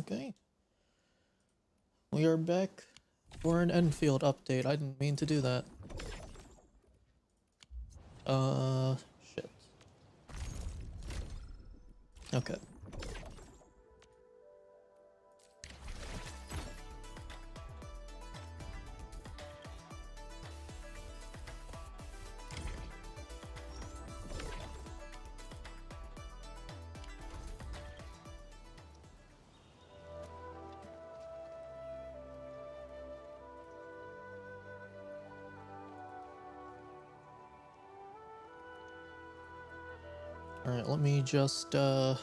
Okay. We are back for an Enfield update. I didn't mean to do that. Shit. Okay. Alright, let me just, pull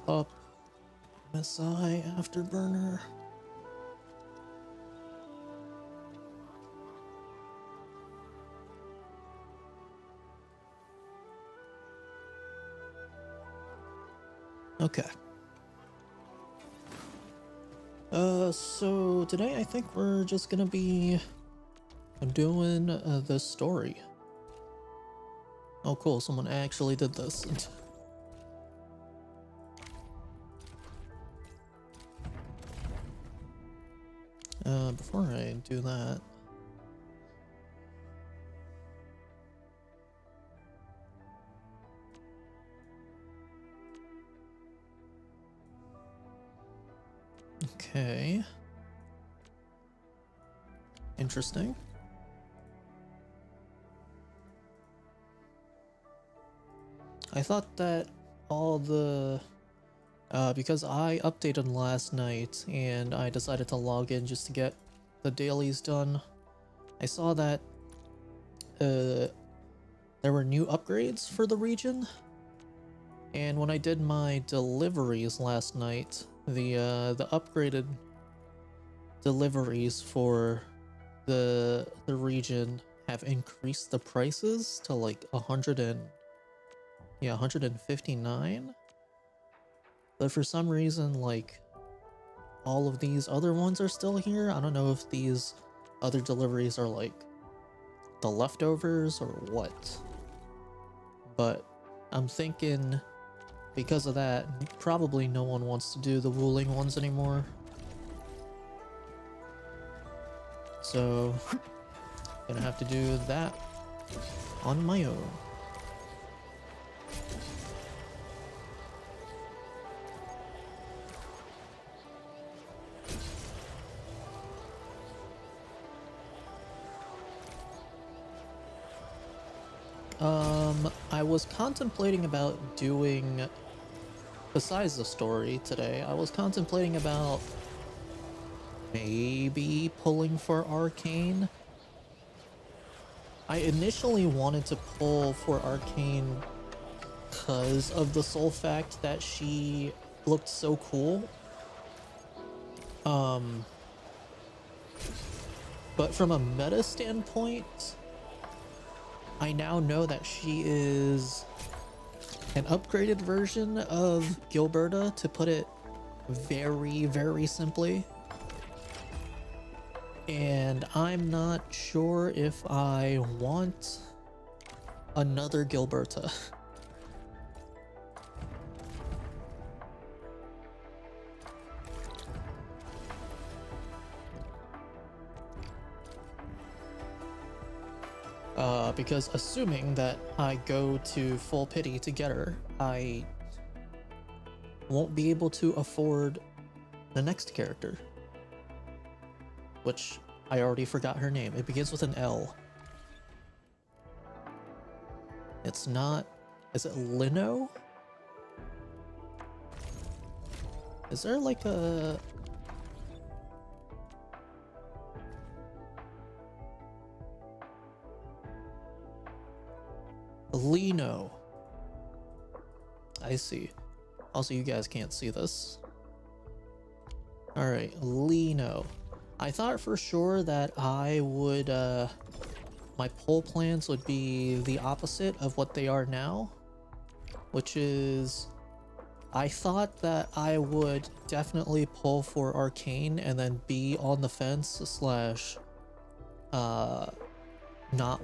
up MSI Afterburner. Okay. So today I think we're just gonna be doing this story. Oh cool, someone actually did this. Before I do that, okay. Interesting. I thought that all the because I updated last night and I decided to log in just to get the dailies done. I saw that there were new upgrades for the region, and when I did my deliveries last night, the upgraded deliveries for the region have increased the prices to like 159. But for some reason, like, all of these other ones are still here. I don't know if these other deliveries are like the leftovers or what. But I'm thinking because of that, probably no one wants to do the Wuling ones anymore. So, gonna have to do that on my own. I was contemplating about doing, besides the story today, I was contemplating about maybe pulling for Arcane. I initially wanted to pull for Arcane because of the sole fact that she looked so cool. But from a meta standpoint, I now know that she is an upgraded version of Gilberta, to put it very, very simply. And I'm not sure if I want another Gilberta. Because assuming that I go to full pity to get her, I won't be able to afford the next character, which I already forgot her name. It begins with an L. It's not... Is it Lino? Is there like a... Lino. I see. Also, you guys can't see this. Alright, Lino. I thought for sure that I would, my poll plans would be the opposite of what they are now, which is, I thought that I would definitely pull for Arcane and then be on the fence slash, not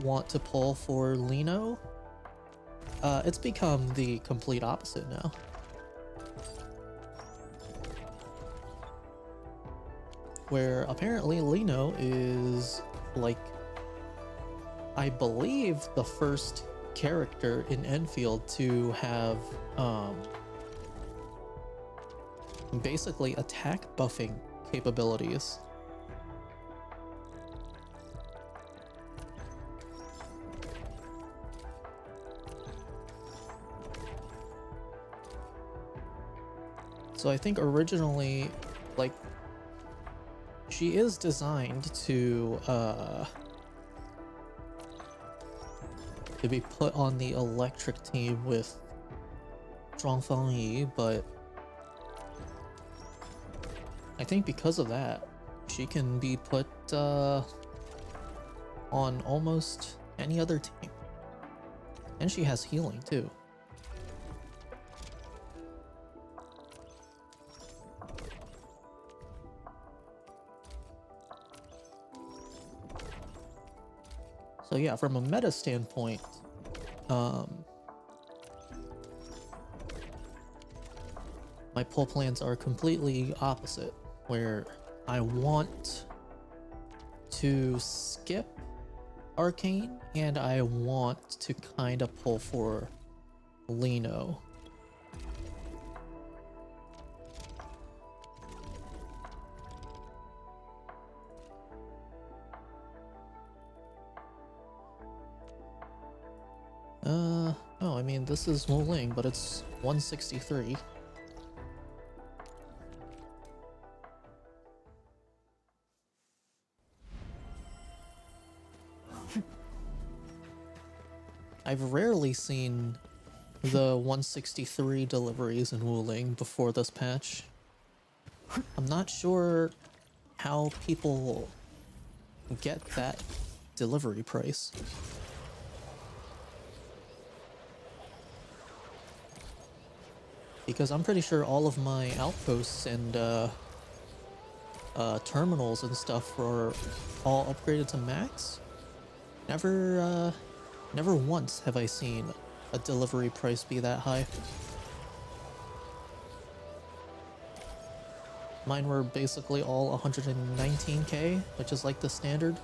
want to pull for Lino. It's become the complete opposite now. Where apparently Lino is, like, I believe the first character in Enfield to have, basically attack buffing capabilities. So I think originally, like, she is designed to be put on the electric team with Zhuangfang Yi, but I think because of that, she can be put on almost any other team. And she has healing too. So yeah, from a meta standpoint, my pull plans are completely opposite, where I want to skip Arcane and I want to kind of pull for Lino. Oh, I mean, this is Wu Ling, but it's 163. I've rarely seen the 163 deliveries in Wu Ling before this patch. I'm not sure how people get that delivery price. Because I'm pretty sure all of my outposts and terminals and stuff are all upgraded to max. Never once have I seen a delivery price be that high. Mine were basically all 119k, which is like the standard.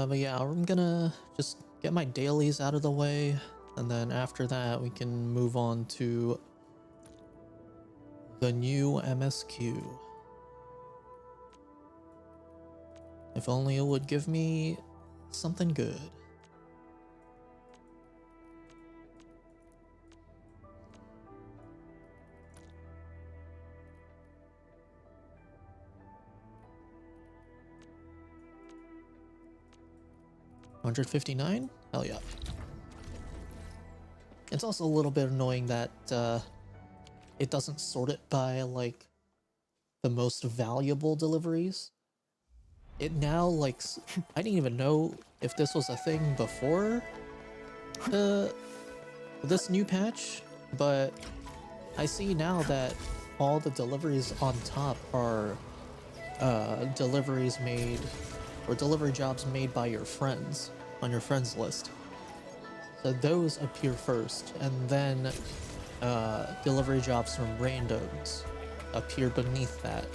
But yeah, I'm gonna just get my dailies out of the way, and then after that we can move on to the new MSQ. If only it would give me something good. $159? Hell yeah. It's also a little bit annoying that it doesn't sort it by, like, the most valuable deliveries. It now, like, I didn't even know if this was a thing before this new patch, but I see now that all the deliveries on top are deliveries made, or delivery jobs made by your friends on your friends list. So those appear first, and then delivery jobs from randoms appear beneath that.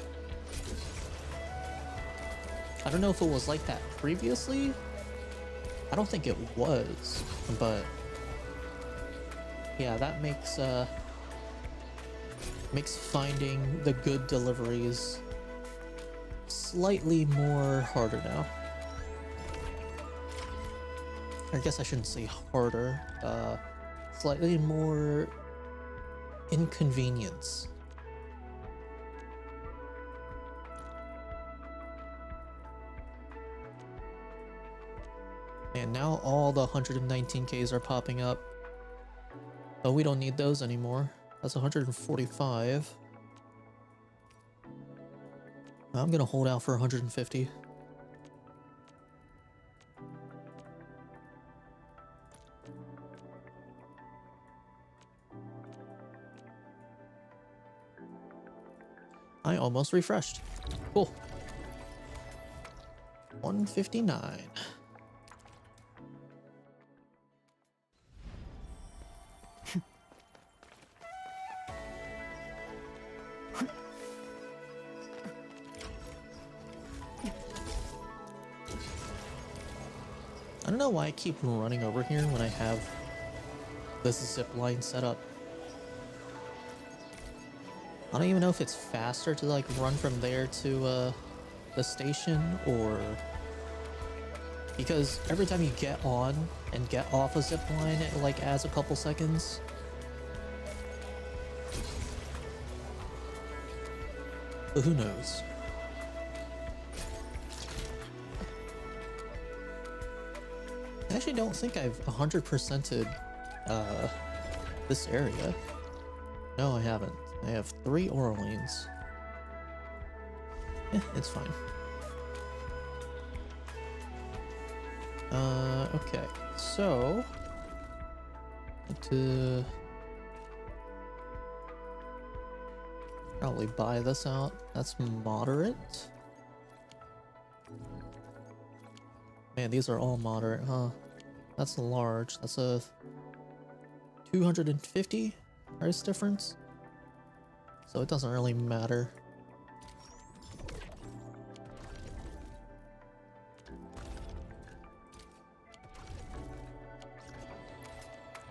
I don't know if it was like that previously. I don't think it was, but yeah, that makes finding the good deliveries slightly more harder now. I guess I shouldn't say harder, slightly more inconvenience. And now all the 119Ks are popping up. But we don't need those anymore. That's 145. I'm gonna hold out for 150. I almost refreshed. Cool. 159. I don't know why I keep running over here when I have this zip line set up. I don't even know if it's faster to like run from there to the station, or because every time you get on and get off a zip line, it like adds a couple seconds. But who knows? I actually don't think I've 100%ed this area. No, I haven't. I have 3 Orleans. Yeah, it's fine. Okay, so to probably buy this out. That's moderate. Man, these are all moderate, huh? That's large. That's a 250 price difference. So it doesn't really matter.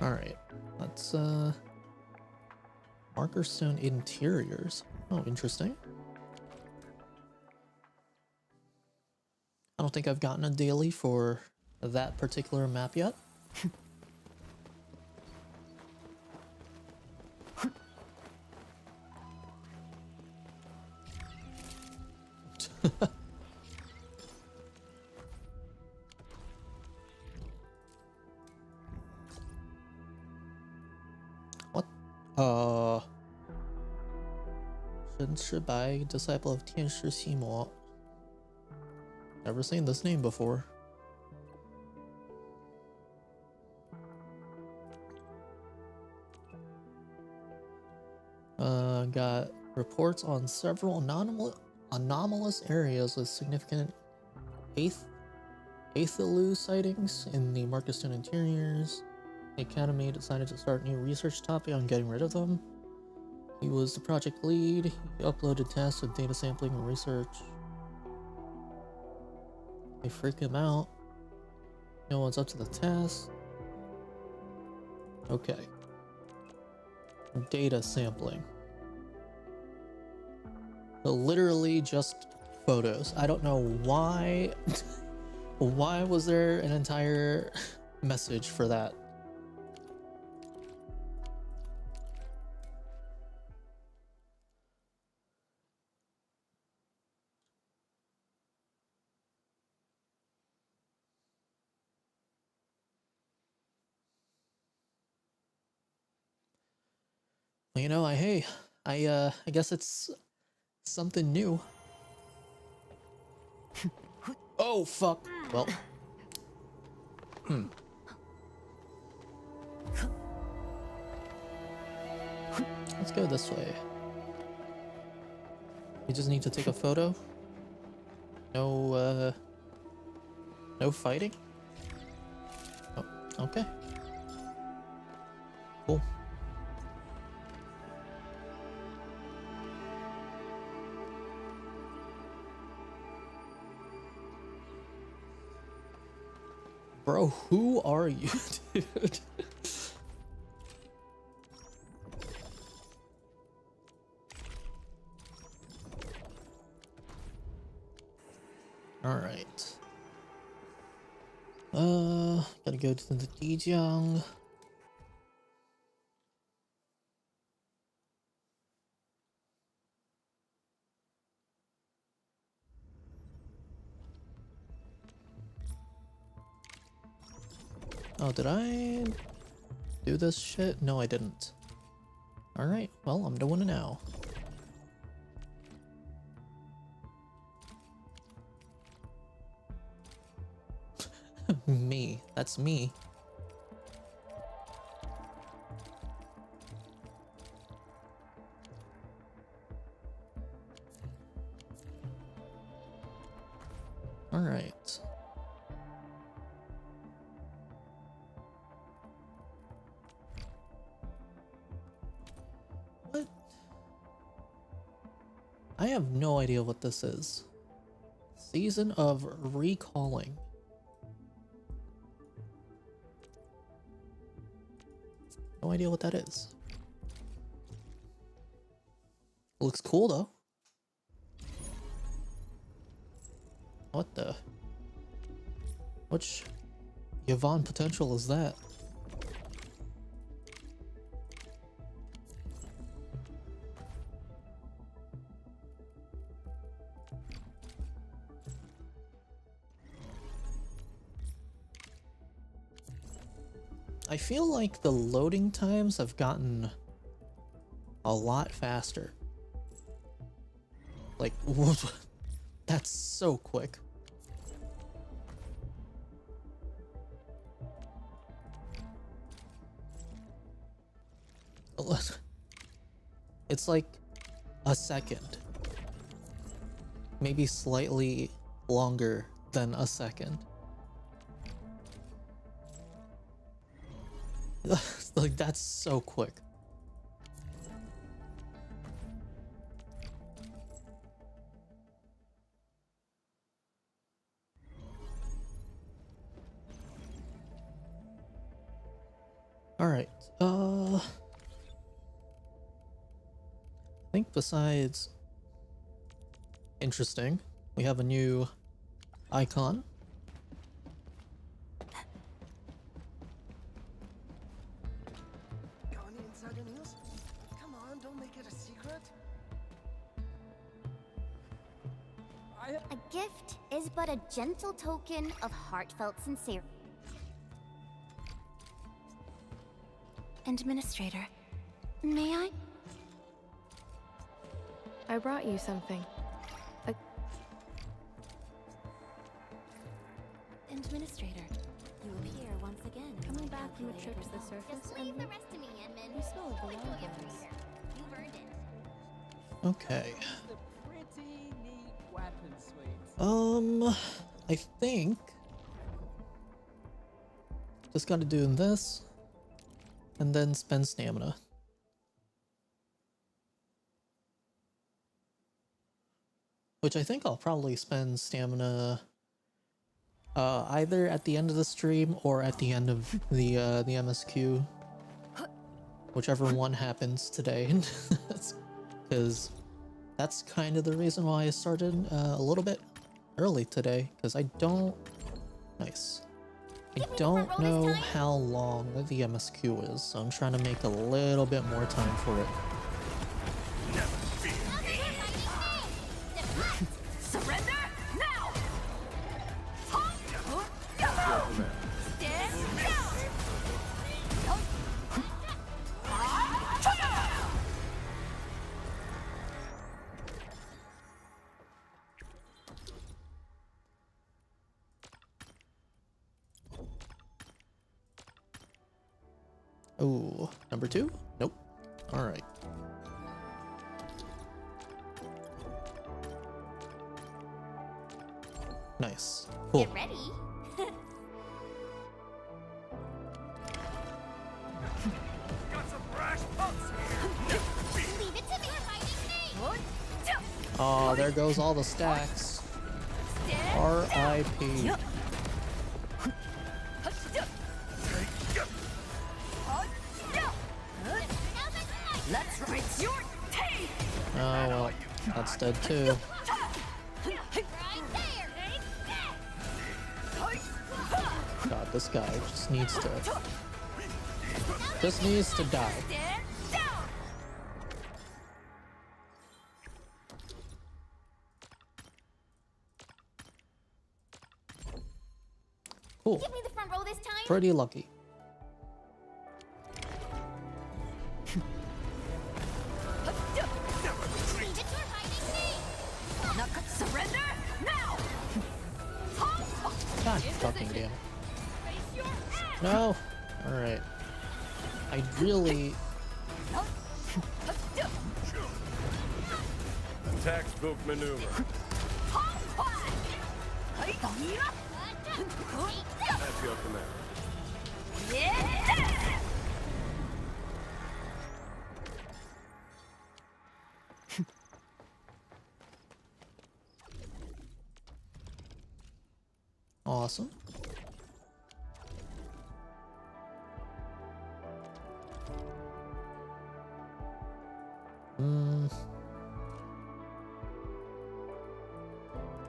Alright, let's Marker Stone Interiors. Oh, interesting. I don't think I've gotten a daily for that particular map yet. What? 神赤白 Disciple of 天使西魔. Never seen this name before. Got reports on several anomalous areas with significant Aethelou sightings in the Marcus Stone Interiors. The Academy decided to start a new research topic on getting rid of them. He was the project lead. He uploaded tests of data sampling and research. They freak him out. No one's up to the task. Okay. Data sampling. So literally just photos. I don't know why. Why was there an entire message for that? You know, I guess it's something new. Oh fuck. Well. Let's go this way. You just need to take a photo. No no fighting? Oh, okay. Cool. Bro, who are you, dude? Alright. Gotta go to the Dijiang. Oh, did I do this shit? No, I didn't. Alright, well, I'm doing it now. Me. That's me. All right. What? I have no idea what this is. Season of Recalling. No idea what that is. Looks cool though. What the? Which Yvonne potential is that? I feel like the loading times have gotten a lot faster. Like, that's so quick. It's like a second. Maybe slightly longer than a second. Like, that's so quick. All right. I think besides interesting, we have a new icon. Got any insider news? Come on, don't make it a secret. A gift is but a gentle token of heartfelt sincerity. Administrator, may I? I brought you something. Administrator, you appear once again. Coming back from a trip to the surface, Just leave the rest to me, Endmin. You smell of the Like you'll get wildflowers. through here. You've earned it. Okay. The pretty neat weapon suite. I think just gotta do this and then spend stamina. Which I think I'll probably spend stamina either at the end of the stream or at the end of the MSQ. Whichever one happens today. Because that's kind of the reason why I started a little bit early today, because I don't... Nice. I don't know how long the MSQ is, so I'm trying to make a little bit more time for it. Surrender now! Ooh, number 2? Nope. Alright. Nice. Cool. Get ready. Got some brash punks Leave it to me. You're fighting me. Oh, there goes all the stacks. R.I.P. Let's rinse your teeth. Oh well, that's dead too. Right there. God, this guy just needs to die. Stand down. Cool. Give me the front row this time. Pretty lucky. Leave it to her fighting me. Surrender now. God fucking damn it. No! Alright. I really... Textbook maneuver. That's your command. Awesome.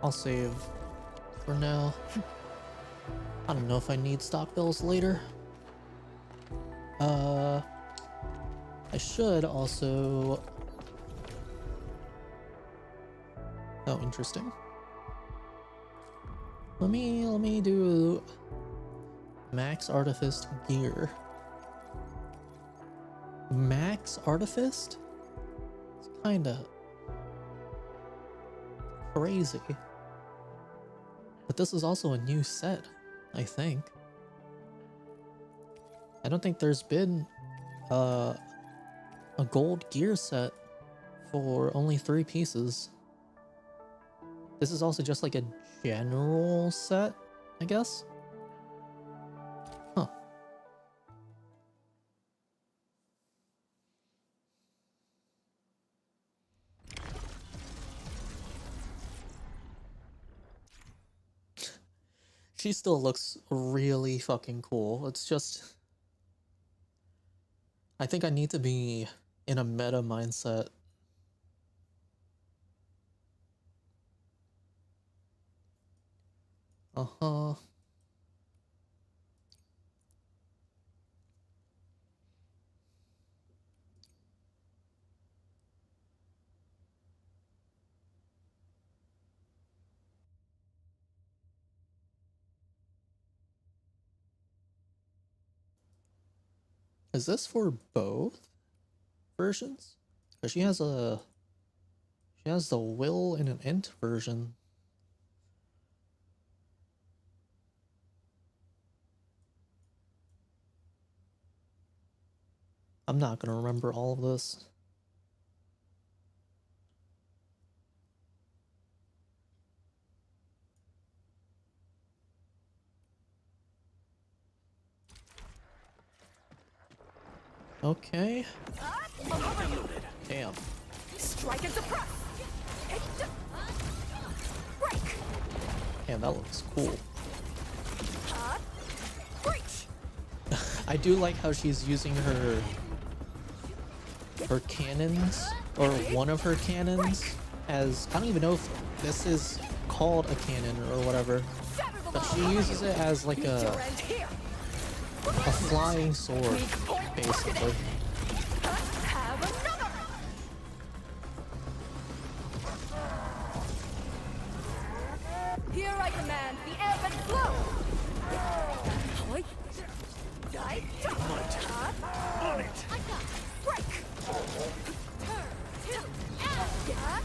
I'll save for now. I don't know if I need stock bills later. I should also... Oh, interesting. Let me do Max Artifice gear. Max Artifice? It's kinda crazy. But this is also a new set, I think. I don't think there's been a gold gear set for only 3 pieces. This is also just like a general set, I guess? Huh. She still looks really fucking cool. It's just... I think I need to be in a meta mindset. Uh-huh. Is this for both versions? Because she has the will and an int version. I'm not gonna remember all of this. Okay. Damn. Strike and suppress. Break. Damn, that looks cool. Breach. I do like how she's using her cannons, or one of her cannons, as I don't even know if this is called a cannon or whatever, but she uses it as like a flying sword, basically. Have another. Here I command the ebb and flow. Die. On it. Break. Turn. Yeah.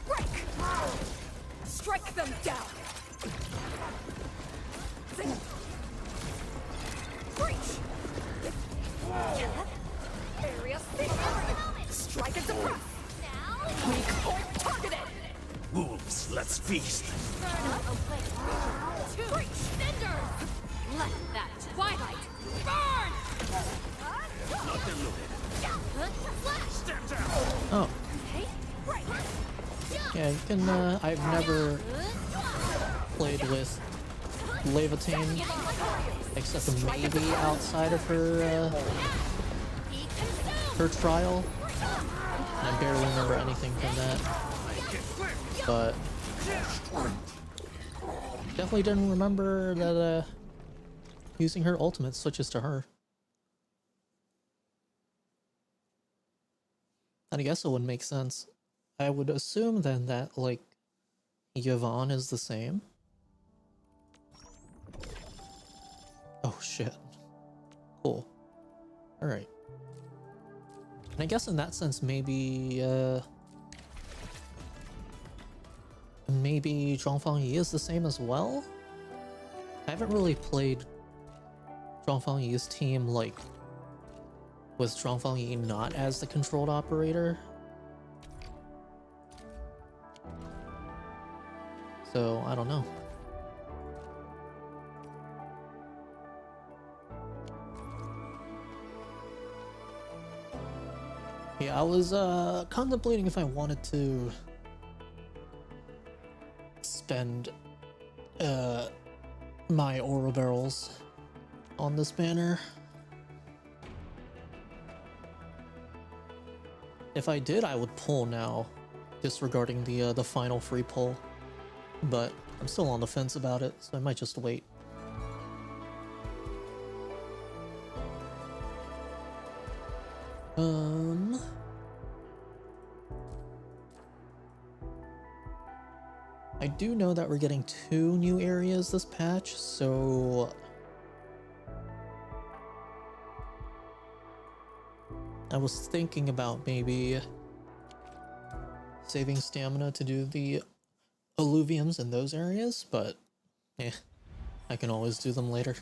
Break. Strike them down. Breach. Area safe. Strike and suppress. Weak point targeted. Wolves, let's feast. Breach. Cinders. Let that twilight burn. Nothing loaded. Flash. Step down. Oh, Hey. Break. yeah, you can, I've never played with Levitane, except maybe outside of her, her trial. And I barely remember anything from that. But definitely didn't remember that, using her ultimate switches to her. And I guess it would make sense. I would assume then that, like, Yvonne is the same. Oh shit. Cool. Alright. And I guess in that sense, maybe maybe Zhongfang Yi is the same as well? I haven't really played Zhongfang Yi's team, like, with Zhongfang Yi not as the controlled operator. So, I don't know. Yeah, I was contemplating if I wanted to spend my aura barrels on this banner. If I did, I would pull now, disregarding the final free pull. But I'm still on the fence about it, so I might just wait. I do know that we're getting 2 new areas this patch, so I was thinking about maybe saving stamina to do the alluviums in those areas, but I can always do them later.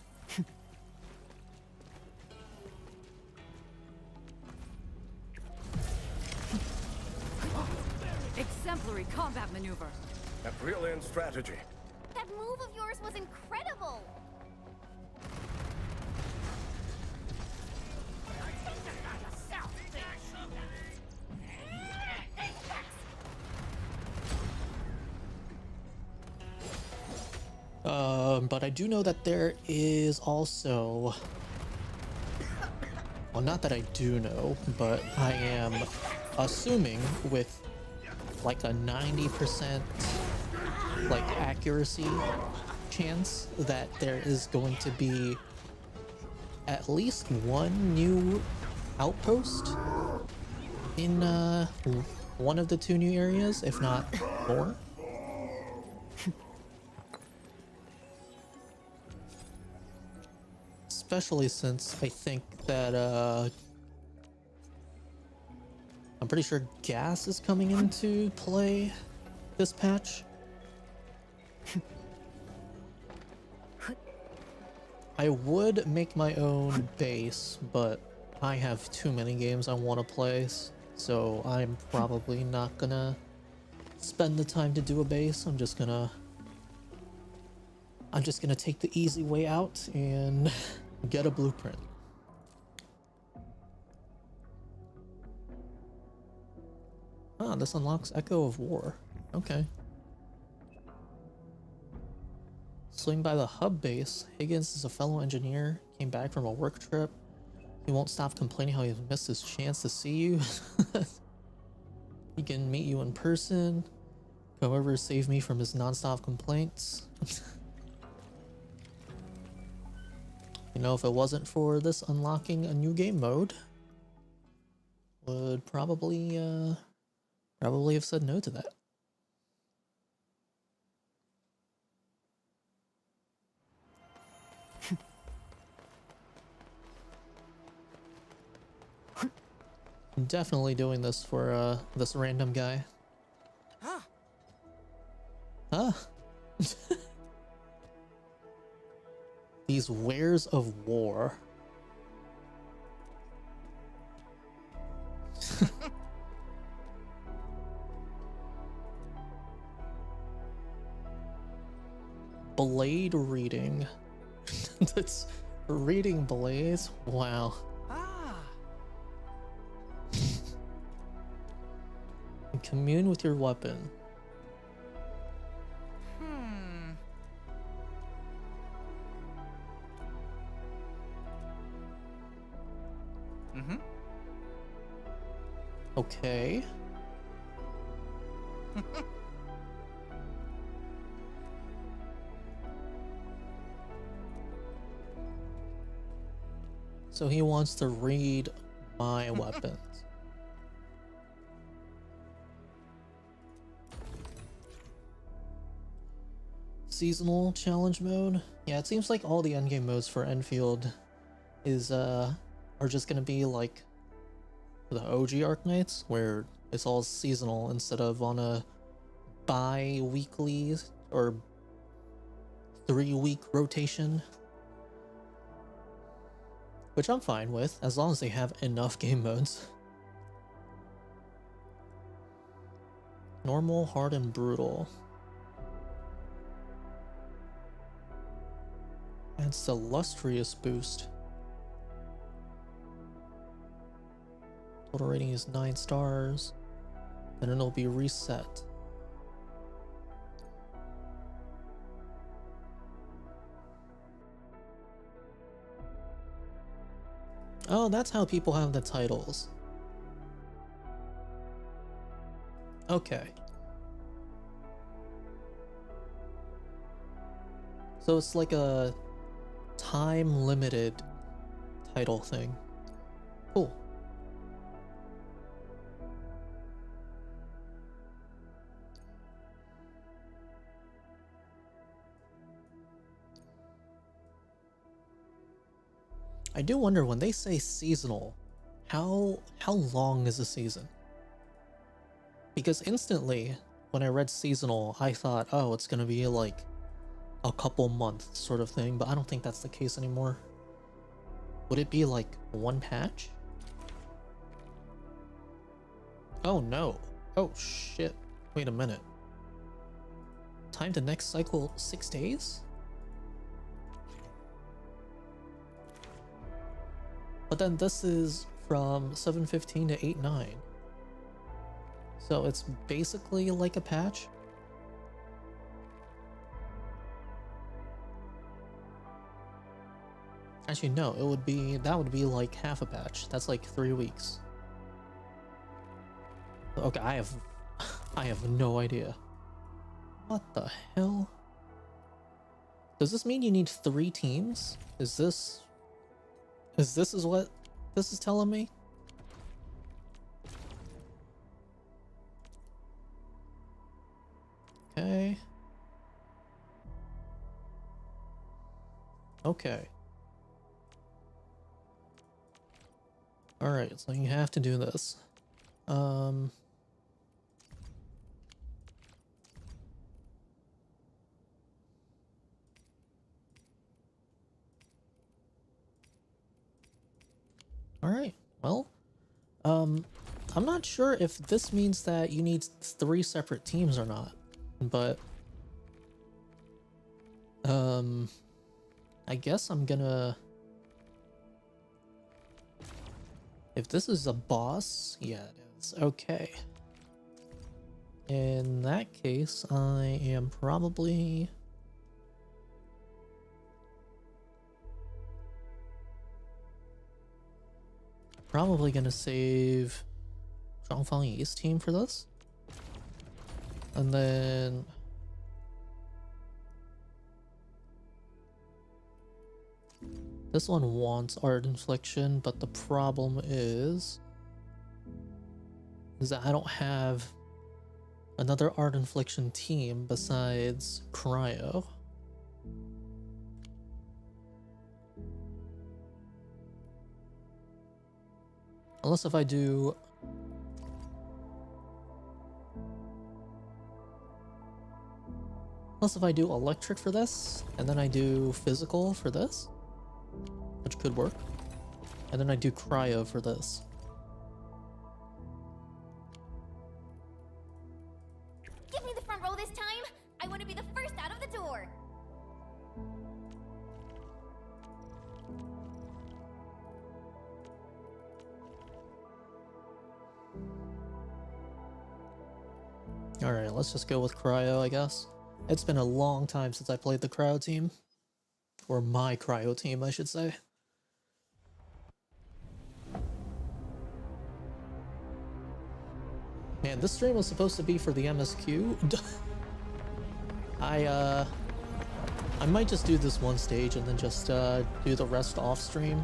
Exemplary combat maneuver. A brilliant strategy. That move of yours was incredible! But I do know that there is also... Well, not that I do know, but I am assuming with like a 90% like accuracy chance that there is going to be at least 1 new outpost in one of the 2 new areas, if not more. Especially since I think that I'm pretty sure gas is coming into play this patch. I would make my own base, but I have too many games I want to play, so I'm probably not gonna spend the time to do a base. I'm just gonna take the easy way out and get a blueprint. Ah, this unlocks Echo of War. Okay. Swing by the hub base. Higgins is a fellow engineer, came back from a work trip. He won't stop complaining how he's missed his chance to see you. He can meet you in person. However, save me from his non-stop complaints. You know, if it wasn't for this unlocking a new game mode, would probably have said no to that. I'm definitely doing this for this random guy. Huh? These wares of war. Blade reading. That's reading blades. Wow. Commune with your weapon. Okay. So he wants to read my weapons. Seasonal challenge mode. Yeah, it seems like all the endgame modes for Enfield is are just gonna be like the OG Arknights, where it's all seasonal instead of on a bi-weekly or 3-week rotation. which I'm fine with, as long as they have enough game modes. Normal, hard, and brutal. Adds illustrious boost. Total rating is 9 stars. Then it'll be reset. Oh, that's how people have the titles. Okay. So it's like a time-limited title thing. Cool. I do wonder, when they say seasonal, how long is a season? Because instantly, when I read seasonal, I thought, oh, it's gonna be like a couple months sort of thing, but I don't think that's the case anymore. Would it be like one patch? Oh no. Oh shit. Wait a minute. Time to next cycle 6 days? But then this is from 7:15 to 8:09. So it's basically like a patch. Actually, no, that would be like half a patch. That's like 3 weeks. Okay, I have no idea. What the hell? Does this mean you need 3 teams? Is this what this is telling me? Okay. Okay. Alright, so you have to do this. Alright, well, I'm not sure if this means that you need 3 separate teams or not, but, I guess I'm gonna... If this is a boss, yeah, it is. Okay. In that case, I am probably... gonna save Zhangfang Yi's team for this. And then... This one wants Art Infliction, but the problem is that I don't have another Art Infliction team besides Cryo. Unless if I do... Unless if I do electric for this, and then I do physical for this, which could work, and then I do cryo for this. Give me the front row this time. I want to be the first out of the door. Alright, let's just go with cryo, I guess. It's been a long time since I played the cryo team. Or my cryo team, I should say. Man, this stream was supposed to be for the MSQ. I might just do this one stage and then just do the rest off stream.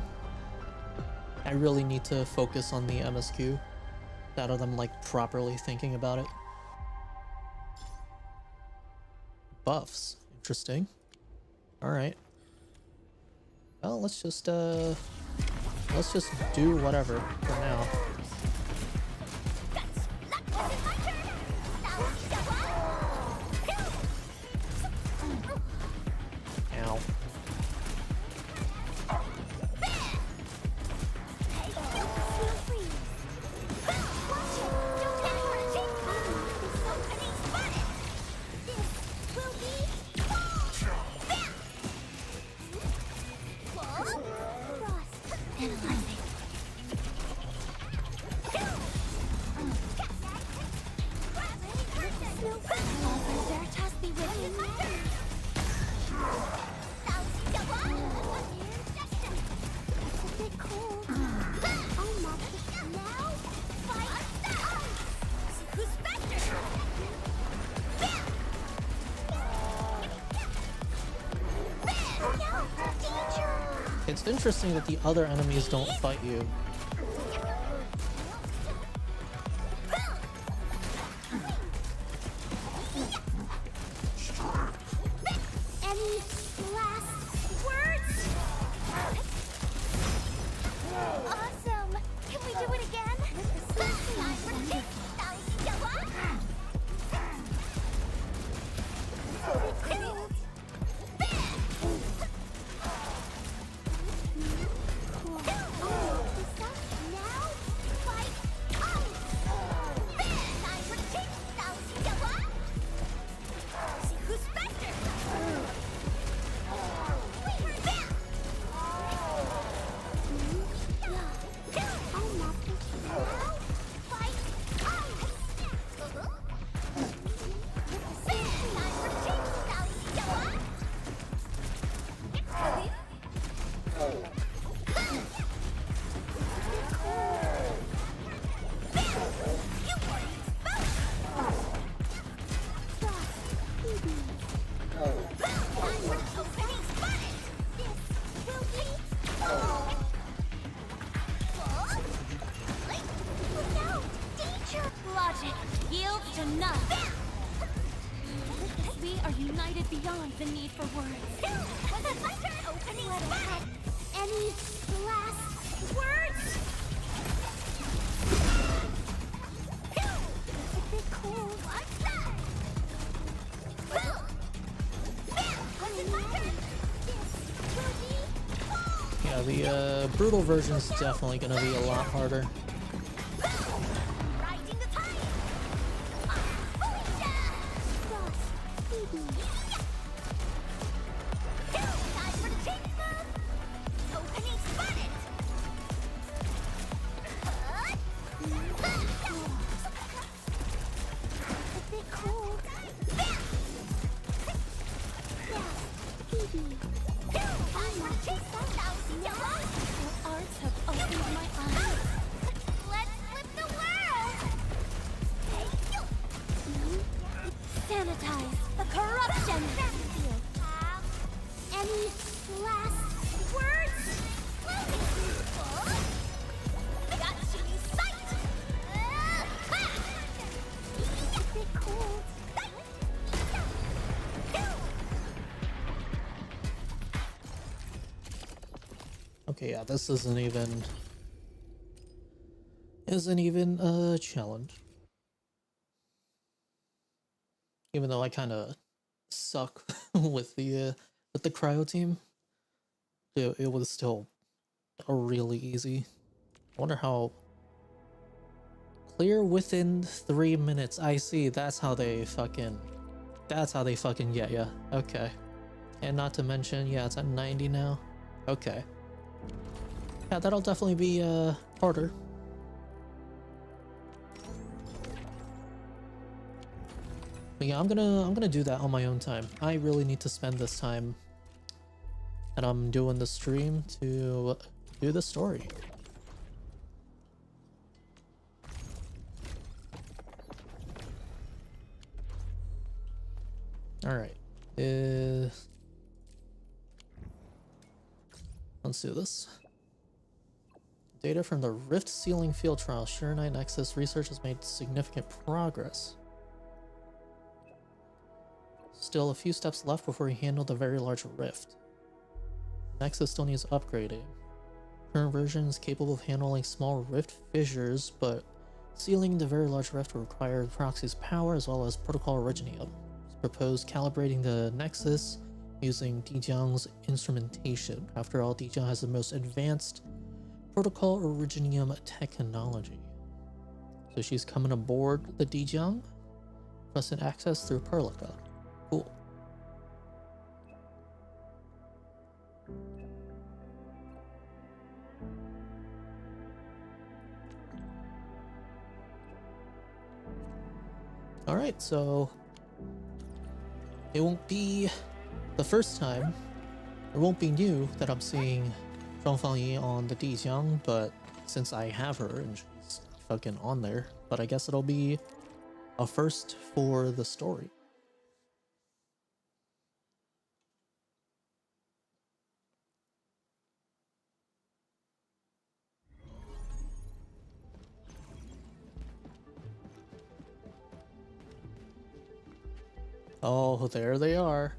I really need to focus on the MSQ. That of them like properly thinking about it. Buffs. Interesting. Alright. Well, let's just do whatever for now. Ow. It's interesting that the other enemies don't fight you. Any last words? Awesome! Can we do it again? Who's faster? Logic yields to none. We are united beyond the need for words. Any last words? It's a bit cold. What's that? Wasn't my turn. This will be Yeah, the brutal version's definitely gonna be a lot harder. riding the tide. Time for the change move. Opening spotted. A bit cold. Your arts have opened my eyes. Let's flip the world! Sanitize the corruption! Any last words? Got you in sight! A bit cold. Okay, yeah, this isn't even a challenge. Even though I kind of suck with the cryo team, it was still a really easy. I wonder how clear within 3 minutes. I see. That's how they fucking get ya. Okay. And not to mention, yeah, it's at 90 now. Okay. Yeah, that'll definitely be harder. But yeah, I'm gonna do that on my own time. I really need to spend this time that I'm doing the stream to do the story. All right. Let's do this. Data from the Rift Sealing Field Trial. Sure Nexus research has made significant progress. Still a few steps left before we handle the very large rift. Nexus still needs upgrading. Current version is capable of handling small rift fissures, but sealing the very large rift will require the proxy's power as well as protocol originium. It's proposed calibrating the Nexus using Dijiang's instrumentation. After all, Dijang has the most advanced protocol originium technology. So she's coming aboard the Dijang. Requested access through Perlica. Cool. Alright, so it won't be the first time, it won't be new that I'm seeing Zhang Fangyi on the Dijiang, but since I have her and she's fucking on there, but I guess it'll be a first for the story. Oh, there they are.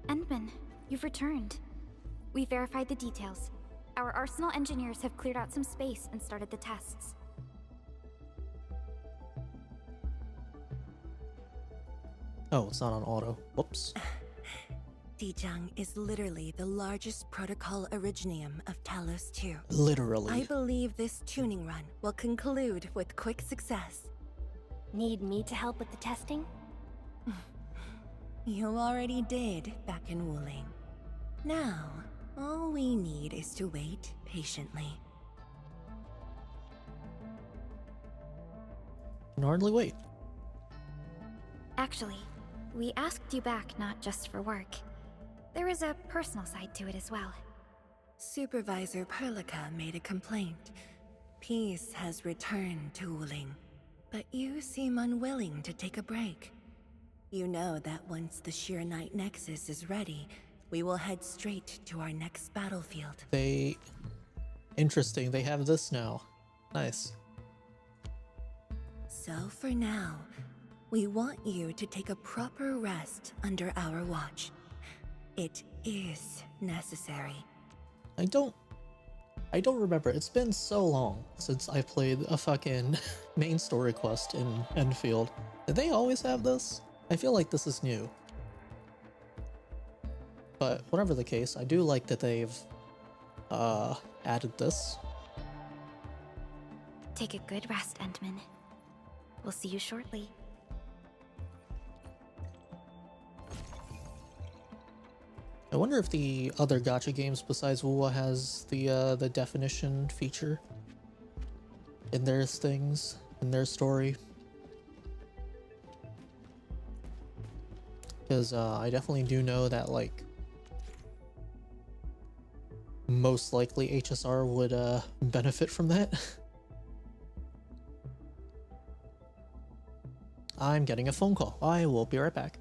Endman, you've returned. We verified the details. Our Arsenal engineers have cleared out some space and started the tests. Oh, it's not on auto. Whoops. Dijang is literally the largest protocol originium of Talos 2. Literally. I believe this tuning run will conclude with quick success. Need me to help with the testing? You already did back in Wuling. Now, all we need is to wait patiently. Can hardly wait. Actually, we asked you back not just for work. There is a personal side to it as well. Supervisor Perlica made a complaint. Peace has returned to Wuling, but you seem unwilling to take a break. You know that once the Sheer Night Nexus is ready, we will head straight to our next battlefield. Interesting, they have this now. Nice. So for now, we want you to take a proper rest under our watch. It is necessary. I don't remember. It's been so long since I played a fucking main story quest in Endfield. Did they always have this? I feel like this is new. But whatever the case, I do like that they've added this. Take a good rest, Endman. We'll see you shortly. I wonder if the other gacha games besides WoWa has the definition feature in their things, in their story. Because I definitely do know that, like, most likely HSR would benefit from that. I'm getting a phone call. I will be right back.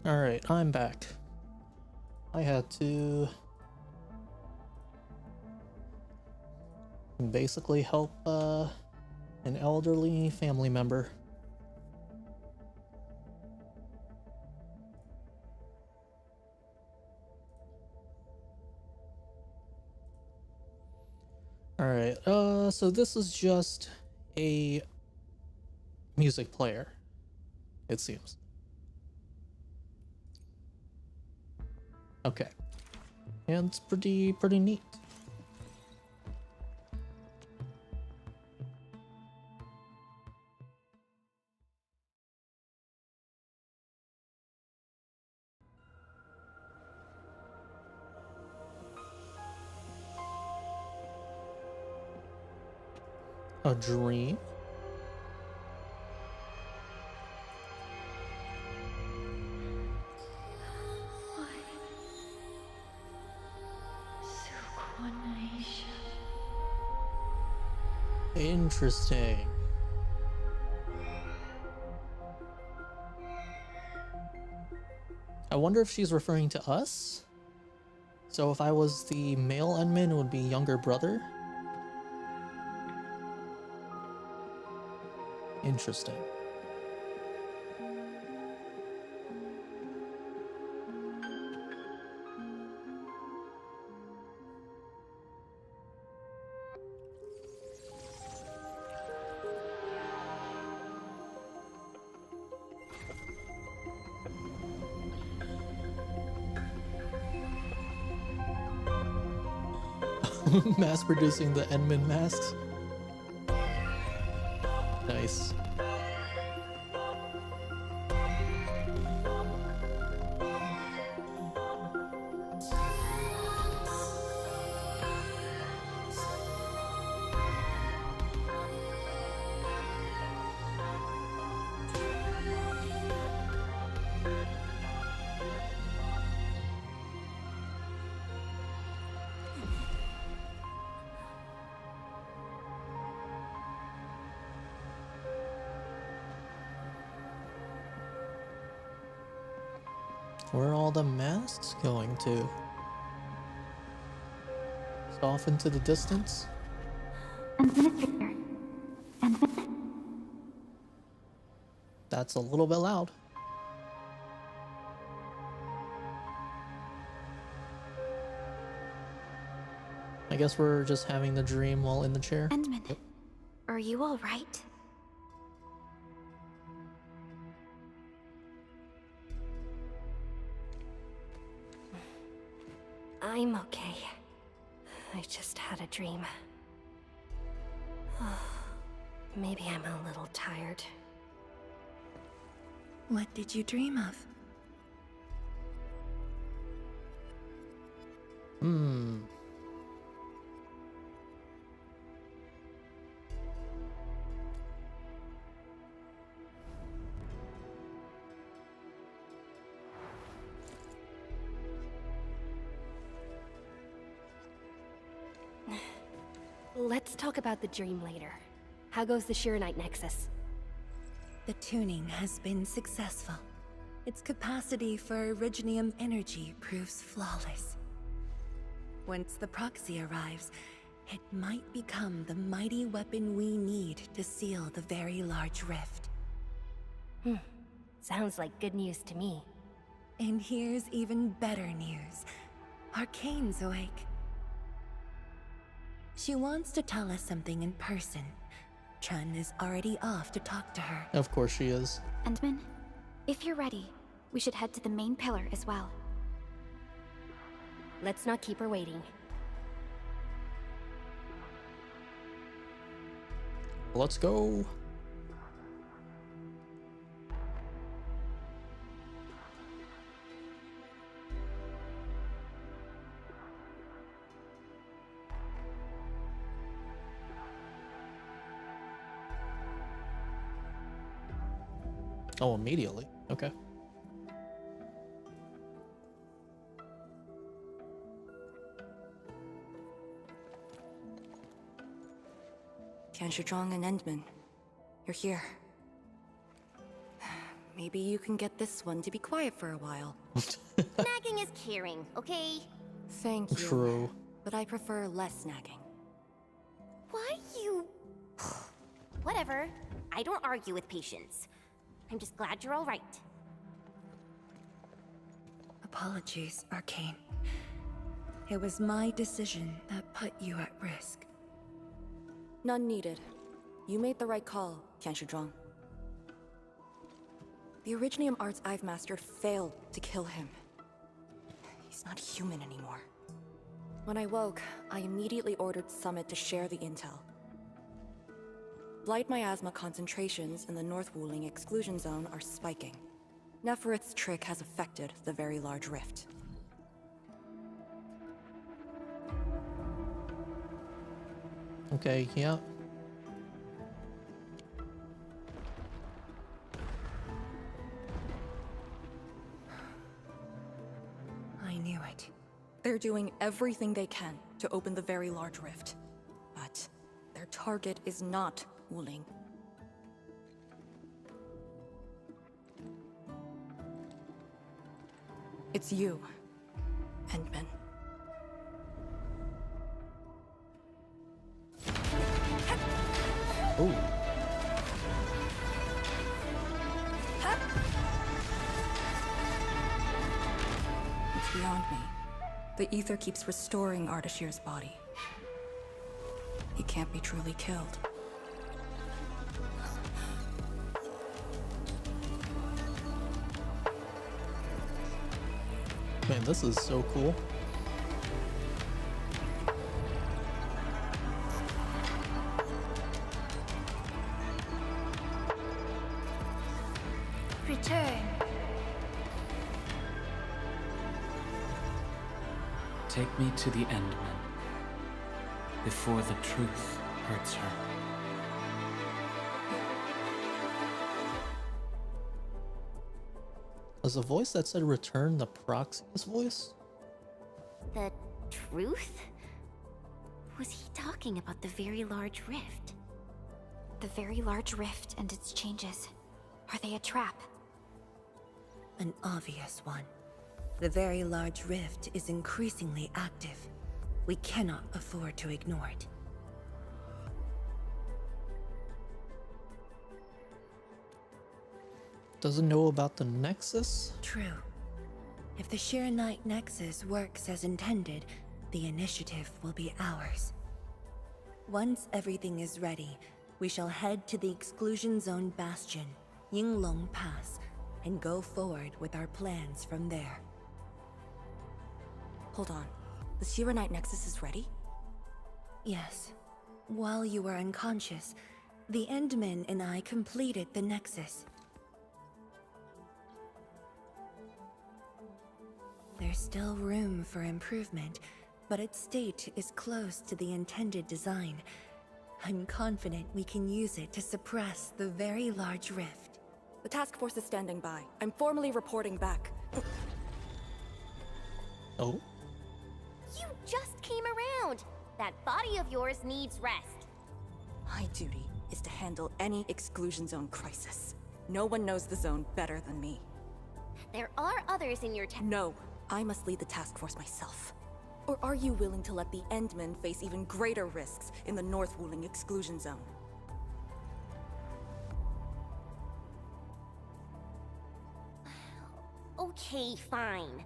Alright, I'm back. I had to basically help an elderly family member. Alright, so this is just a music player, it seems. Okay. And it's pretty neat. A dream? Interesting. I wonder if she's referring to us? So if I was the male endmin, it would be younger brother? Interesting. Mass producing the endmin masks. Nice. Where are all the masks going to? Just off into the distance? Administrator. Endman. That's a little bit loud. I guess we're just having the dream while in the chair. Endman. Yep. Are you alright? I'm okay. I just had a dream. Maybe I'm a little tired. What did you dream of? Let's talk about the dream later. How goes the Shiranite Nexus? The tuning has been successful. Its capacity for originium energy proves flawless. Once the proxy arrives, it might become the mighty weapon we need to seal the very large rift. Sounds like good news to me. And here's even better news. Arcane's awake. She wants to tell us something in person. Chun is already off to talk to her. Of course she is. Endman, if you're ready, we should head to the main pillar as well. Let's not keep her waiting. Let's go. Oh, immediately. Okay. Tianshizhuang and Endman, you're here. Maybe you can get this one to be quiet for a while. Nagging is caring, okay? Thank you. True. But I prefer less nagging. Why you... Whatever. I don't argue with patience. I'm just glad you're all right. Apologies, Arcane. It was my decision that put you at risk. None needed. You made the right call, Tian Shizhuang. The Originium arts I've mastered failed to kill him. He's not human anymore. When I woke, I immediately ordered Summit to share the intel. Blight miasma concentrations in the North Wuling exclusion zone are spiking. Neferith's trick has affected the Very Large Rift. Okay, yeah. I knew it. They're doing everything they can to open the Very Large Rift. But their target is not Wuling. It's you, Endmin. Oh. It's beyond me. The ether keeps restoring Ardashir's body. He can't be truly killed. Man, this is so cool. Return. Take me to the Endman, before the truth hurts her. Was the voice that said return the Proxy's voice? The truth? Was he talking about the Very Large Rift? The Very Large Rift and its changes. Are they a trap? An obvious one. The Very Large Rift is increasingly active. We cannot afford to ignore it. Doesn't know about the Nexus? True. If the Shiranite Nexus works as intended, the initiative will be ours. Once everything is ready, we shall head to the Exclusion Zone Bastion, Yinglong Pass, and go forward with our plans from there. Hold on. The Shiranite Nexus is ready? Yes. While you were unconscious, the Endmen and I completed the Nexus. There's still room for improvement, but its state is close to the intended design. I'm confident we can use it to suppress the Very Large Rift. The task force is standing by. I'm formally reporting back. Oh? You just came around! That body of yours needs rest. My duty is to handle any exclusion zone crisis. No one knows the zone better than me. There are others in your town. No, I must lead the task force myself. Or are you willing to let the Endmen face even greater risks in the North Wuling exclusion zone? Okay, fine.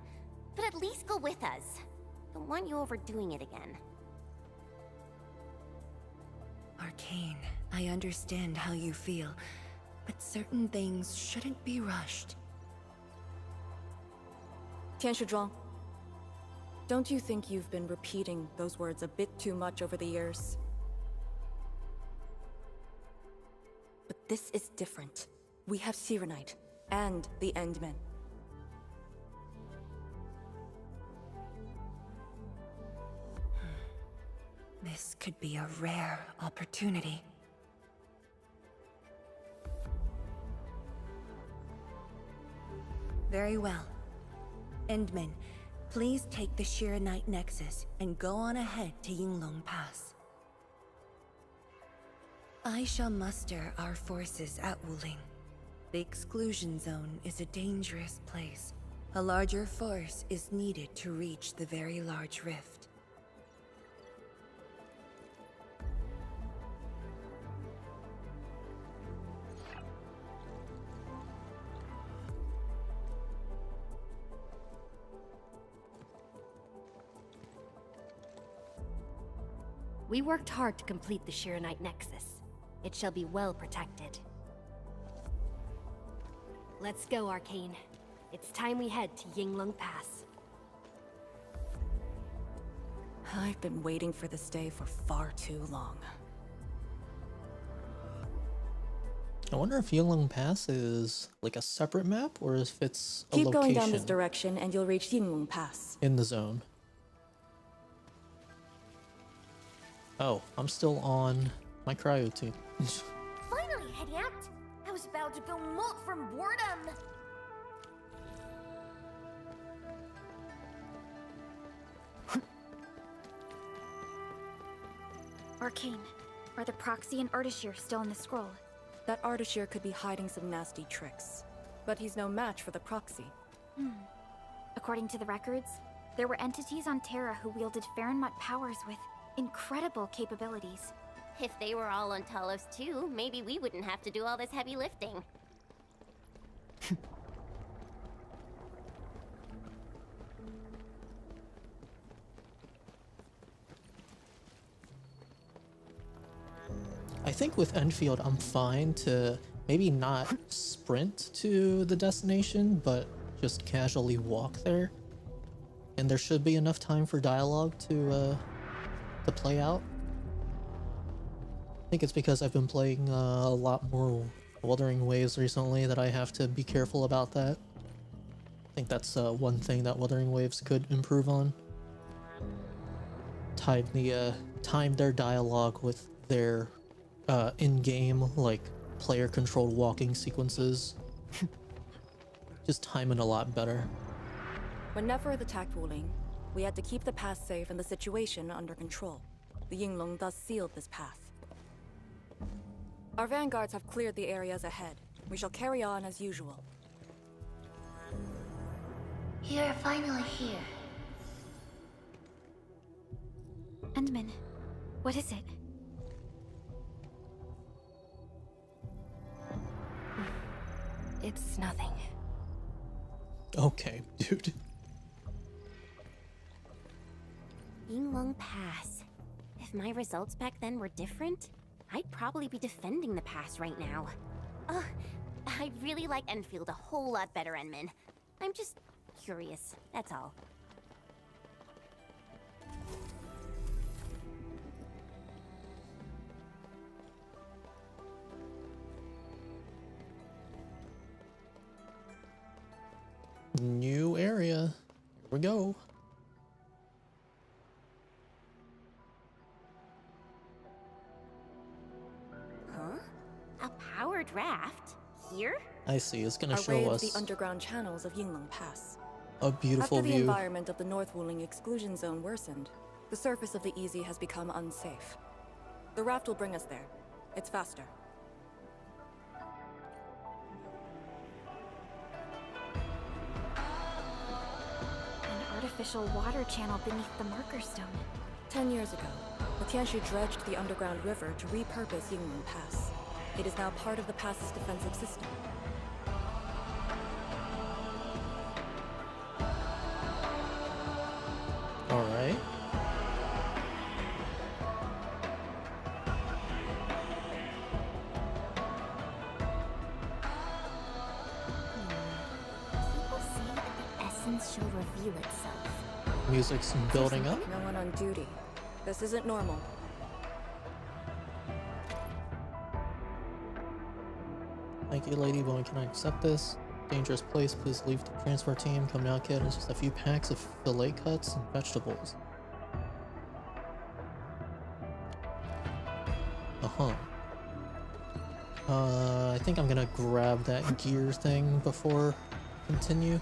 But at least go with us. Don't want you overdoing it again. Arcane, I understand how you feel, but certain things shouldn't be rushed. Tian Shizhuang, don't you think you've been repeating those words a bit too much over the years? But this is different. We have Sirenite and the Endmen. This could be a rare opportunity. Very well. Endman, please take the Shiranite Nexus and go on ahead to Yinglong Pass. I shall muster our forces at Wuling. The exclusion zone is a dangerous place. A larger force is needed to reach the very large rift. We worked hard to complete the Shiranite Nexus. It shall be well protected. Let's go, Arcane. It's time we head to Yinglung Pass. I've been waiting for this day for far too long. I wonder if Yinglung Pass is like a separate map or if it's a Keep location going down this direction and you'll reach Yinglung Pass. in the zone. Oh, I'm still on my cryo tube. Finally heading out! I was about to go molt from boredom! Arcane, are the proxy and Ardashir still in the scroll? That Ardashir could be hiding some nasty tricks. But he's no match for the proxy. According to the records, there were entities on Terra who wielded Farenmut powers with incredible capabilities. If they were all on Talos too, maybe we wouldn't have to do all this heavy lifting. I think with Endfield, I'm fine to maybe not sprint to the destination, but just casually walk there. And there should be enough time for dialogue to play out. I think it's because I've been playing a lot more Wuthering Waves recently that I have to be careful about that. I think that's one thing that Wuthering Waves could improve on. Time their dialogue with their in-game, like, player-controlled walking sequences. Just time it a lot better. When Neferth attacked Wuling, we had to keep the pass safe and the situation under control. The Yinglung thus sealed this path. Our vanguards have cleared the areas ahead. We shall carry on as usual. You're finally here. Endmin, what is it? It's nothing. Okay, dude. Yinglung Pass. If my results back then were different, I'd probably be defending the pass right now. I really like Enfield a whole lot better, Endmin. I'm just curious, that's all. New area. Here we go. Huh? A powered raft? Here? I see. It's gonna Our show way into us the underground channels of Yinglung Pass. a beautiful After the view. environment of the North Wuling exclusion zone worsened, the surface of the EZ has become unsafe. The raft will bring us there. It's faster. An artificial water channel beneath the marker stone. 10 years ago, the Tianshu dredged the underground river to repurpose Yinglung Pass. It is now part of the pass's defensive system. Alright. People say that the essence shall reveal itself. Music's building up. No one on duty. This isn't normal. Thank you, Ladybone. Can I accept this? Dangerous place. Please leave the transport team. Come now, kid. It's just a few packs of fillet cuts and vegetables. Uh-huh. I think I'm gonna grab that gear thing before continue.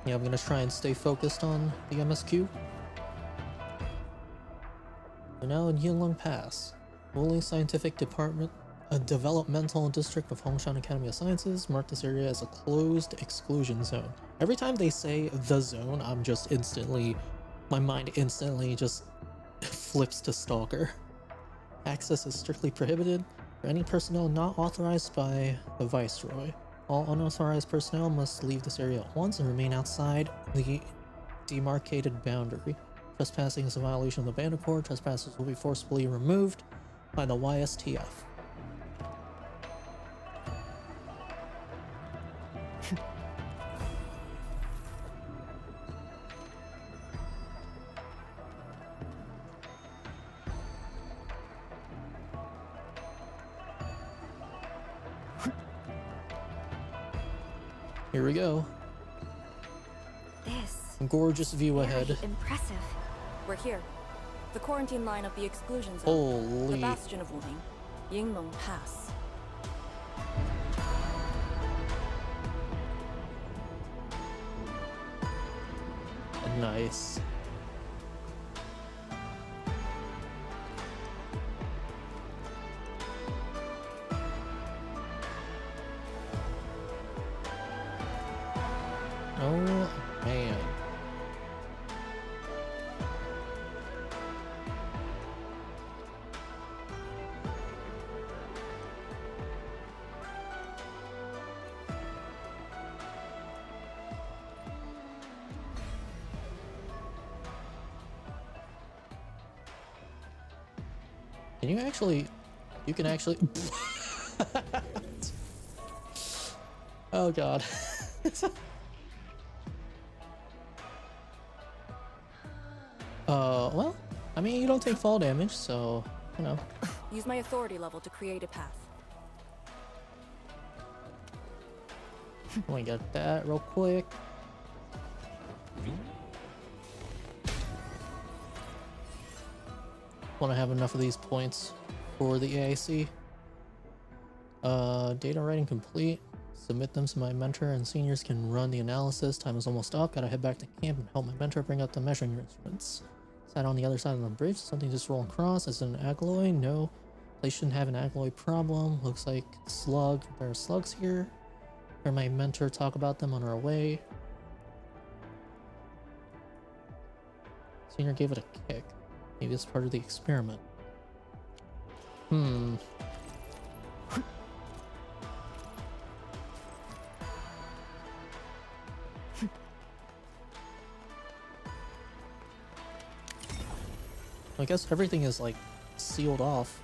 Yeah, I'm gonna try and stay focused on the MSQ. We're now in Yinlong Pass. Wuling Scientific Department, a developmental district of Hongshan Academy of Sciences, marked this area as a closed exclusion zone. Every time they say the zone, I'm just instantly, my mind instantly just flips to Stalker. Access is strictly prohibited for any personnel not authorized by the Viceroy. All unauthorized personnel must leave this area at once and remain outside the demarcated boundary. Trespassing is a violation of the Band Accord. Trespassers will be forcibly removed by the YSTF. Here we go. This Gorgeous view ahead. very impressive. We're here. The quarantine line of the exclusion zone. Holy. The bastion of Wuling. Yinglong Pass. Nice. Oh man. Can you actually, you can actually, oh god. Well, I mean, you don't take fall damage, so, you know. Use my authority level to create a path. Let me get that real quick. Want to have enough of these points for the AIC. Data writing complete. Submit them so my mentor and seniors can run the analysis. Time is almost up. Gotta head back to camp and help my mentor bring up the measuring instruments. Sat on the other side of the bridge. Something just rolled across. Is it an alloy? No. Place shouldn't have an alloy problem. Looks like slug. There are slugs here. Heard my mentor talk about them on our way. Senior gave it a kick. Maybe it's part of the experiment. I guess everything is like sealed off.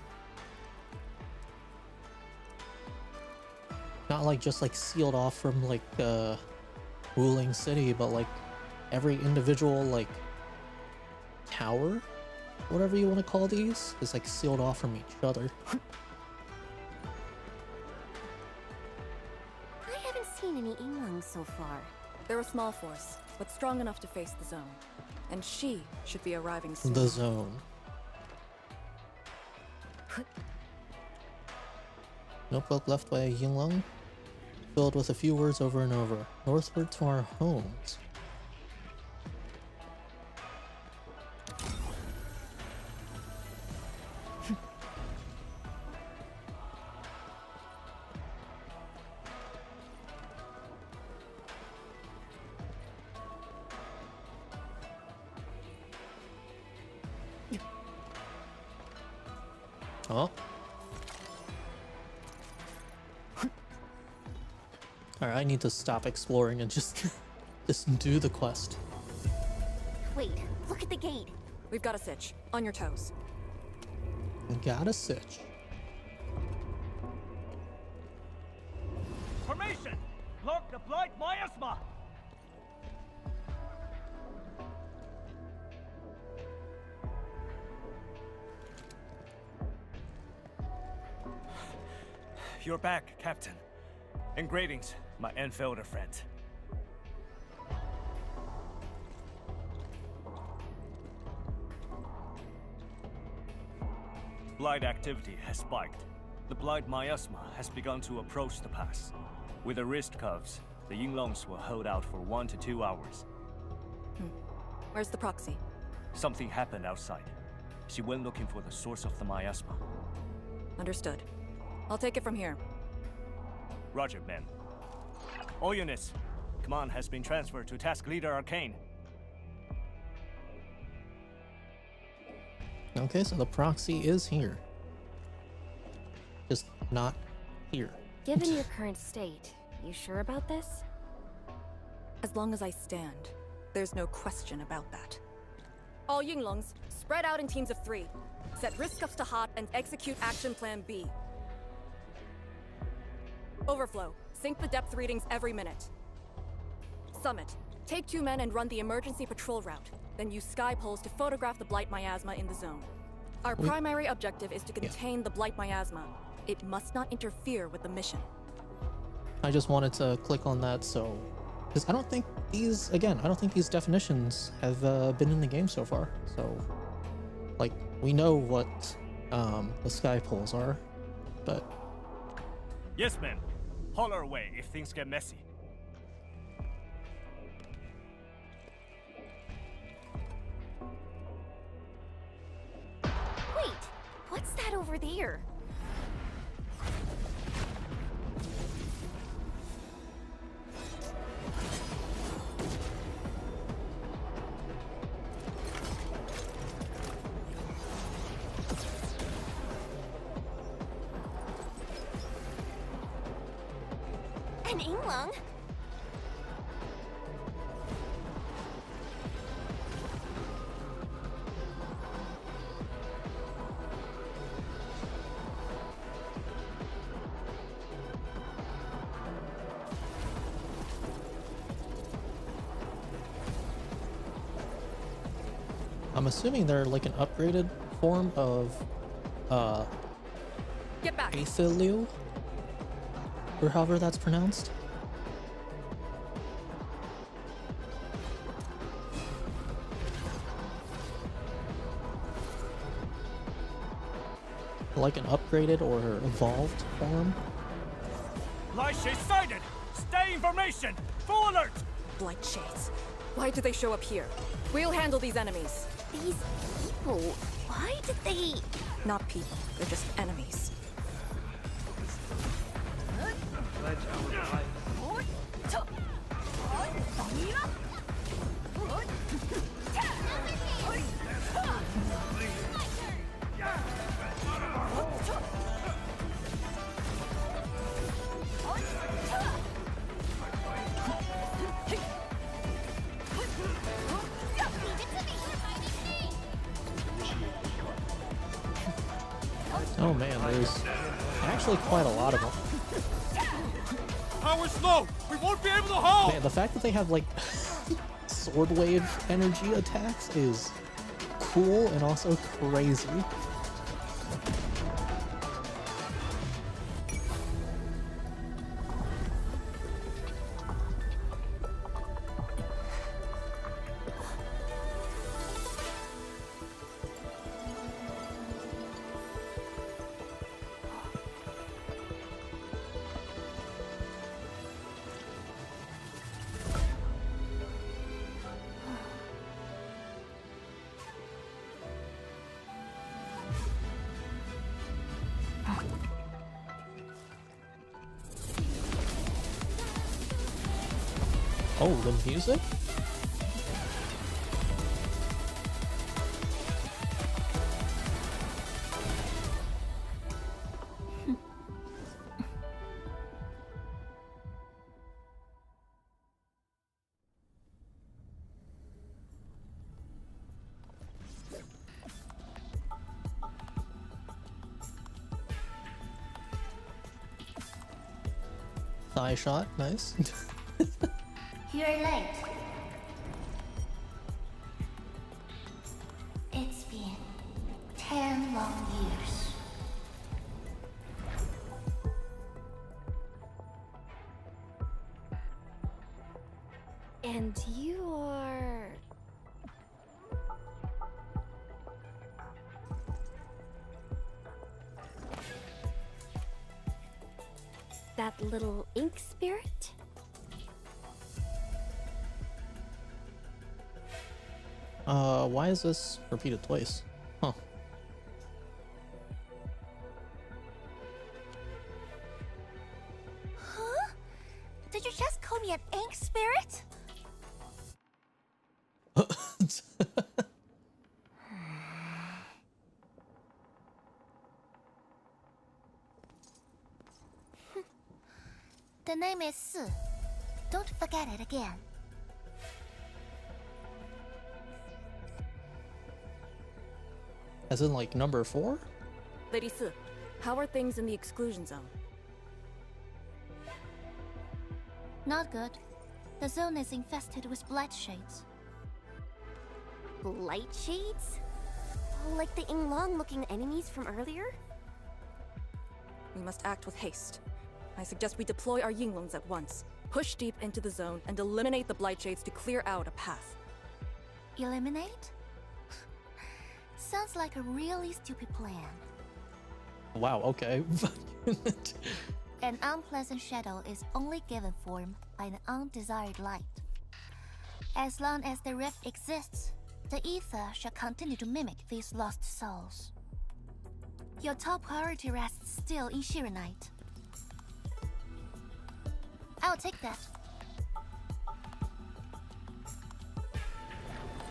Not like just like sealed off from like Wuling City, but like every individual like tower, whatever you want to call these, is like sealed off from each other. I haven't seen any Yinglongs so far. They're a small force, but strong enough to face the zone. And she should be arriving soon. The zone. Notebook left by a Yinglong, filled with a few words over and over. Northward to our homes. Oh. Alright, I need to stop exploring and just do the quest. Wait, look at the gate. We've got a sitch. On your toes. Got a sitch. Formation! Block the blight miasma! You're back, Captain. And greetings, my Endfielder friend. Blight activity has spiked. The blight miasma has begun to approach the pass. With the wrist cuffs, The Yinglongs will hold out for 1 to 2 hours. Where's the proxy? Something happened outside. She went looking for the source of the miasma. Understood. I'll take it from here. Roger, men. All units, command has been transferred to Task Leader Arcane. Okay, so the proxy is here. Just not here. Given your current state, you sure about this? As long as I stand, there's no question about that. All Yinglongs, spread out in teams of 3. Set risk ups to hot and execute action plan B. Overflow, sync the depth readings every minute. Summit, take 2 men and run the emergency patrol route. Then use sky poles to photograph the blight miasma in the zone. Our primary objective is to contain the blight miasma. It must not interfere with the mission. I just wanted to click on that so, because I don't think these definitions have been in the game so far. So, like, we know what the sky poles are, but Yes, men. Holler away if things get messy. Wait, what's that over there? An Yinglong? I'm assuming they're like an upgraded form of Get back! Aetheliu, or however that's pronounced. Like an upgraded or evolved form. Light shade sighted! Stay in formation! Full alert! Blight shades. Why do they show up here? We'll handle these enemies. These people, why did they... Not people, they're just enemies. Oh man, there's actually quite a lot of them. Power's low! We won't be able to hold! Man, the fact that they have like sword wave energy attacks is cool and also crazy. Oh, the music? Thigh shot, nice. You're late. It's been 10 long years. And you are... that little ink spirit? Why is this repeated twice? Huh. Huh? Did you just call me an ink spirit? The name is Su. Don't forget it again. As in, like, number 4? Lady Su, how are things in the exclusion zone? Not good. The zone is infested with blight shades. Blight shades? Like the Inglong-looking enemies from earlier? We must act with haste. I suggest we deploy our Yinglongs at once, push deep into the zone, and eliminate the blight shades to clear out a path. Eliminate? Sounds like a really stupid plan. Wow, okay. An unpleasant shadow is only given form by an undesired light. As long as the rift exists, the ether shall continue to mimic these lost souls. Your top priority rests still in Shirenite. I'll take that.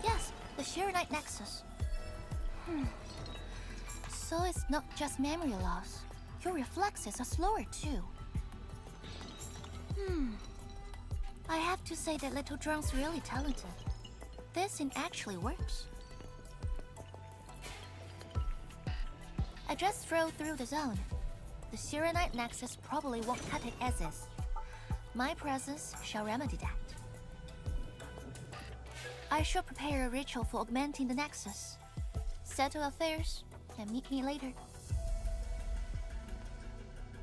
Yes, the Shirenite Nexus. So it's not just memory loss. Your reflexes are slower too. I have to say that Little Drone's really talented. This thing actually works. I just drove through the zone. The Shirenite Nexus probably won't cut it as is. My presence shall remedy that. I shall prepare a ritual for augmenting the Nexus. Settle affairs and meet me later.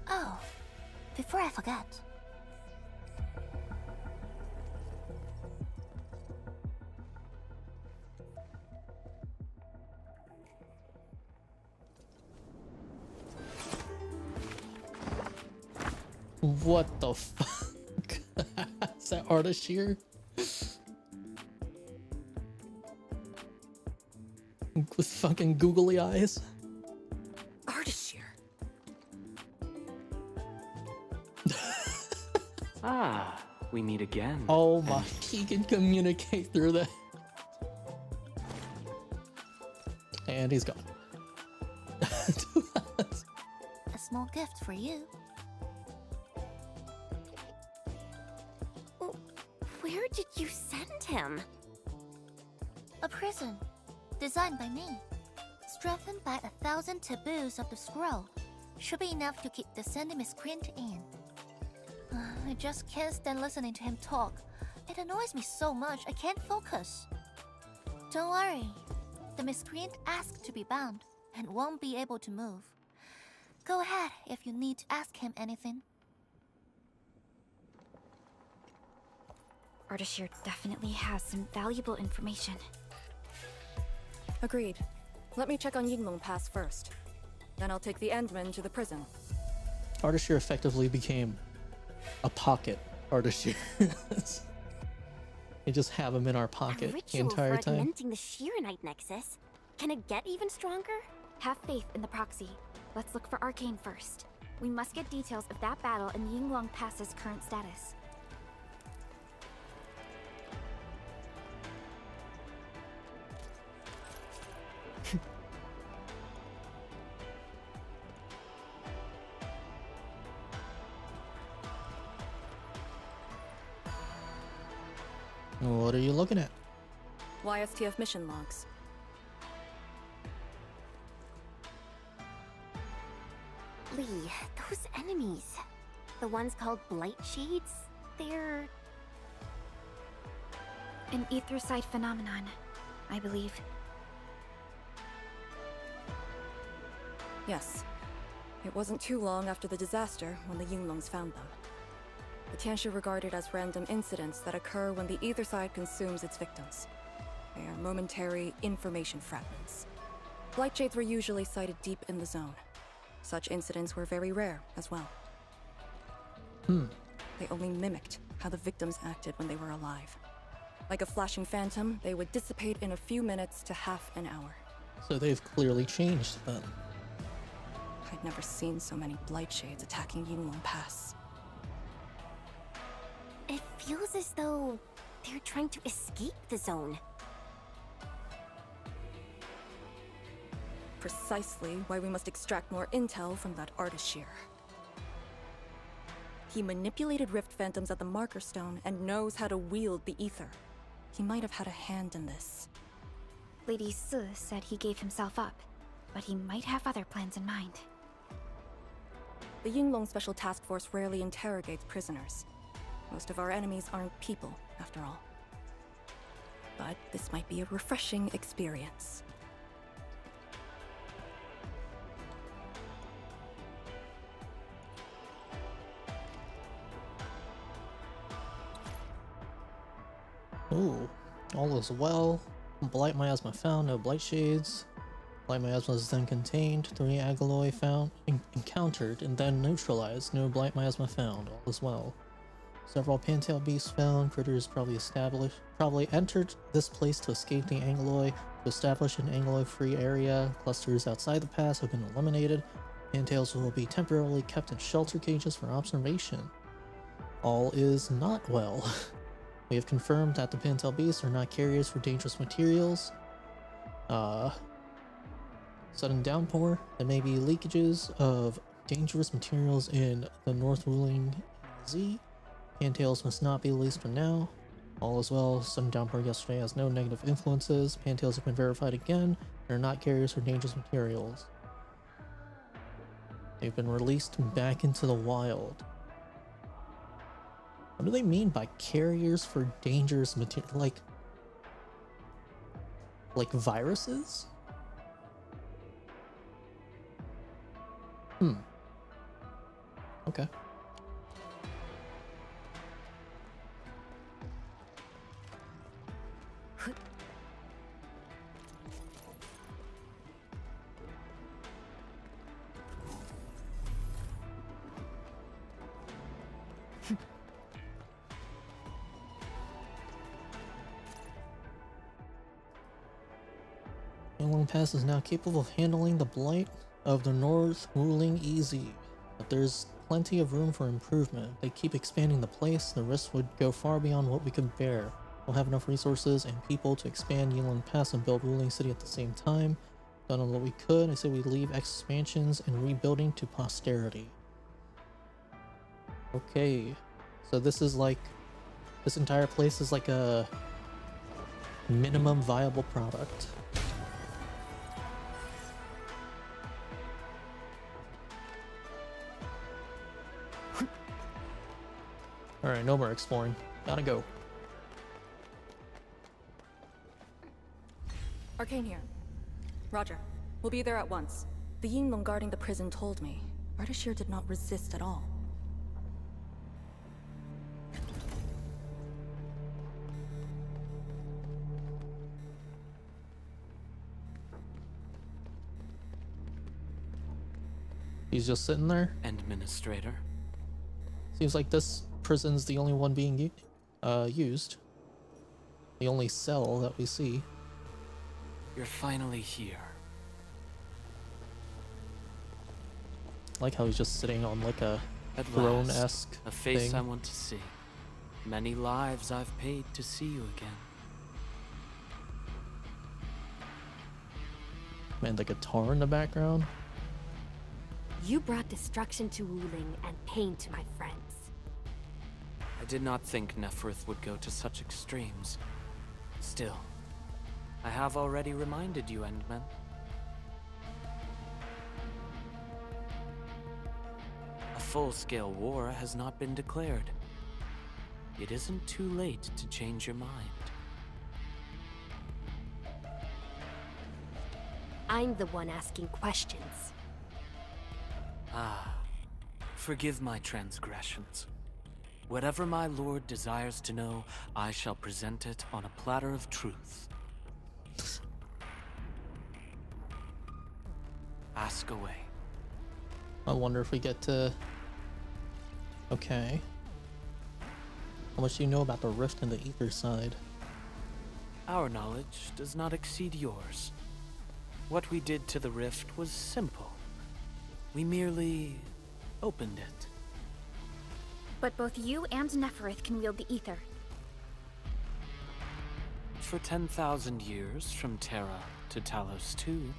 Oh, before I forget. What the fuck? Is that artist here? With fucking googly eyes? Ardashir. Ah, we meet again. Oh my, he can communicate through that. And he's gone. A small gift for you. Where did you send him? A prison, designed by me. Strengthened by 1,000 taboos of the scroll. Should be enough to keep the sending miscreant in. I just can't stand listening to him talk. It annoys me so much I can't focus. Don't worry. The miscreant asked to be bound and won't be able to move. Go ahead if you need to ask him anything. Ardashir definitely has some valuable information. Agreed. Let me check on Yinglong Pass first. Then I'll take the Endmin to the prison. Ardashir effectively became a pocket Ardashir. You just have him in our pocket the entire for time. augmenting the Shirenite Nexus. Can it get even stronger? Have faith in the proxy. Let's look for Arcane first. We must get details of that battle and Yinglong Pass's current status. What are you looking at? YSTF mission logs. Lee, those enemies. The ones called Blight Shades? They're... An etherside phenomenon, I believe. Yes. It wasn't too long after the disaster when the Yinglongs found them. The Tianshi regarded as random incidents that occur when the ether side consumes its victims. They are momentary information fragments. Blight shades were usually sighted deep in the zone. Such incidents were very rare as well. They only mimicked how the victims acted when they were alive. Like a flashing phantom, they would dissipate in a few minutes to half an hour. So they've clearly changed then. I'd never seen so many blight shades attacking Yinglong Pass. It feels as though they're trying to escape the zone. Precisely why we must extract more intel from that Artishir. He manipulated Rift Phantoms at the Marker Stone and knows how to wield the ether. He might have had a hand in this. Lady Su said he gave himself up, but he might have other plans in mind. The Yinglong Special Task Force rarely interrogates prisoners. Most of our enemies aren't people, after all. But this might be a refreshing experience. Ooh, all is well. Blight miasma found, no blight shades. Blight miasma is then contained. 3 agaloy found, encountered, and then neutralized. No blight miasma found. All is well. Several pintail beasts found. Critters probably entered this place to escape the angaloy. To establish an angaloy-free area. Clusters outside the pass have been eliminated. Pintails will be temporarily kept in shelter cages for observation. All is not well. We have confirmed that the pintail beasts are not carriers for dangerous materials. Sudden downpour. There may be leakages of dangerous materials in the North Ruling Z. Pintails must not be released for now. All is well. Sudden downpour yesterday has no negative influences. Pintails have been verified again. They're not carriers for dangerous materials. They've been released back into the wild. What do they mean by carriers for dangerous material? Like viruses? Okay. Yinglong Pass is now capable of handling the blight of the North Ruling easy, but there's plenty of room for improvement. If they keep expanding the place, the risks would go far beyond what we could bear. We'll have enough resources and people to expand Yinglong Pass and build Ruling City at the same time. Done all what we could. I say we leave expansions and rebuilding to posterity. Okay, so this is like, this entire place is like a minimum viable product. Alright, no more exploring. Gotta go. Arcane here. Roger. We'll be there at once. The Yinglong guarding the prison told me. Artishir did not resist at all. He's just sitting there? Administrator. Seems like this prison's the only one being used. The only cell that we see. You're finally here. I like how he's just sitting on like a At throne-esque last, a face thing. I want to see. Many lives I've paid to see you again. Man, the guitar in the background. You brought destruction to Wuling and pain to my friends. I did not think Neferth would go to such extremes. Still, I have already reminded you, Endman. A full-scale war has not been declared. It isn't too late to change your mind. I'm the one asking questions. Ah, forgive my transgressions. Whatever my lord desires to know, I shall present it on a platter of truth. Ask away. I wonder if we get to... Okay. How much do you know about the rift in the ether side? our knowledge does not exceed yours. What we did to the rift was simple. We merely opened it. But both you and Neferith can wield the ether. For 10,000 years, from Terra to Talos II,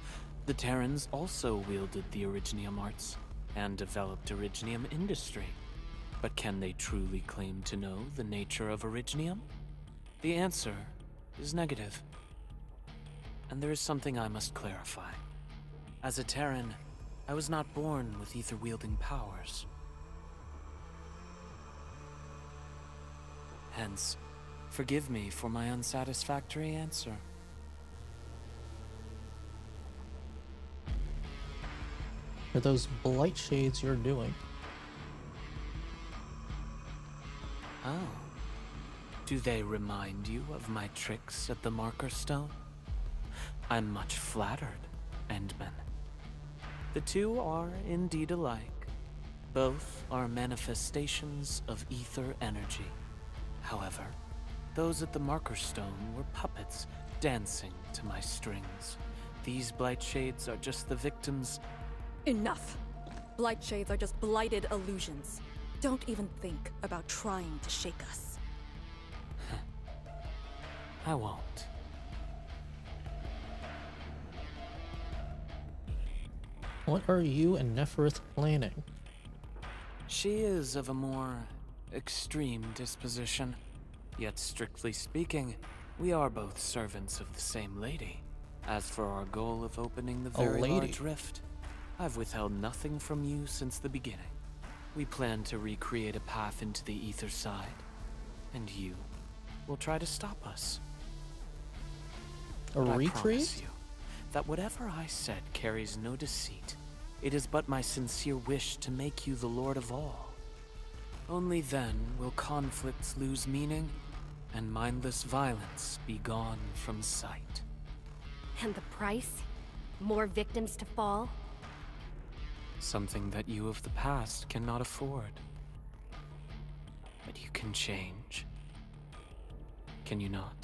the Terrans also wielded the Originium arts and developed Originium industry. But can they truly claim to know the nature of Originium? The answer is negative. And there is something I must clarify. As a Terran, I was not born with ether-wielding powers. Hence, forgive me for my unsatisfactory answer. Are those blight shades you're doing? Oh. Do they remind you of my tricks at the Marker Stone? I'm much flattered, Endman. The two are indeed alike. Both are manifestations of ether energy. However, those at the Marker Stone were puppets dancing to my strings. These blight shades are just the victims. Enough! Blight shades are just blighted illusions. Don't even think about trying to shake us. I won't. What are you and Neferith planning? She is of a more extreme disposition. Yet strictly speaking, we are both servants of the same lady. As for our goal of opening the very large rift, I've withheld nothing from you since the beginning. We plan to recreate a path into the ether side, and you will try to stop us. A But I recreate? promise you that whatever I said carries no deceit. It is but my sincere wish to make you the Lord of all. Only then will conflicts lose meaning and mindless violence be gone from sight. And the price? More victims to fall? Something that you of the past cannot afford. But you can change. Can you not?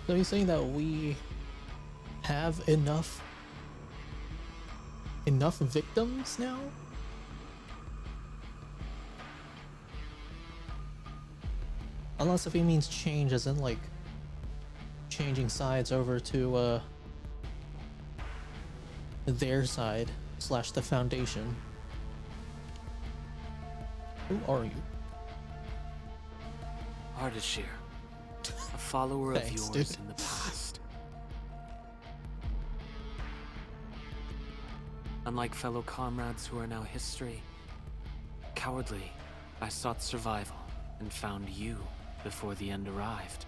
So you're saying that we have enough victims now? Unless if he means change as in like changing sides over to their side / the Foundation. Who are you? Ardashir, a follower of Thanks, yours dude. in the past. Unlike fellow comrades who are now history, cowardly, I sought survival and found you before the end arrived.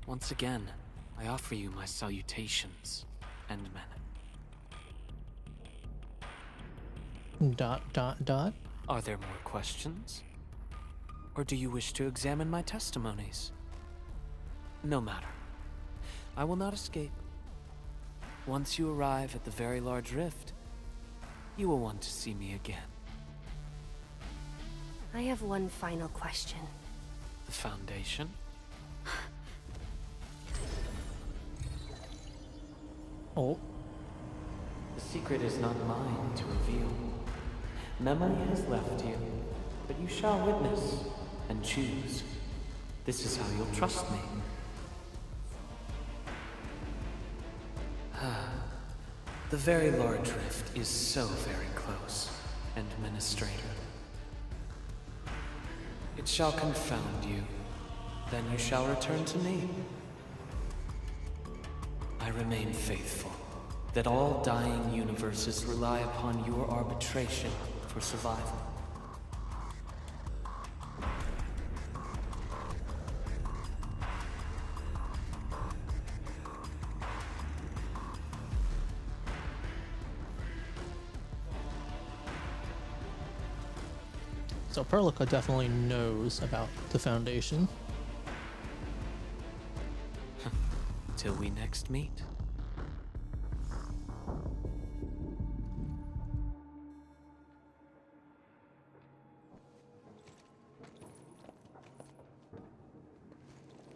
Once again, I offer you my salutations, Endmen. ... Are there more questions? Or do you wish to examine my testimonies? No matter. I will not escape. Once you arrive at the very large rift, you will want to see me again. I have one final question. The Foundation? Oh. The secret is not mine to reveal. Memory has left you, but you shall witness and choose. This is how you'll trust me. The very large rift is so very close, Administrator. It shall confound you. Then you shall return to me. I remain faithful, that all dying universes rely upon your arbitration for survival. So Perlica definitely knows about the Foundation. until we next meet.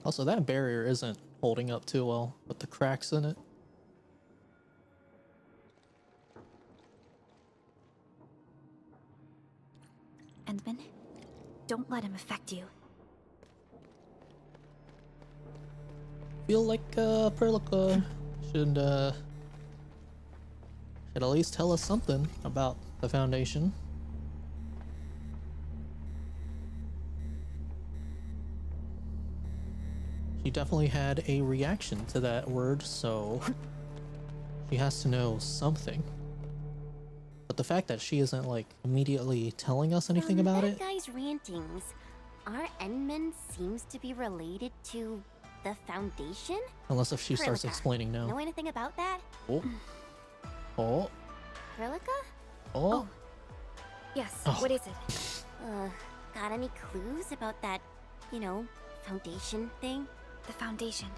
Also, that barrier isn't holding up too well with the cracks in it. Endman, don't let him affect you. Feel like Perlica should at least tell us something about the Foundation. She definitely had a reaction to that word, so she has to know something. But the fact that she isn't like immediately telling us anything about that it. Guy's rantings. Our Endman seems to be related to the Foundation? Unless if she starts Perlica, explaining now. know anything about that? Oh. Oh. Perlica? Oh. Yes, Oh. what is it? Got any clues about that, you know, Foundation thing? The Foundation.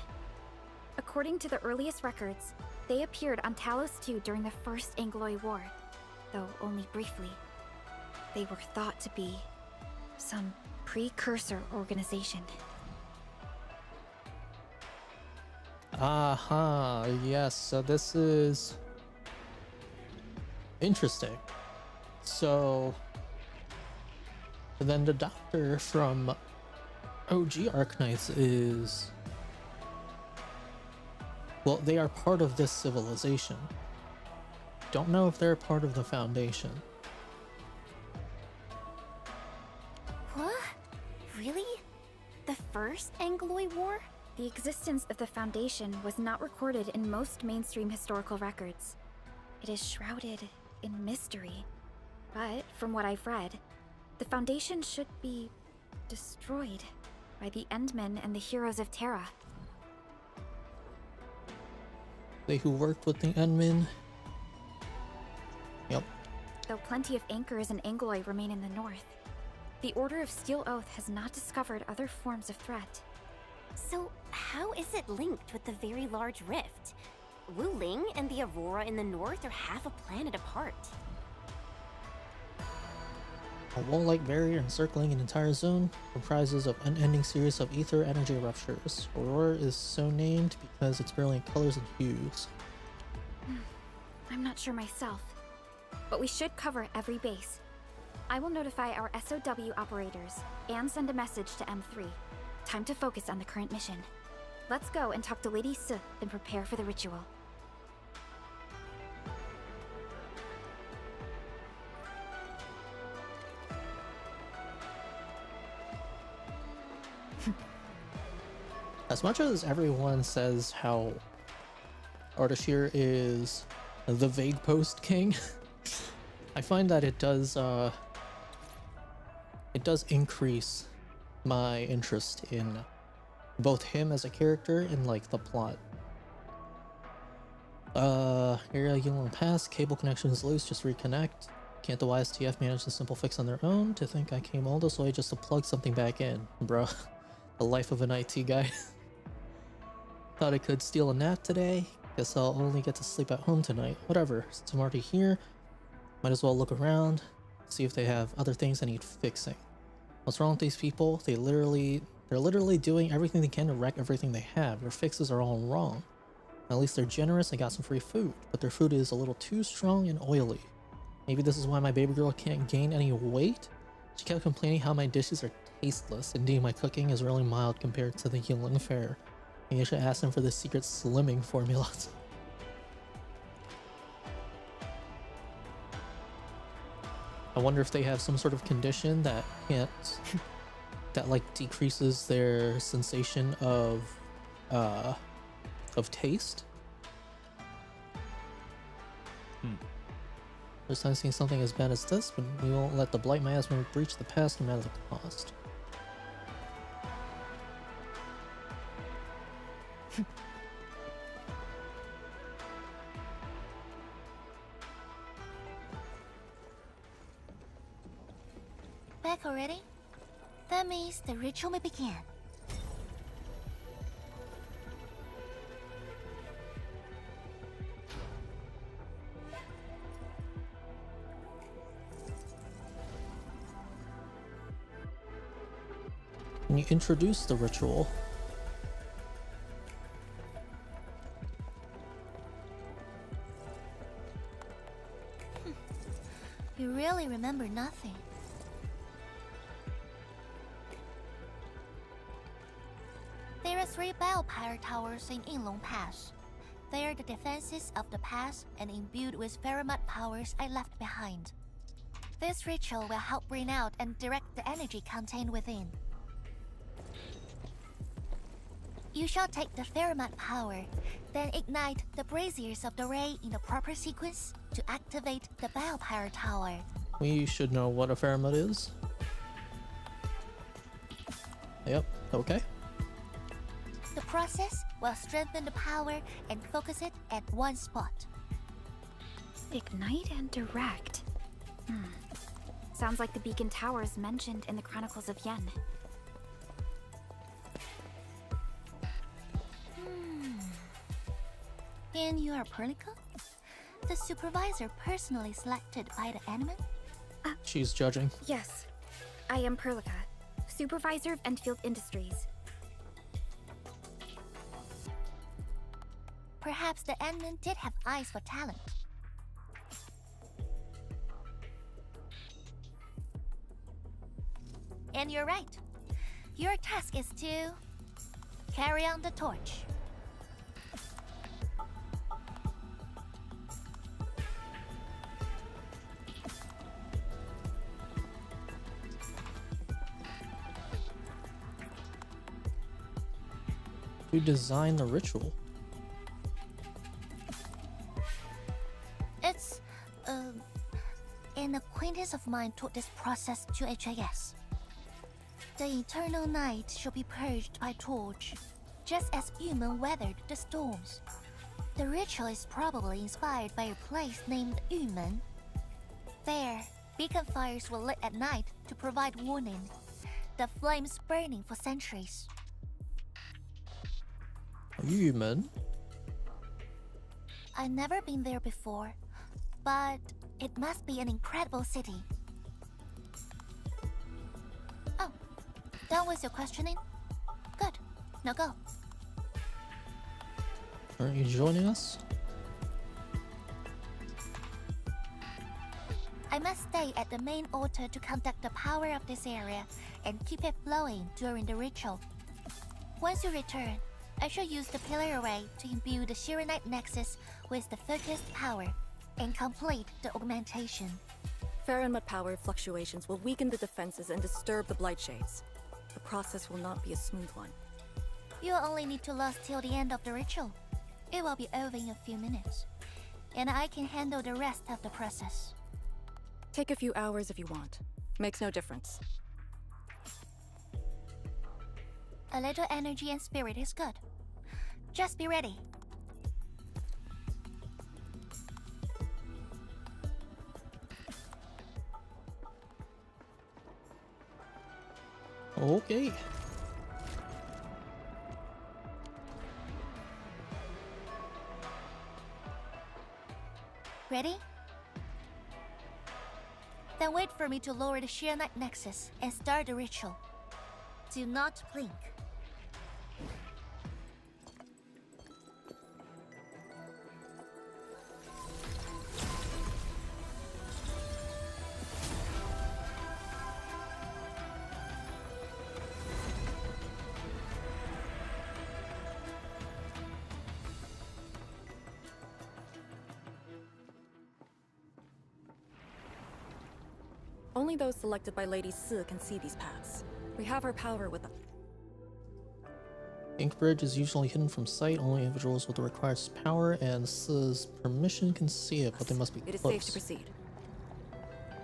According to the earliest records, they appeared on Talos II during the First Angloy War, though only briefly. They were thought to be some precursor organization. Aha, yes, so this is interesting. So then the doctor from OG Arknights is, well, they are part of this civilization. Don't know if they're part of the Foundation. What? Really? The First Angloy War? The existence of the Foundation was not recorded in most mainstream historical records. It is shrouded in mystery. But, from what I've read, the Foundation should be destroyed by the Endmen and the heroes of Terra. They who worked with the Endmin. Yep. Though plenty of anchors and Angloy remain in the north, the Order of Steel Oath has not discovered other forms of threat. So, how is it linked with the very large rift? Wu Ling and the Aurora in the north are half a planet apart. A wall-like barrier encircling an entire zone comprises of unending series of ether energy ruptures. Aurora is so named because it's brilliant colors and hues. I'm not sure myself, but we should cover every base. I will notify our SOW operators and send a message to M3. Time to focus on the current mission. Let's go and talk to Lady Su and prepare for the ritual. As much as everyone says how Ardashir is the Vague Post King, I find that it does increase my interest in both him as a character and like the plot. Area Yulong Pass, cable connection is loose, just reconnect. Can't the YSTF manage the simple fix on their own? To think I came all this way just to plug something back in, bro. The life of an IT guy. Thought I could steal a nap today. Guess I'll only get to sleep at home tonight. Whatever, since I'm already here, might as well look around, see if they have other things that need fixing. What's wrong with these people? They're literally doing everything they can to wreck everything they have. Their fixes are all wrong. At least they're generous and got some free food, but their food is a little too strong and oily. Maybe this is why my baby girl can't gain any weight? She kept complaining how my dishes are tasteless. Indeed, my cooking is really mild compared to the Yulin fare. Maybe I should ask them for the secret slimming formula. I wonder if they have some sort of condition that can't, that like decreases their sensation of taste. First time seeing something as bad as this, but we won't let the blight miasma breach the past no matter the cost. Back already? That means the ritual may begin. When you introduce the ritual, You really remember nothing. There are 3 bell power towers in Yinglong Pass. They are the defenses of the pass and imbued with Pheromote powers I left behind. This ritual will help bring out and direct the energy contained within. You shall take the Pheromote power, then ignite the braziers of the ray in the proper sequence to activate the bell power tower. we should know what a pheromone is. Yep, okay. The process will strengthen the power and focus it at one spot. Ignite and direct. Sounds like the beacon towers mentioned in the Chronicles of Yen. And you are Perlica? The supervisor personally selected by the endmin? She's judging. Yes, I am Perlica, supervisor of Endfield Industries. Perhaps the endmin did have eyes for talent. And you're right. Your task is to carry on the torch. Who designed the ritual? It's, an acquaintance of mine taught this process to HAS. The eternal night shall be purged by torch, just as Yumen weathered the storms. The ritual is probably inspired by a place named Yumen. There, beacon fires were lit at night to provide warning, the flames burning for centuries. Are you human? I've never been there before, but it must be an incredible city. Oh, done with your questioning? Good. Now go. Aren't you joining us? I must stay at the main altar to conduct the power of this area and keep it flowing during the ritual. Once you return, I shall use the pillar array to imbue the Shiranite Nexus with the focused power and complete the augmentation. Pheromote power fluctuations will weaken the defenses and disturb the Blight Shades. The process will not be a smooth one. You'll only need to last till the end of the ritual. It will be over in a few minutes, and I can handle the rest of the process. Take a few hours if you want. Makes no difference. A little energy and spirit is good. Just be ready. Okay. Ready? Then wait for me to lower the Shiranite Nexus and start the ritual. Do not blink. Only those selected by Lady Si can see these paths. We have our power with them. Ink Bridge is usually hidden from sight. Only individuals with the required power and Si's permission can see it, but they must be It is close. safe to proceed.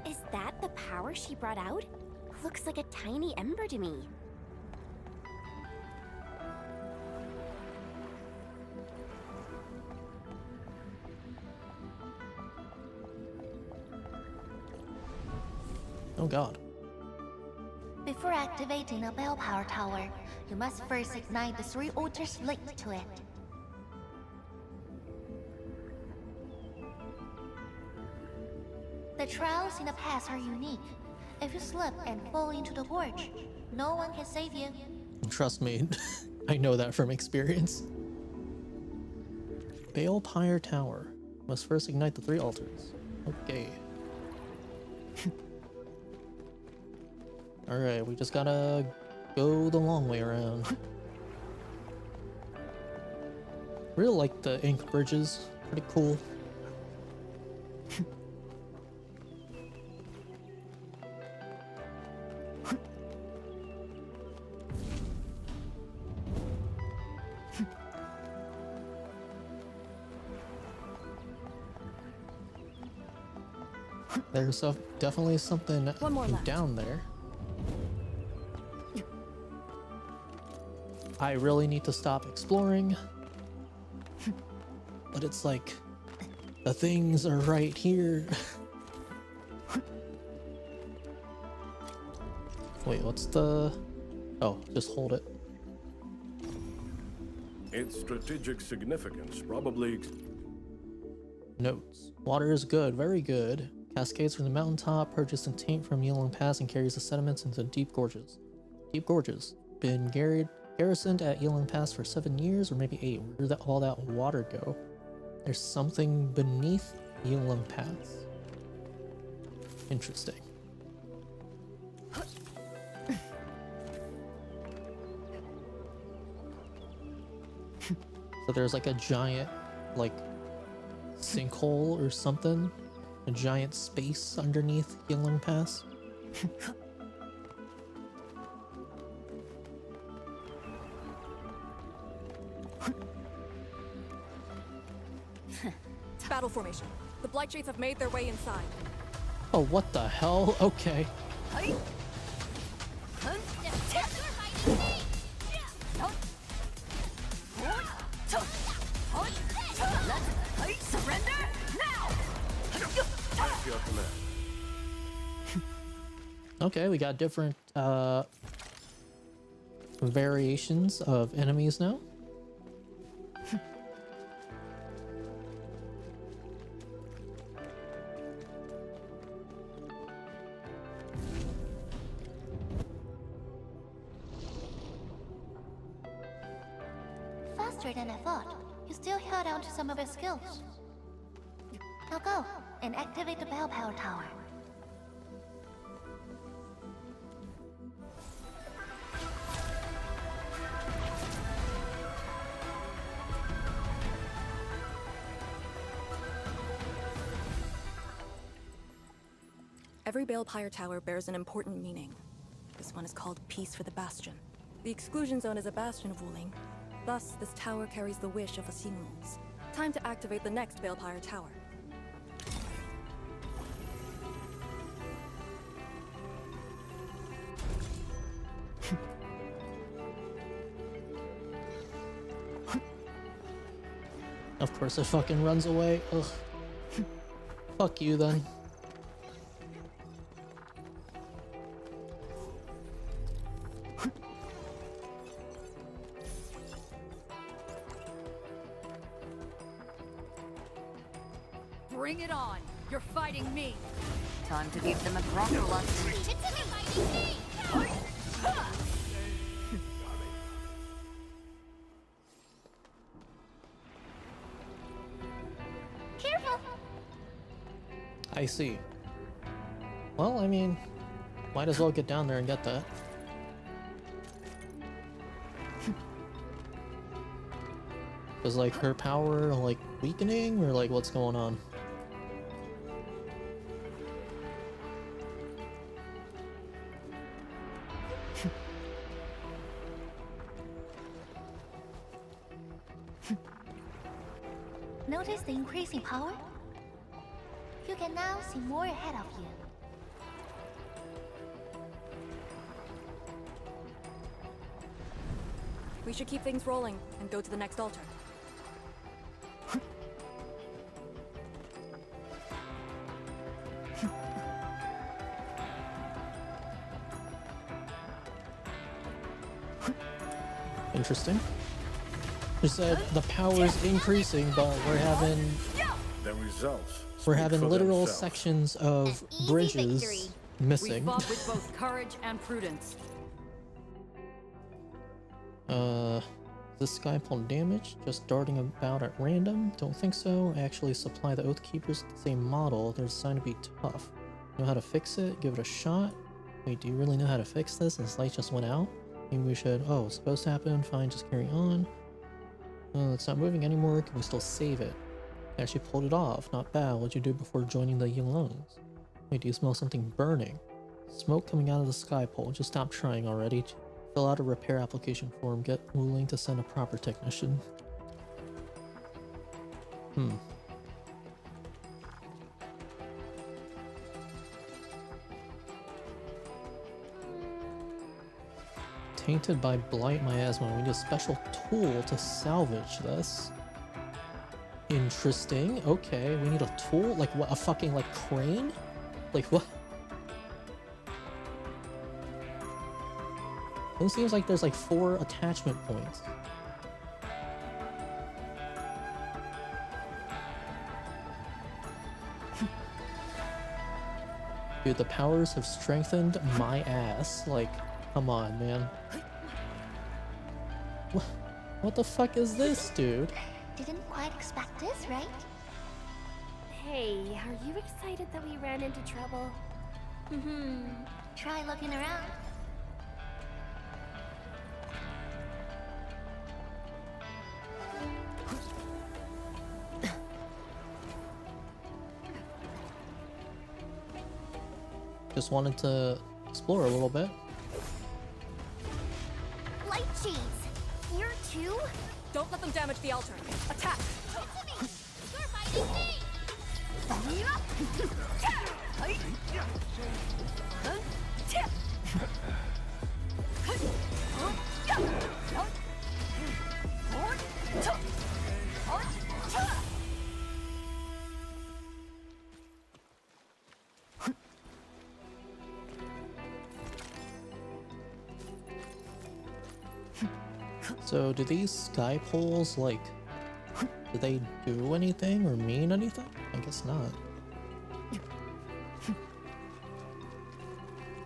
Is that the power she brought out? Looks like a tiny ember to me. Oh god. Before activating a bell power tower, you must first ignite the 3 altars linked to it. The trials in the past are unique. If you slip and fall into the gorge, no one can save you. Trust me, I know that from experience. Balefire Tower. Must first ignite the 3 altars. Okay. Alright, we just gotta go the long way around. Really like the ink bridges. Pretty cool. There's definitely something down there. I really need to stop exploring. But it's like, the things are right here. Wait, what's the... Oh, just hold it. Its strategic significance probably... Notes. Water is good, very good. Cascades from the mountaintop, purchased in taint from Yulong Pass, and carries the sediments into deep gorges. Deep gorges. Been garrisoned at Yulong Pass for 7 years, or maybe 8. Where did all that water go? There's something beneath Yulong Pass. Interesting. So there's like a giant, like, sinkhole or something. A giant space underneath Yulong Pass. Battle formation. The Blight Shades have made their way inside. Oh, what the hell? Okay. Surrender now! At your command. Okay, we got different variations of enemies now. Faster than I thought. You still held on to some of your skills. Now go and activate the bell power tower. Every Balefire Tower bears an important meaning. This one is called Peace for the Bastion. The exclusion zone is a bastion of Wuling. Thus, this tower carries the wish of a Xinglu's. Time to activate the next Balefire Tower. Of course it fucking runs away. Ugh. Fuck you then. Bring it on! You're fighting me! Time to give them a proper lesson. It's an fighting me! Careful! I see. Well, I mean, might as well get down there and get that. Is like her power like weakening or like what's going on? Notice the increasing power? You can now see more ahead of you. We should keep things rolling and go to the next altar. Interesting. You said the power's increasing, but we're having The results. we're speak having for literal themselves. sections of Easy bridges victory. missing. We fought with both courage and prudence. Is this skypole damaged? Just darting about at random? Don't think so. I actually supply the Oath Keepers with the same model. They're designed to be tough. Know how to fix it? Give it a shot? Wait, do you really know how to fix this? This light just went out? Maybe we should... Oh, it's supposed to happen. Fine, just carry on. It's not moving anymore. Can we still save it? Actually pulled it off. Not bad. What'd you do before joining the Yulongs? Wait, do you smell something burning? Smoke coming out of the skypole. Just stop trying already. Fill out a repair application form. Get Wuling to send a proper technician. Tainted by blight miasma. We need a special tool to salvage this. Interesting. Okay, we need a tool? Like what? A fucking like crane? Like what? It seems like there's like 4 attachment points. Dude, the powers have strengthened my ass. Like, come on, man. What the fuck is this, dude? Didn't quite expect this, right? Hey, are you excited that we ran into trouble? Try looking around. Just wanted to explore a little bit. Light cheese! Here too? Don't let them damage the altar. Attack! You're fighting me! So do these sky poles, like, do they do anything or mean anything? I guess not.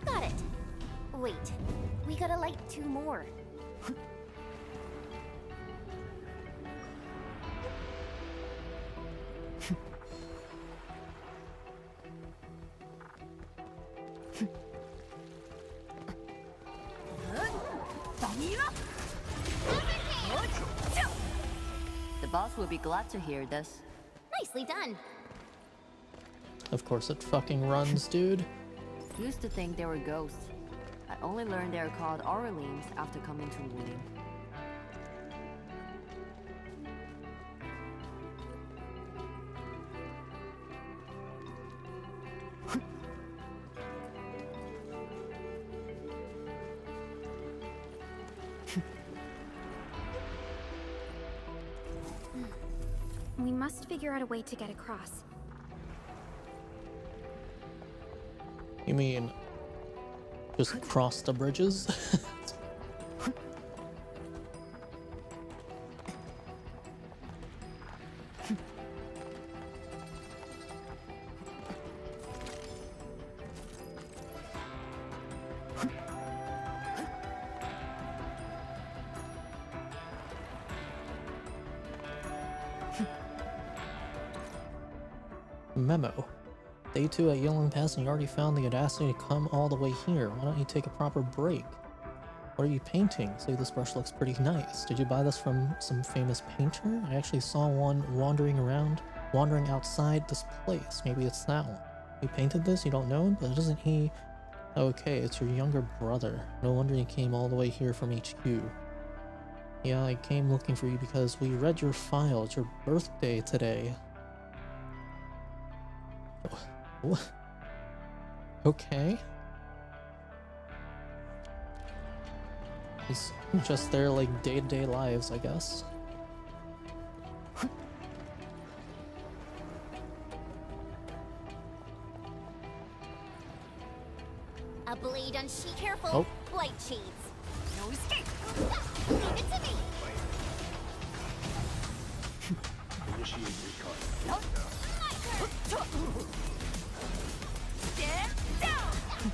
Got it. Wait, we gotta light 2 more. The boss will be glad to hear this. Nicely done. Of course it fucking runs, dude. Used to think they were ghosts. I only learned they are called Aurelines after coming to Wuling. We must figure out a way to get across. You mean just cross the bridges? Memo. Day 2 at Yulong Pass and you already found the audacity to come all the way here. Why don't you take a proper break? What are you painting? Say this brush looks pretty nice. Did you buy this from some famous painter? I actually saw one wandering outside this place. Maybe it's that one. You painted this? You don't know him? But isn't he... Okay, it's your younger brother. No wonder he came all the way here from HQ. Yeah, I came looking for you because we read your file. It's your birthday today. What? Okay. It's just their, like, day-to-day lives, I guess. A blade on sheet. Careful. Oh. Light cheese. No escape. Leave it to me. Initiate recon. My turn. Stand down.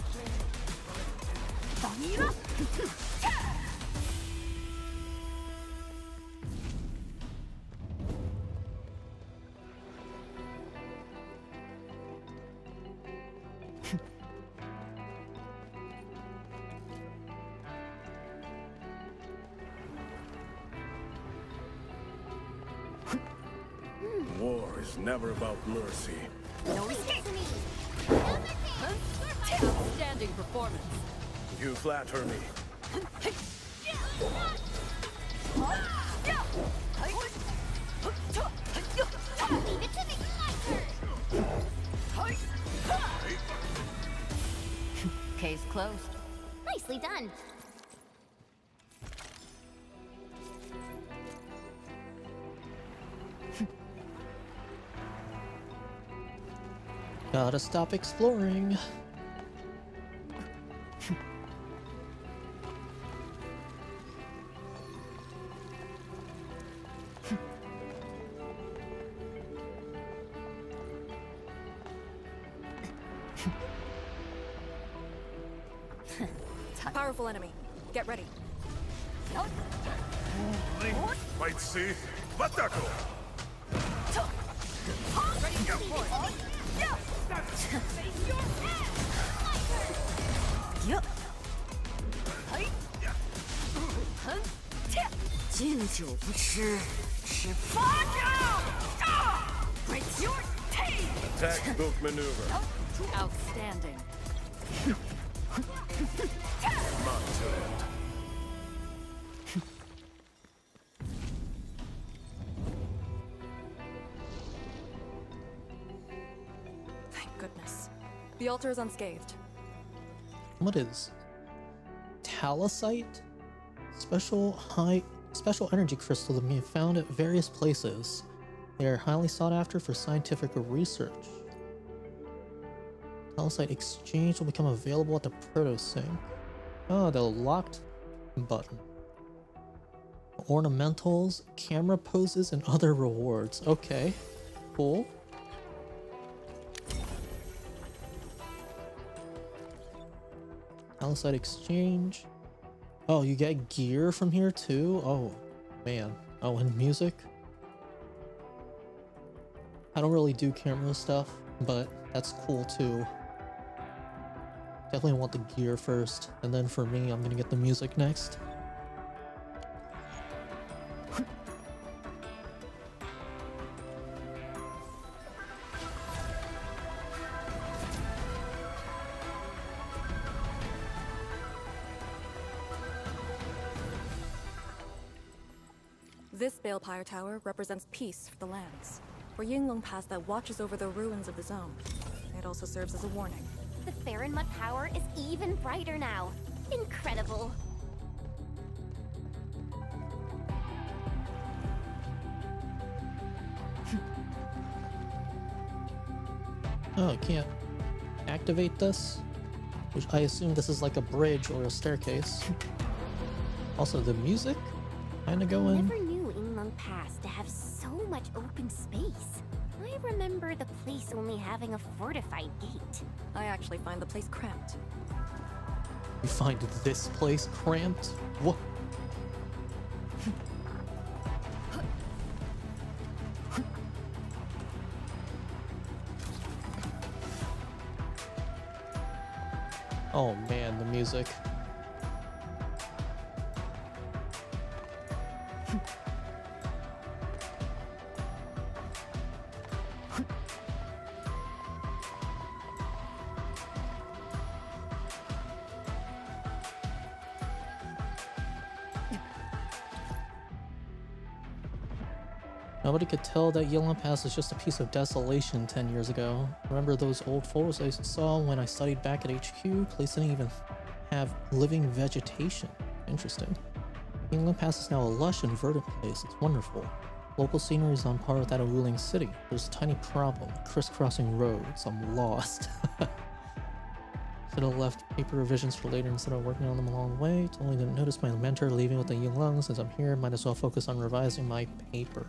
War is never about mercy. No escape! Outstanding performance. You flatter me. Leave it to me, my turn! Case closed. Nicely done. Gotta stop exploring. Powerful enemy. Get ready. Might see. Batako! Ready to deploy. Textbook maneuver. Outstanding. My turn. Thank goodness. The altar is unscathed. What is talosite? Special energy crystals that can be found at various places. They are highly sought after for scientific research. Talosite exchange will become available at the proto-sync. Oh, the locked button. Ornamentals, camera poses, and other rewards. Okay, cool. Talosite exchange. Oh, you get gear from here too? Oh, man. Oh, and music. I don't really do camera stuff, but that's cool too. Definitely want the gear first, and then for me, I'm gonna get the music next. This Balepire Tower represents peace for the lands. We're Yinglong Pass that watches over the ruins of the zone. It also serves as a warning. The Farron Mud power is even brighter now. Incredible. Oh, I can't activate this? Which I assume this is like a bridge or a staircase. Also, the music kinda going. Never knew Yinglong Pass to have so much open space. I remember the place only having a fortified gate. I actually find the place cramped. You find this place cramped? What? Oh man, the music. Nobody could tell that Yilin Pass was just a piece of desolation 10 years ago. Remember those old photos I saw when I studied back at HQ? Place didn't even have living vegetation. Interesting. Yilin Pass is now a lush and verdant place. It's wonderful. Local scenery is on par with that of Wuling City. There's a tiny problem. Crisscrossing roads. I'm lost. Should have left paper revisions for later instead of working on them along the way. Totally didn't notice my mentor leaving with the Yilong. Since I'm here, might as well focus on revising my paper.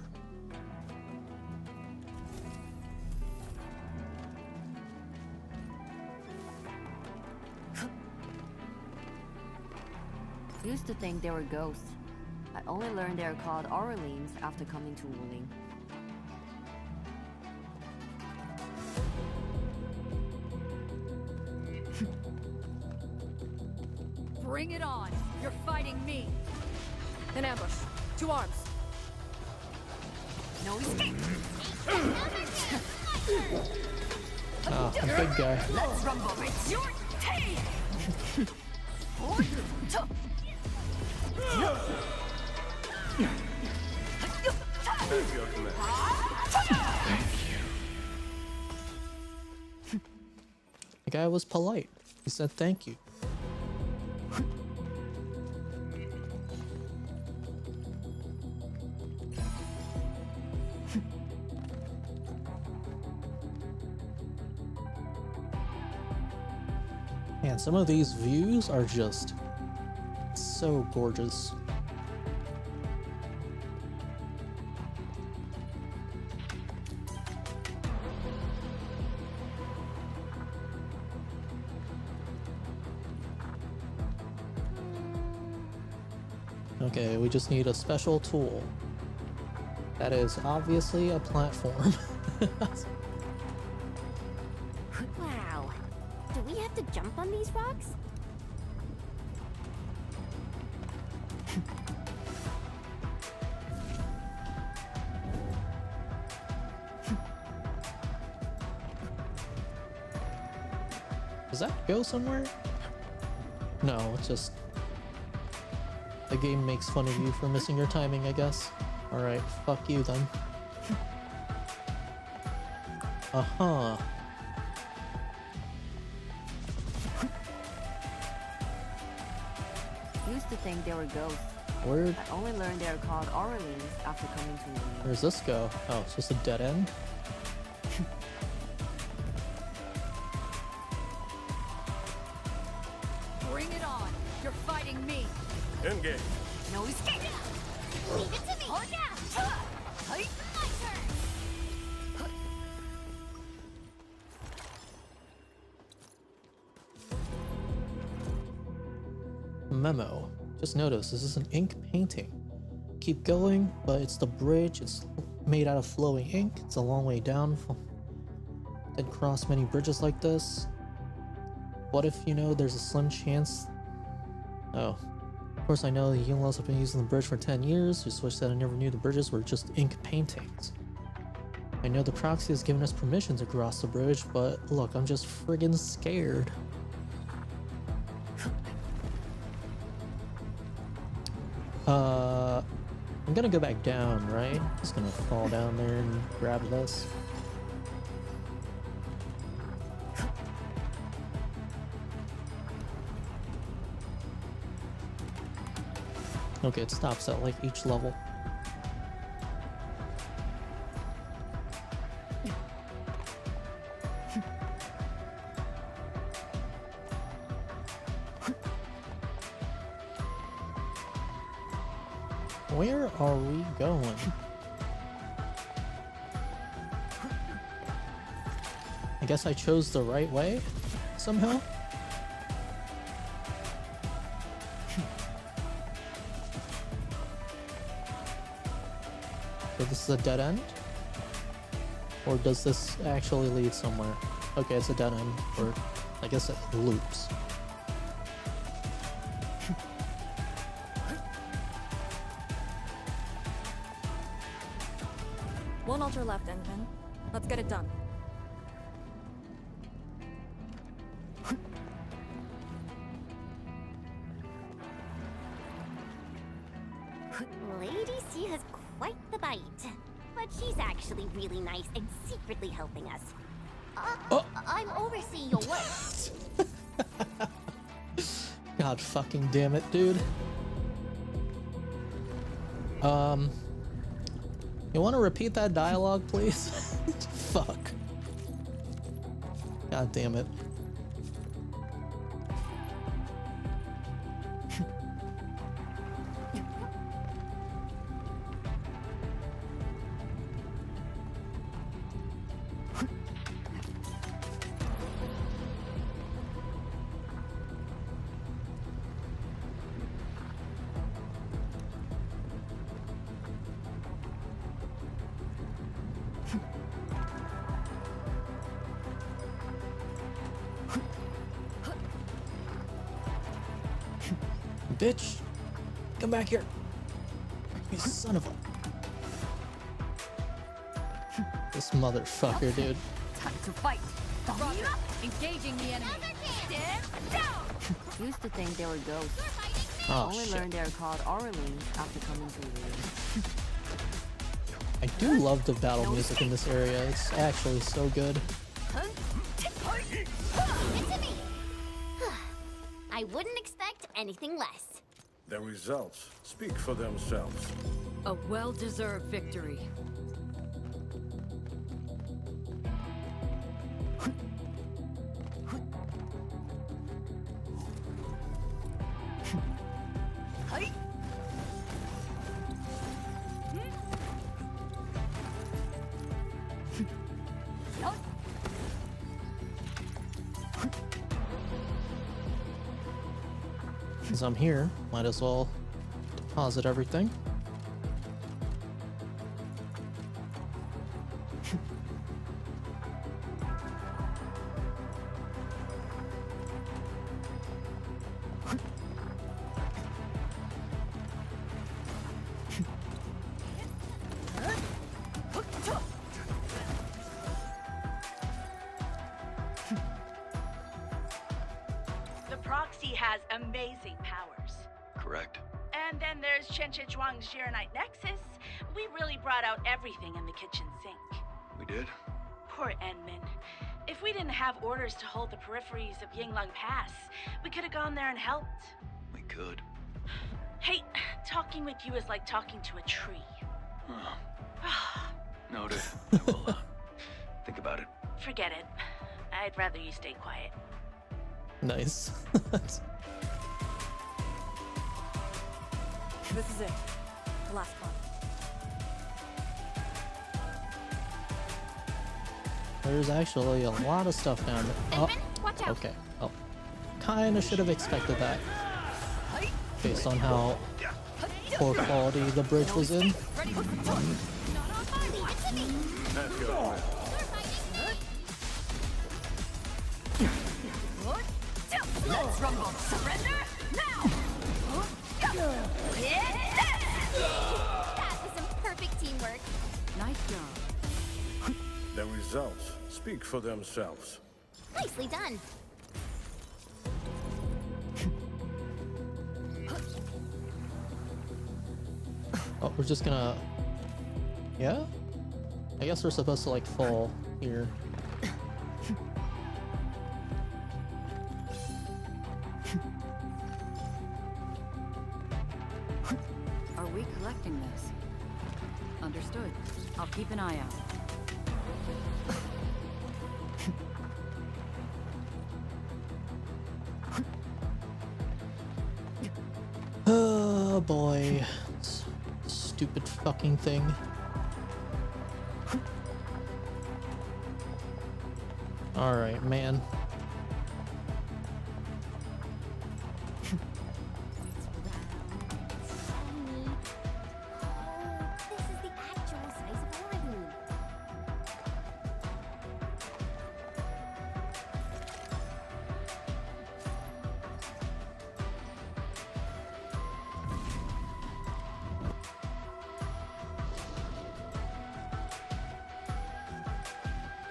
Used to think they were ghosts. I only learned they're called Orleans after coming to Wuling. Bring it on! You're fighting me! An ambush. 2 arms. No escape! Ah, the big guy. Let's rumble. It's your tail! That's your command. The guy was polite. He said thank you. Man, some of these views are just so gorgeous. Okay, we just need a special tool. That is obviously a platform. Wow. Do we have to jump on these rocks? Does that go somewhere? No, it's just... the game makes fun of you for missing your timing, I guess. Alright, fuck you then. Uh-huh. Used to think they were ghosts. Where... I only learned they're called Orleans after coming to Wuling. where's this go? Oh, it's just a dead end? Bring it on! You're fighting me! Engage. No escape! Leave it to me! Oh, yeah! My turn! Memo. Just notice, this is an ink painting. Keep going, but it's the bridge. It's made out of flowing ink. It's a long way down. Didn't cross many bridges like this. What if, you know, there's a slim chance... Oh. Of course, I know the Yinglos have been using the bridge for 10 years. Just wish that I never knew the bridges were just ink paintings. I know the proxy has given us permission to cross the bridge, but look, I'm just friggin' scared. I'm gonna go back down, right? Just gonna fall down there and grab this. Okay, it stops at like each level. Where are we going? I guess I chose the right way somehow. So this is a dead end? Or does this actually lead somewhere? Okay, it's a dead end, or I guess it loops. One altar left, Endmin. Let's get it done. Lady C has quite the bite. But she's actually really nice and secretly helping us. I'm overseeing your work. God fucking damn it, dude. You want to repeat that dialogue, please? Fuck. God damn it. Bitch! Come back here! You son of a... This motherfucker, dude. Time to fight. Roger. Engaging the enemy. Stand down! Used to think they were ghosts. Oh, Only shit. learned they're called Orleans after coming to the I do love the battle music in this area. It's actually so good. It's me! I wouldn't expect anything less. The results speak for themselves. A well-deserved victory. Since I'm here, might as well deposit everything. The proxy has amazing powers. Correct. And then there's Chen Zhuang's Shiranite Nexus. We really brought out everything in the kitchen sink. We did? Poor Endmin. If we didn't have orders to hold the peripheries of Yinglong Pass, we could have gone there and helped. We could. Hey, talking with you is like talking to a tree. Noted. I will, think about it. Forget it. I'd rather you stay quiet. Nice. This is it. The last one. There's actually a lot of stuff down there. Oh, Watch out. okay. Oh, kinda should have expected that. Based on how poor quality the bridge was in. That's good. Let's rumble. Surrender now. That was some perfect teamwork. Nice job. The results speak for themselves. Nicely done. Oh, we're just gonna... Yeah? I guess we're supposed to, like, fall here. Are we collecting this? Understood. I'll keep an eye out. Oh boy. Stupid fucking thing. Alright, man. This is the actual size of Orleans.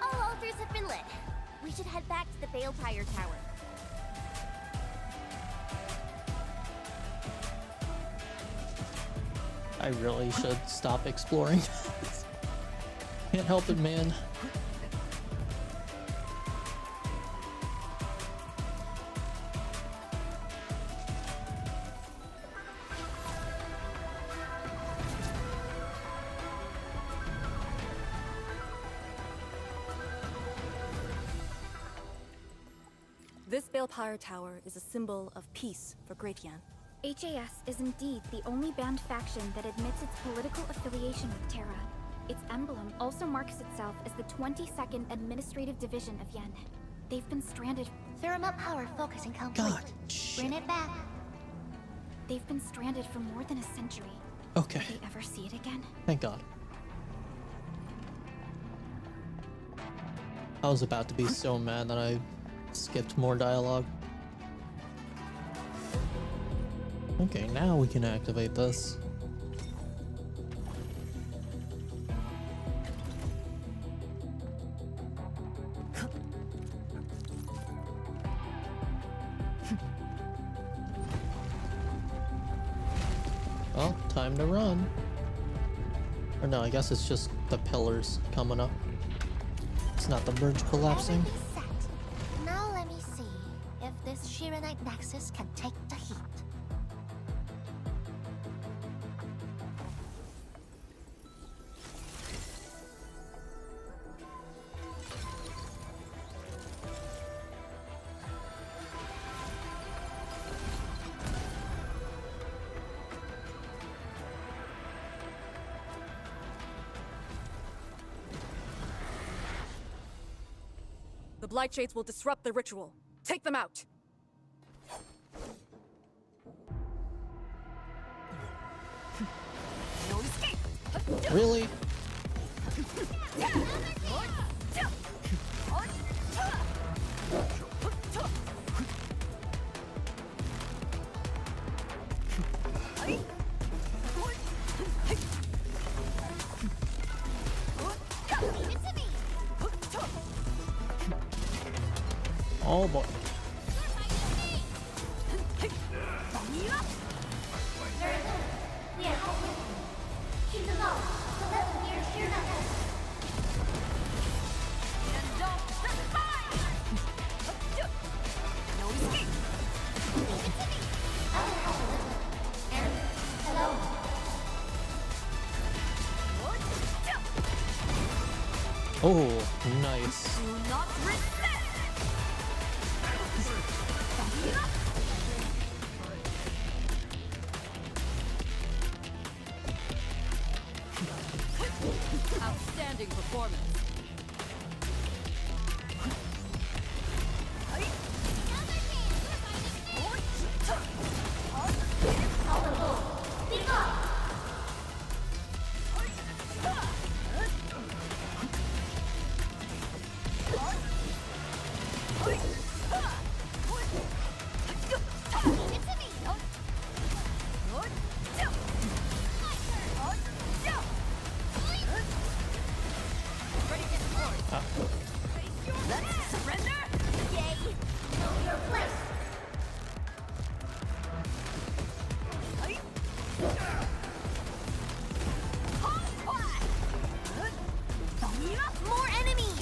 All altars have been lit. We should head back to the Balefire Tower. I really should stop exploring. Can't help it, man. This Balefire Tower is a symbol of peace for Great Yan. HAS is indeed the only banned faction that admits its political affiliation with Terra. Its emblem also marks itself as the 22nd Administrative Division of Yen. They've been stranded. Thermal power focusing complete. God, Bring it back. They've been stranded for more than a century. Okay. Will they ever see it again? Thank God. I was about to be so mad that I skipped more dialogue. Okay, now we can activate this. Well, time to run. Or no, I guess it's just the pillars coming up. It's not the bridge collapsing. Everything's set. Now let me see if this Shiranite Nexus can take the heat. The Blight Shades will disrupt the ritual. Take them out! Really? Oh boy. Oh, nice. Outstanding performance. More enemies!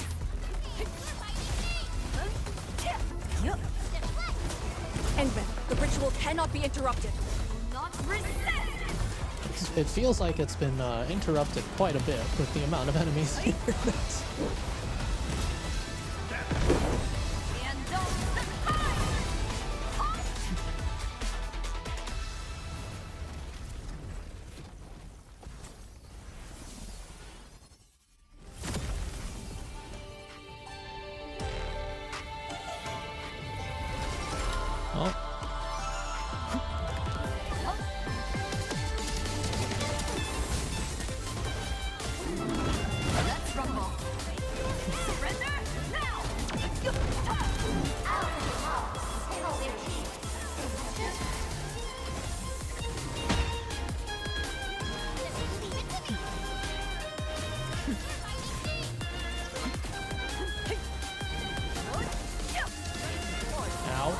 Endman, the ritual cannot be interrupted. It feels like it's been interrupted quite a bit with the amount of enemies here. Oh. Let's rumble. Surrender now! Ow.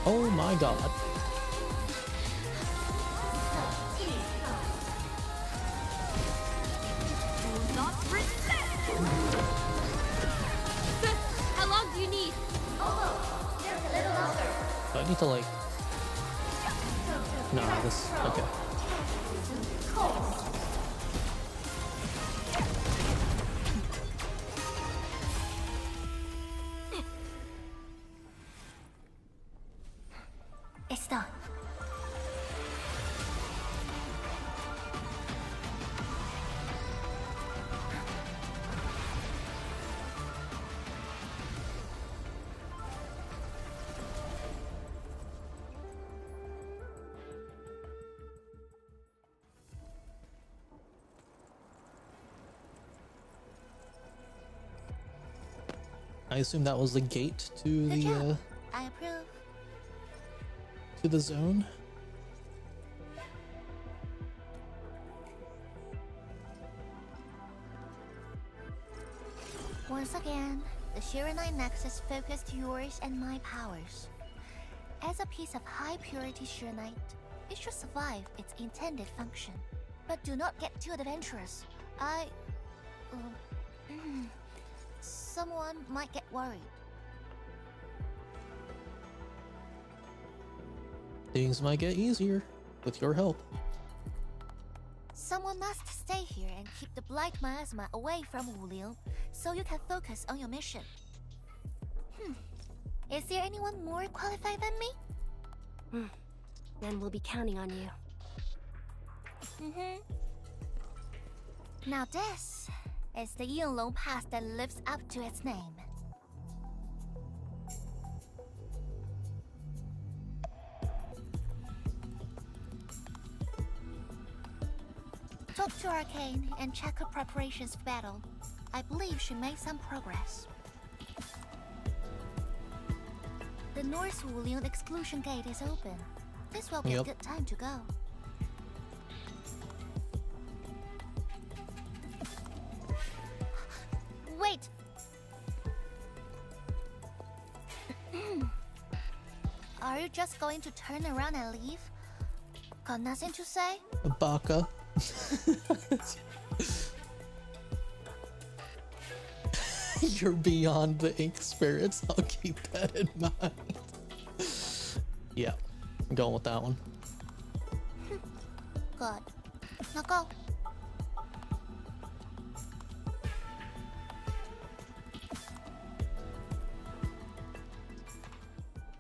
Oh my god. How long do you need? Do I need to like... No, this... Okay. It's done. I assume that was the gate to Good the job. I approve. to the zone. Once again, the Shiranite Nexus focused yours and my powers. As a piece of high-purity Shiranite, it should survive its intended function. But do not get too adventurous. Someone might get worried. Things might get easier with your help. Someone must stay here and keep the Blight Miasma away from Wuliu, so you can focus on your mission. Is there anyone more qualified than me? Then we'll be counting on you. Now this is the Yinglong Pass that lives up to its name. Talk to Arcane and check her preparations for battle. I believe she made some progress. The North Wulian exclusion gate is open. This will be a good time to go. Wait! Are you just going to turn around and leave? Got nothing to say? Baka. You're beyond the ink spirits. I'll keep that in mind. Yeah, I'm going with that one. Good. Now go.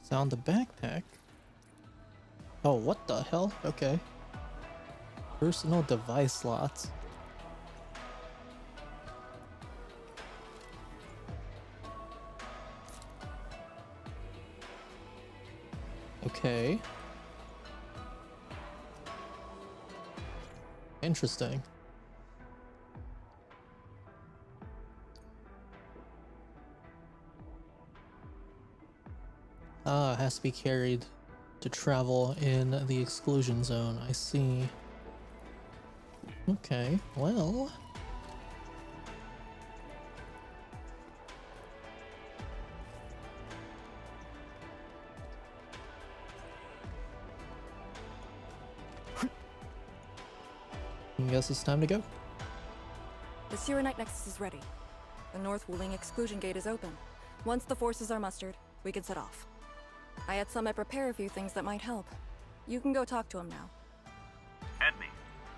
Found the backpack. Oh, what the hell? Okay. Personal device slots. Okay. Interesting. Ah, it has to be carried to travel in the exclusion zone. I see. Okay, well. I guess it's time to go. The Sirenite Nexus is ready. The North Wuling exclusion gate is open. Once the forces are mustered, we can set off. I had Summit prepare a few things that might help. You can go talk to him now. Edme,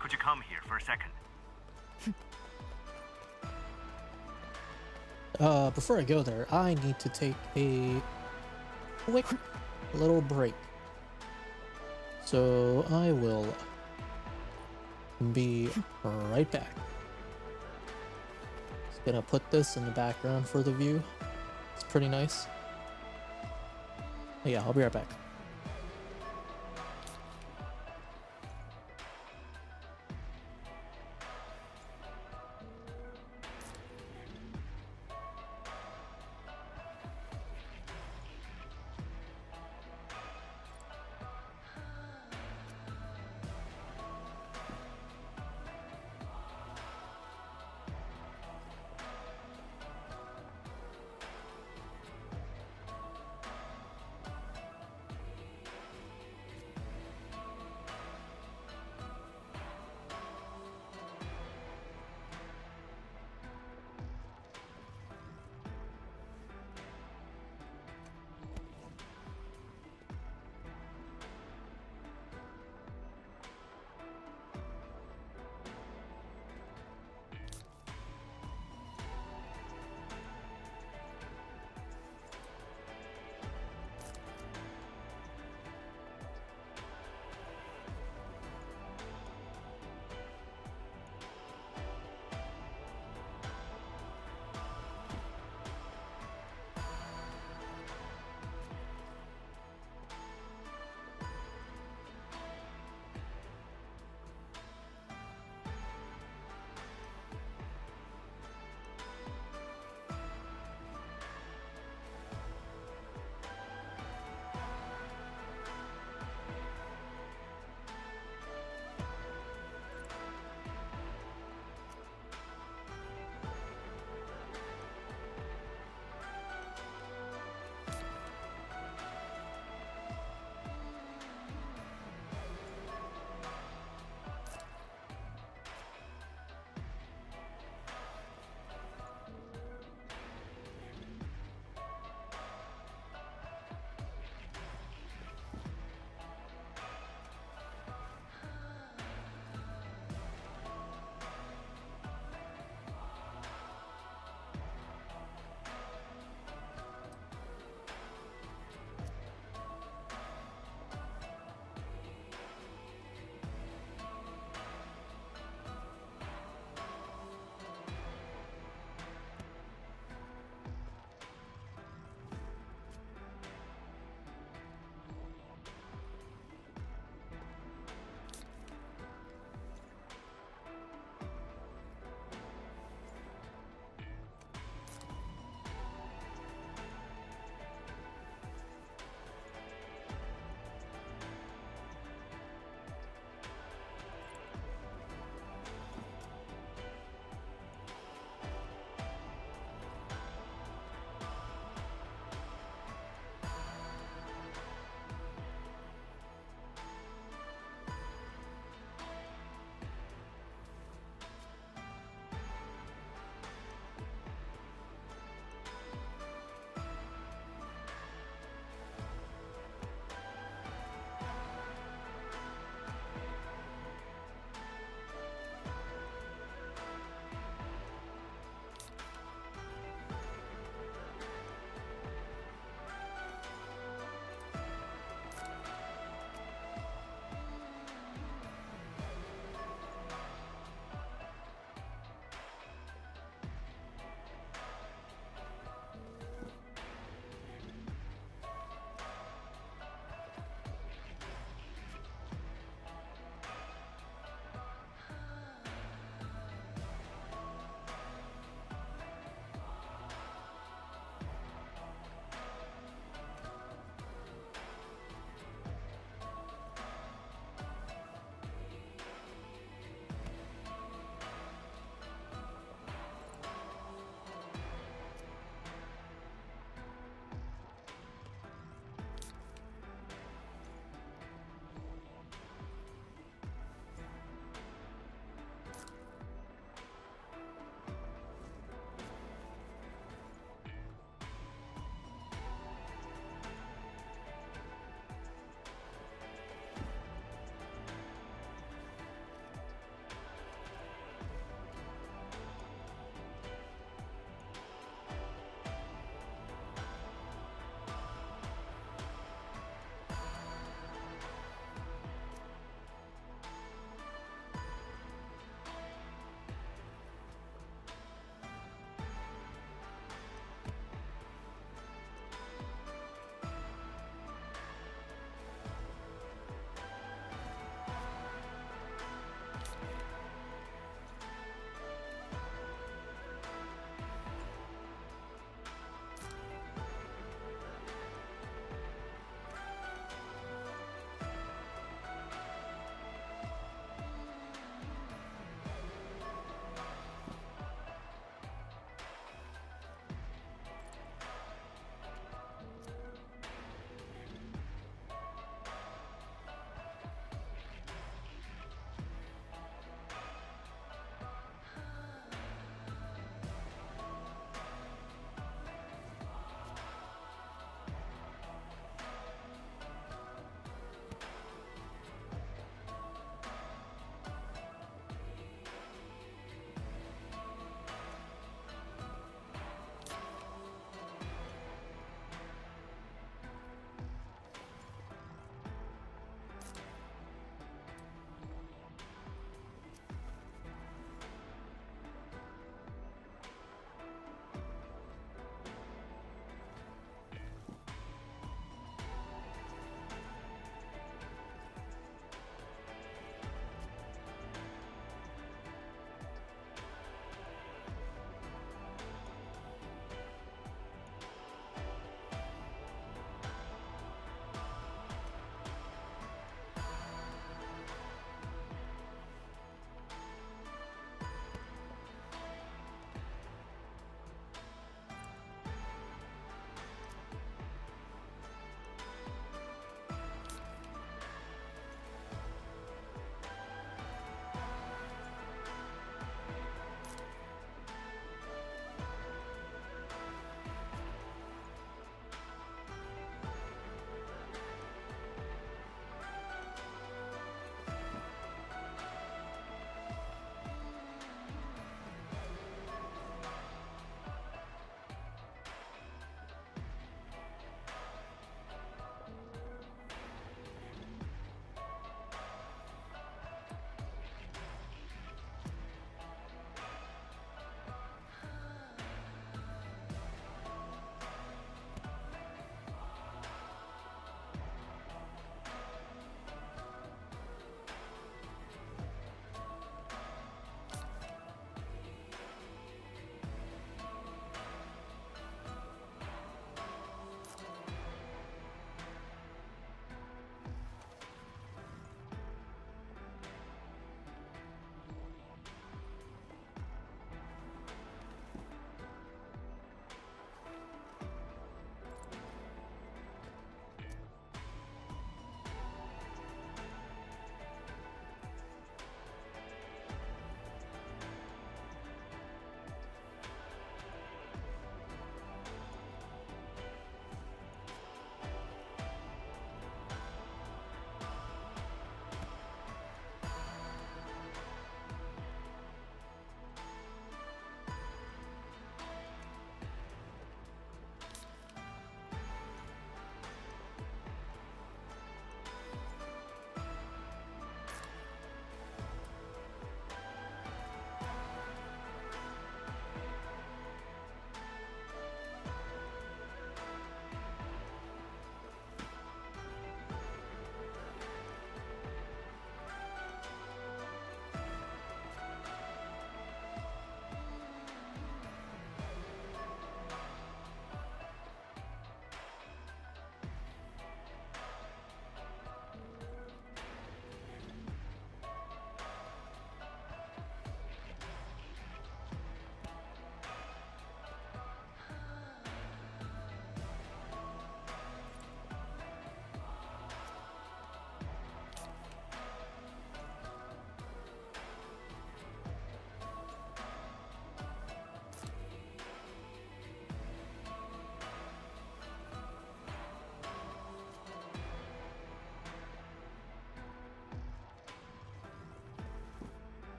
could you come here for a second? Before I go there, I need to take a quick little break. So I will be right back. Just gonna put this in the background for the view. It's pretty nice. Yeah, I'll be right back.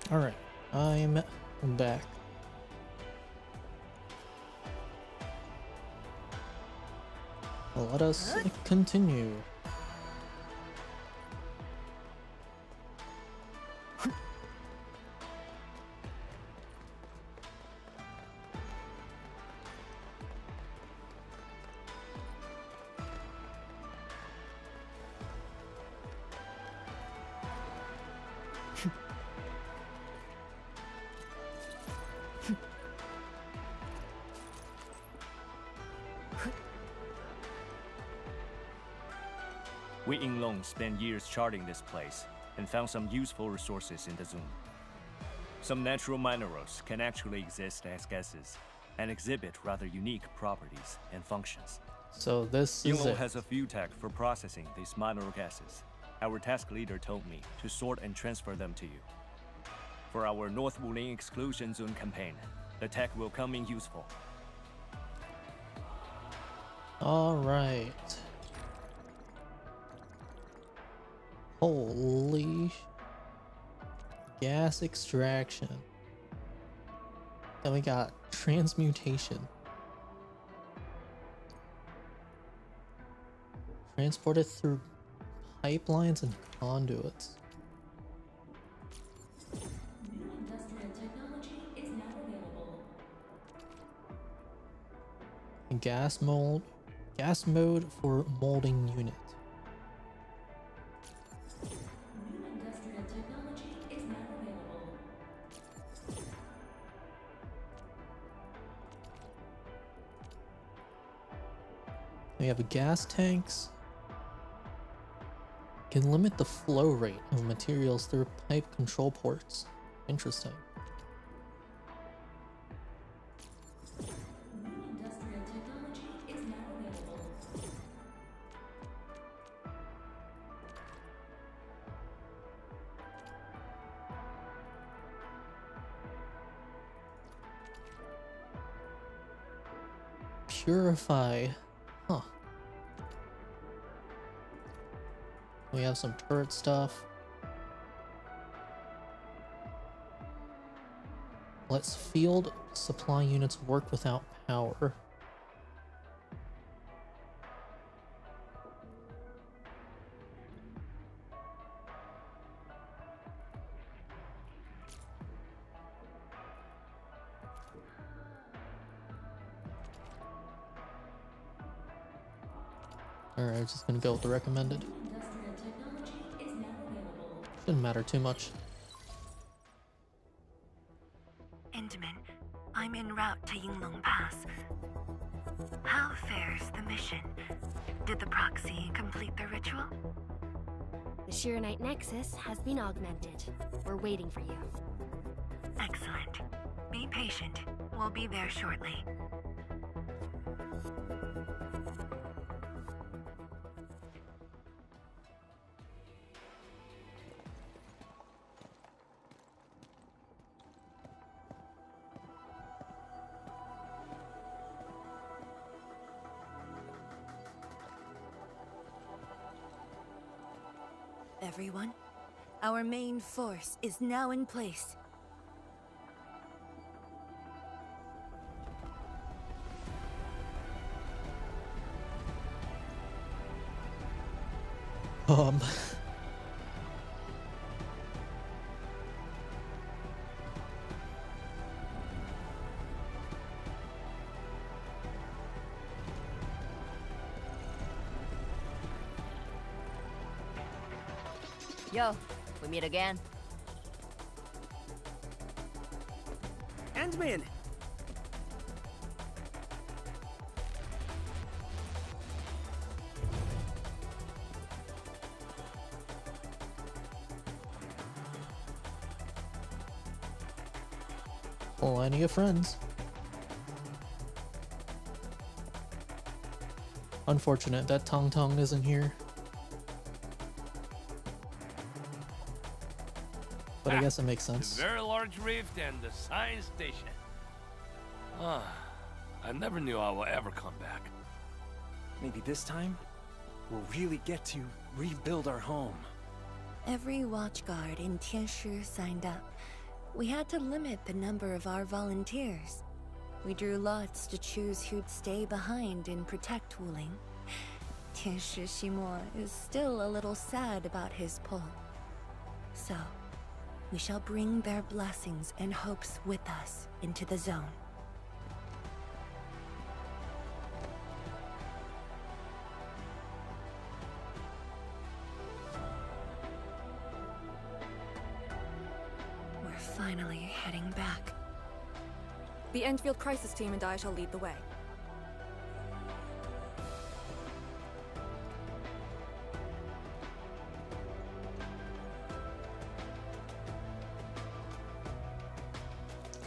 Alright, I'm back. Let us continue. We Yinglong spent years charting this place and found some useful resources in the zone. Some natural minerals can actually exist as gases and exhibit rather unique properties and functions. So this is Yinglong it. has a few tech for processing these mineral gases. Our task leader told me to sort and transfer them to you. For our North Wuling exclusion zone campaign, the tech will come in useful. Alright. Holy gas extraction. Then we got transmutation. Transported through pipelines and conduits. Industrial technology is now available. Gas mode for molding unit. New industrial technology is now available. We have gas tanks. Can limit the flow rate of materials through pipe control ports. Interesting. New industrial technology is now available. Purify. Huh. We have some turret stuff. Let's field supply units work without power. Alright, just gonna go with the recommended. Industrial technology is now available. Shouldn't matter too much. Endmin, I'm en route to Yinglong Pass. How fares the mission? Did the proxy complete the ritual? The Shirenite Nexus has been augmented. We're waiting for you. Excellent. Be patient. We'll be there shortly. Everyone, our main force is now in place. Yo, we meet again. Endmin! Plenty of friends. Unfortunate that Tong Tong isn't here. But I guess it makes sense. The very large rift and the science station. Ah, I never knew I would ever come back. Maybe this time, we'll really get to rebuild our home. Every watchguard in Tianshi signed up. we had to limit the number of our volunteers. We drew lots to choose who'd stay behind and protect Wuling. Tianshi Ximo is still a little sad about his pull. So, we shall bring their blessings and hopes with us into the zone. We're finally heading back. The Endfield crisis team and I shall lead the way.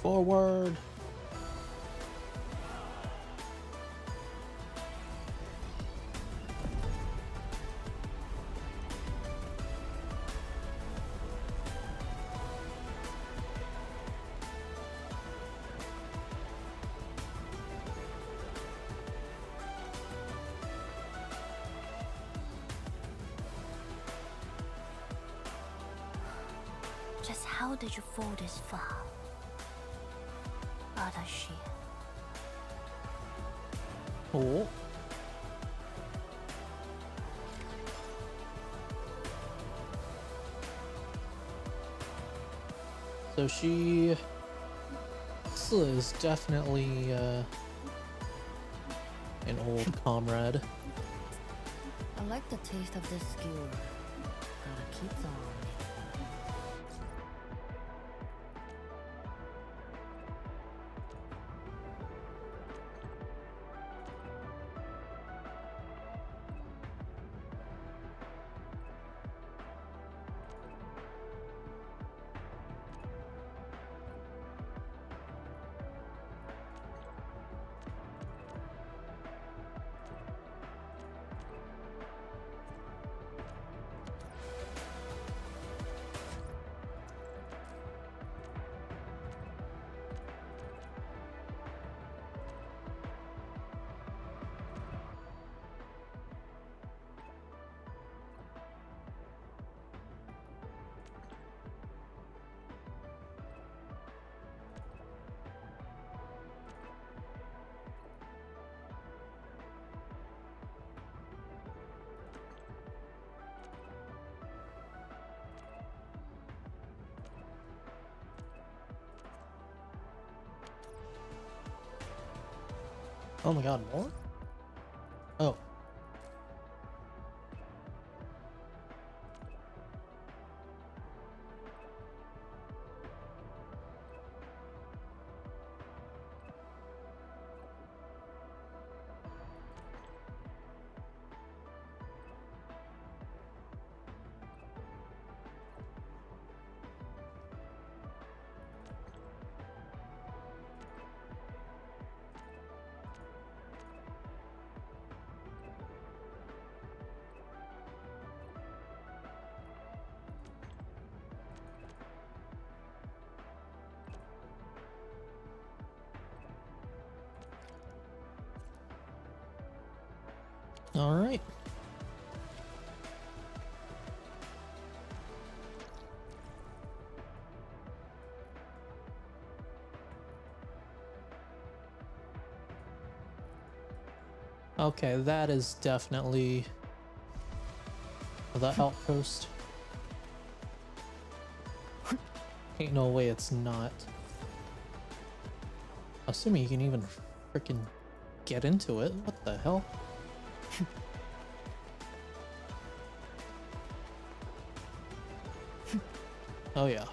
Forward. Just how did you fall this far? Adashi. Oh. So she is definitely an old comrade. I like the taste of this skewer. Gotta keep them on me. Oh my god, more? Oh. All right. Okay, that is definitely the outpost. Ain't no way it's not. Assuming you can even freaking get into it. What the hell? Oh yeah.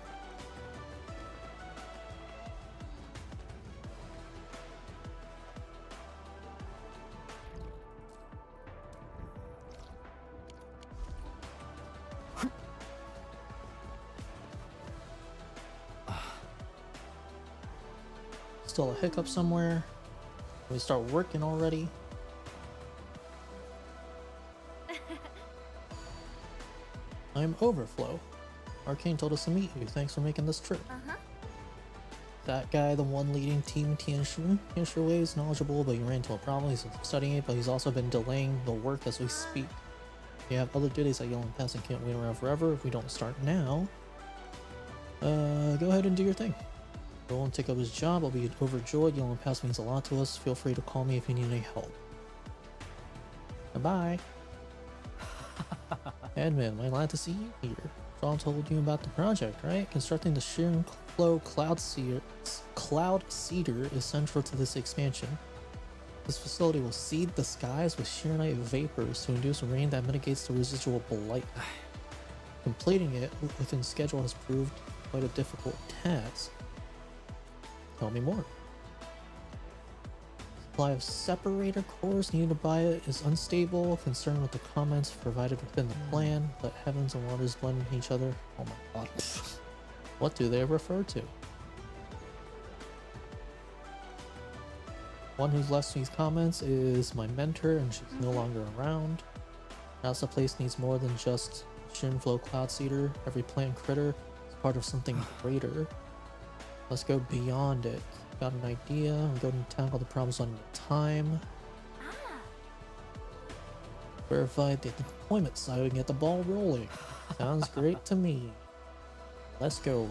Still a hiccup somewhere. We start working already. I'm Overflow. Arcane told us to meet you. Thanks for making this trip. That guy, the one leading Team Tianshu. Tianshu Wei is knowledgeable, but he ran into a problem. He's studying it, but he's also been delaying the work as we speak. We have other duties at Yellow Pass and can't wait around forever if we don't start now. Go ahead and do your thing. Go and take up his job. I'll be overjoyed. Yellow Pass means a lot to us. Feel free to call me if you need any help. Bye. Admin, I'm glad to see you here. John told you about the project, right? Constructing the Sheer Flow Cloud Seeder is central to this expansion. This facility will seed the skies with Sheernite vapors to induce rain that mitigates the residual blight. Completing it within schedule has proved quite a difficult task. Tell me more. Supply of separator cores needed to buy it is unstable. Concerned with the comments provided within the plan, but heavens and waters blend with each other. Oh my god. What do they refer to? One who's left these comments is my mentor, and she's no longer around. NASA Place needs more than just Shinflow Cloud Seeder. Every plant critter is part of something greater. Let's go beyond it. Got an idea. I'm going to tackle the problems on your time. Verify the deployment side and get the ball rolling. Sounds great to me. Let's go.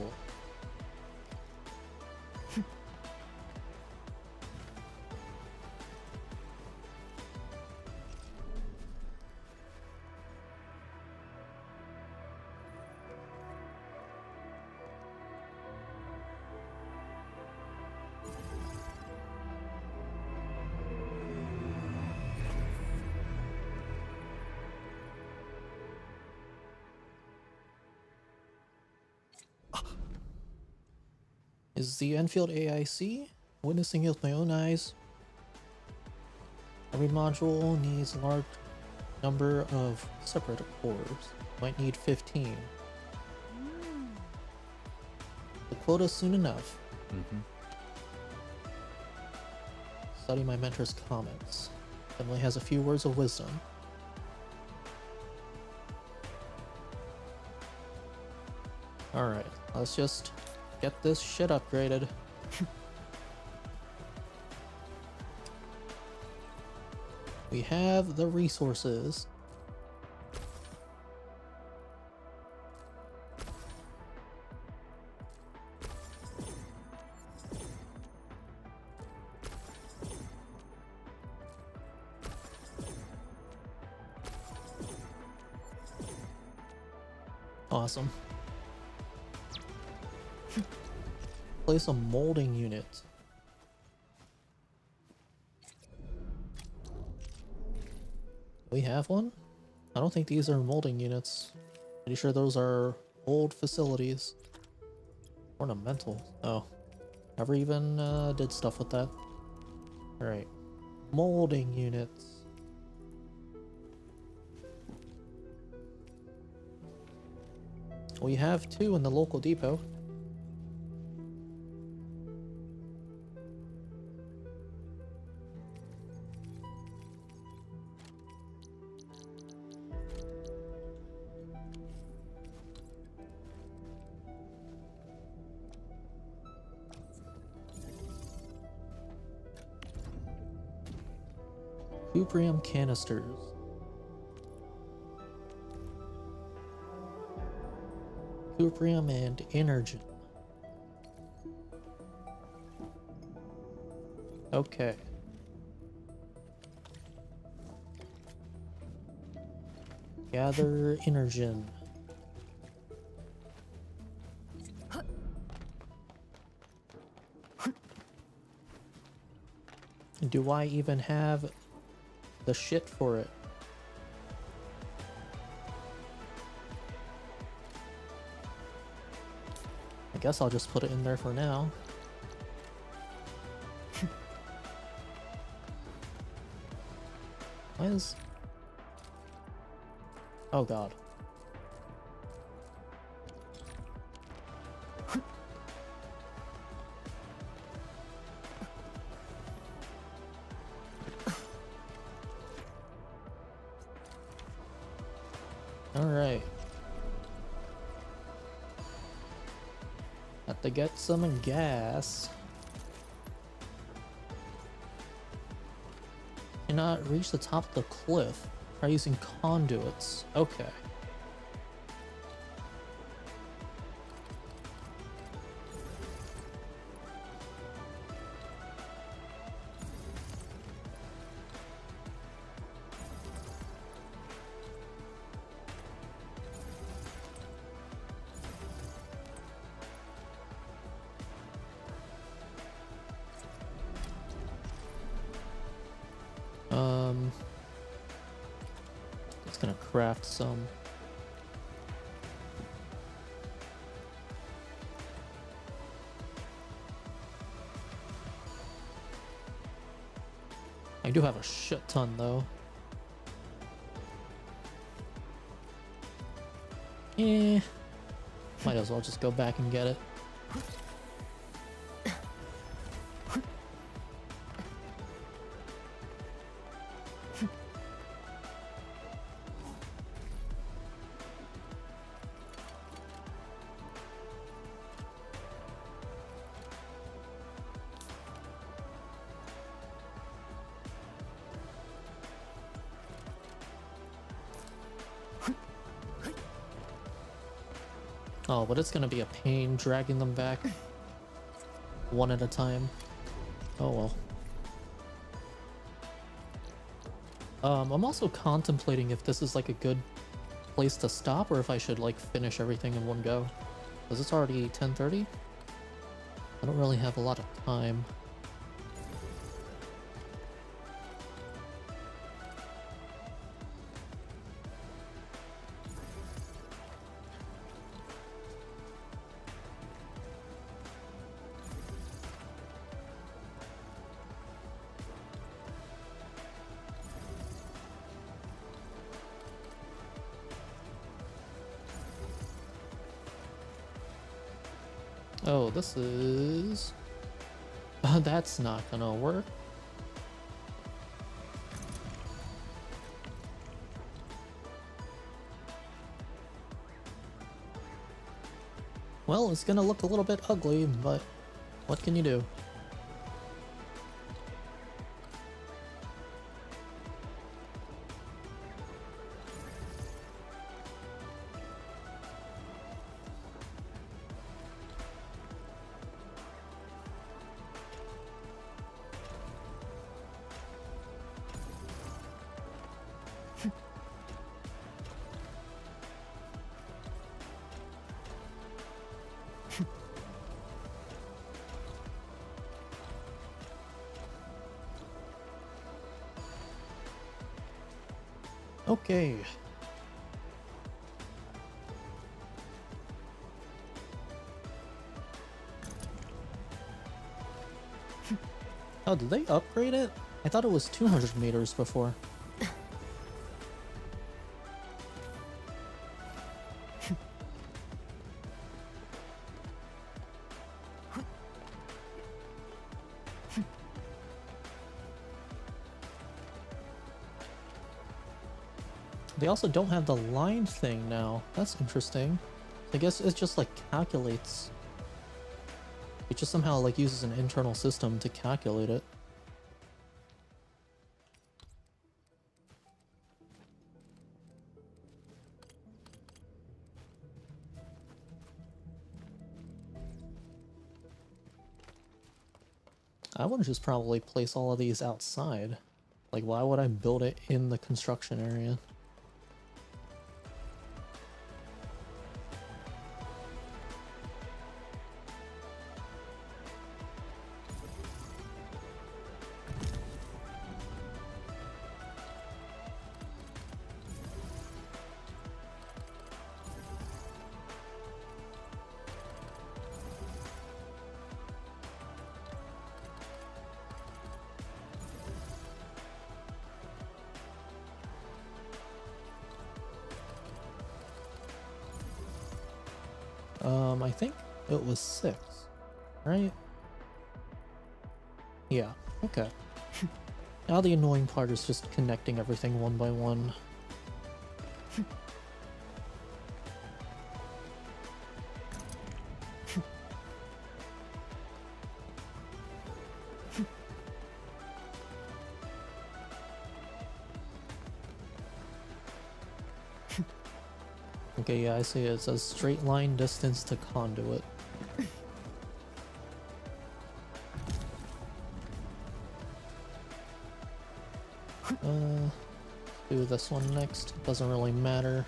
Is the Enfield AIC? Witnessing it with my own eyes. Every module needs a large number of separator cores. Might need 15. The quota soon enough. Study my mentor's comments. Emily has a few words of wisdom. Alright, let's just get this shit upgraded. We have the resources. Awesome. Place a molding unit. We have one? I don't think these are molding units. Pretty sure those are old facilities. Ornamental. Oh. Never even did stuff with that. Alright. Molding units. We have two in the local depot. Cuprium canisters. Cuprium and energen. Okay. Gather energen. Do I even have the shit for it? I guess I'll just put it in there for now. Why is... Oh god. Alright. Have to get some gas. Cannot reach the top of the cliff. Try using conduits. Okay. Just gonna craft some. I do have a shit ton though. Might as well just go back and get it. Oh, but it's gonna be a pain dragging them back one at a time. Oh well. I'm also contemplating if this is like a good place to stop or if I should like finish everything in one go. Because it's already 10:30. I don't really have a lot of time. Oh, this is... that's not gonna work. Well, it's gonna look a little bit ugly, but what can you do? Okay. Oh, did they upgrade it? I thought it was 200 meters before. They also don't have the line thing now. That's interesting. I guess it just like calculates. It just somehow like uses an internal system to calculate it. I would just probably place all of these outside. Like, why would I build it in the construction area? I think it was 6, right? Yeah, okay. Now the annoying part is just connecting everything one by one. Okay, yeah, I see it. It says straight line distance to conduit. Do this one next. Doesn't really matter.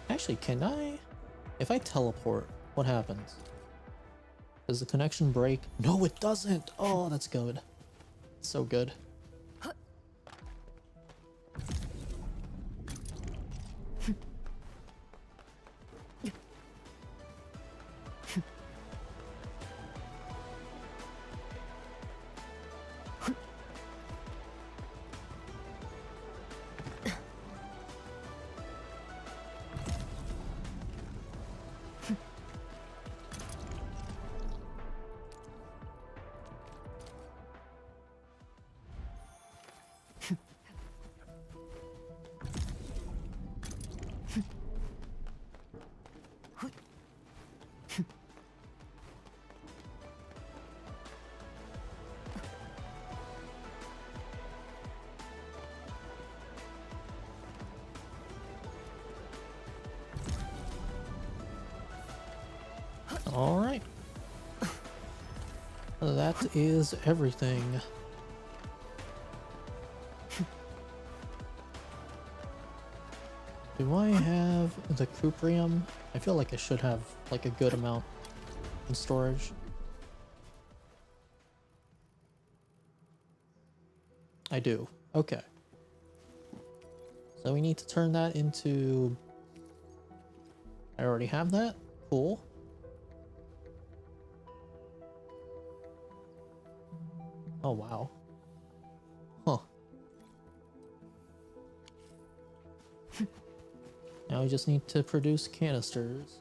Actually, can I? If I teleport, what happens? Does the connection break? No, it doesn't! Oh, that's good. So good. That is everything. Do I have the cuprium? I feel like I should have like a good amount in storage. I do. Okay. So we need to turn that into... I already have that? Cool. Oh, wow. Huh. Now we just need to produce canisters.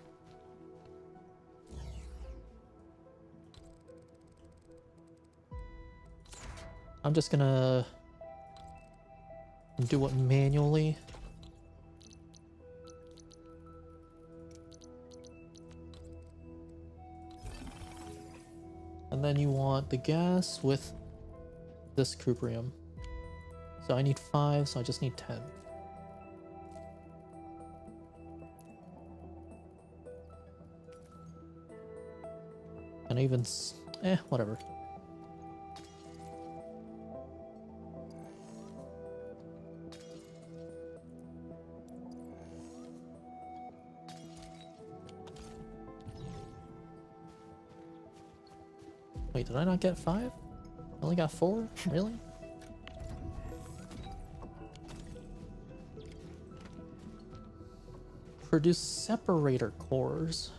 I'm just gonna do it manually. And then you want the gas with this cuprium. So I need 5, so I just need 10. And even whatever. Wait, did I not get 5? I only got 4? Really? Produce separator cores,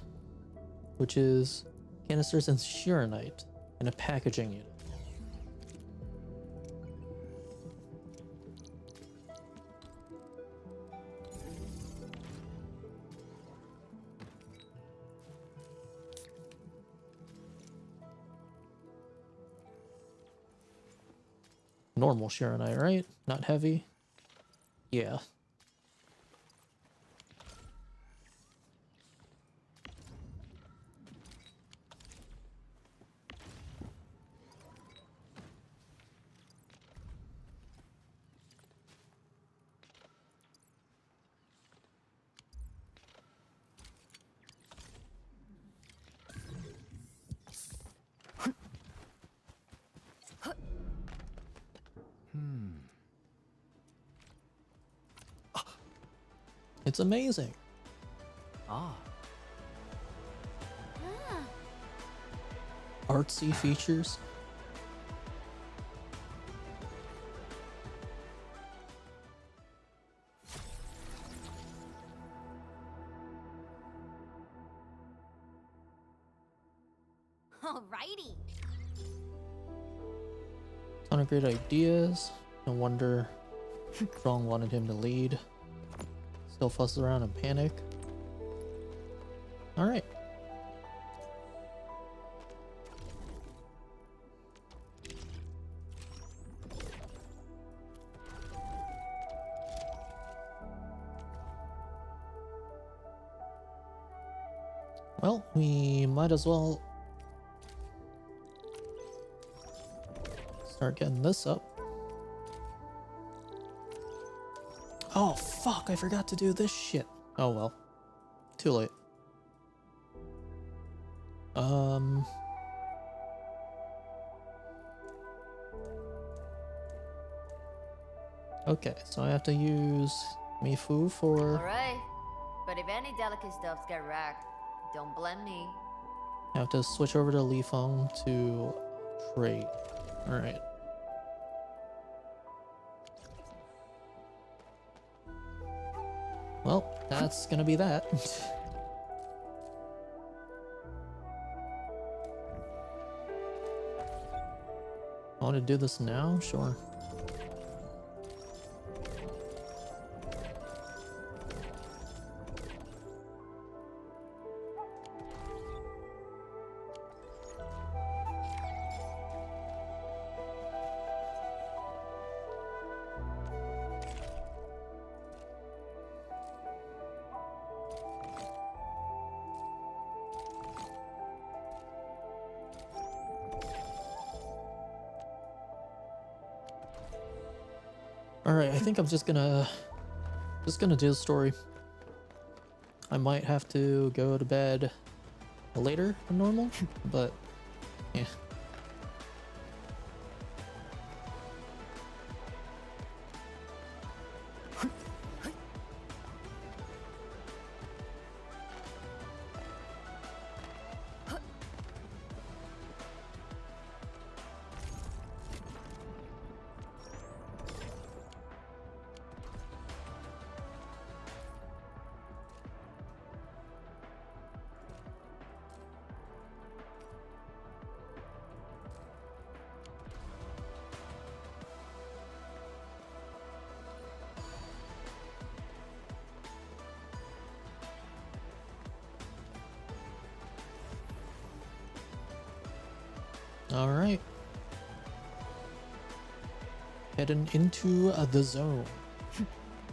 which is canisters and shearonite in a packaging unit. Normal shearonite, right? Not heavy? Yeah. It's amazing. Ah. Artsy features. Alrighty. Ton of great ideas. No wonder Strong wanted him to lead. Still fuss around and panic. Alright. Well, we might as well start getting this up. Oh, fuck, I forgot to do this shit. Oh well. Too late. Okay, so I have to use Mifu for... Alright. But if any delicate stuffs get wrecked, don't blame me. I have to switch over to Li Feng to trade. Alright. Well, that's gonna be that. I want to do this now? Sure. Alright, I think I'm just gonna do the story. I might have to go to bed later than normal, but yeah. Alright. Heading into the zone.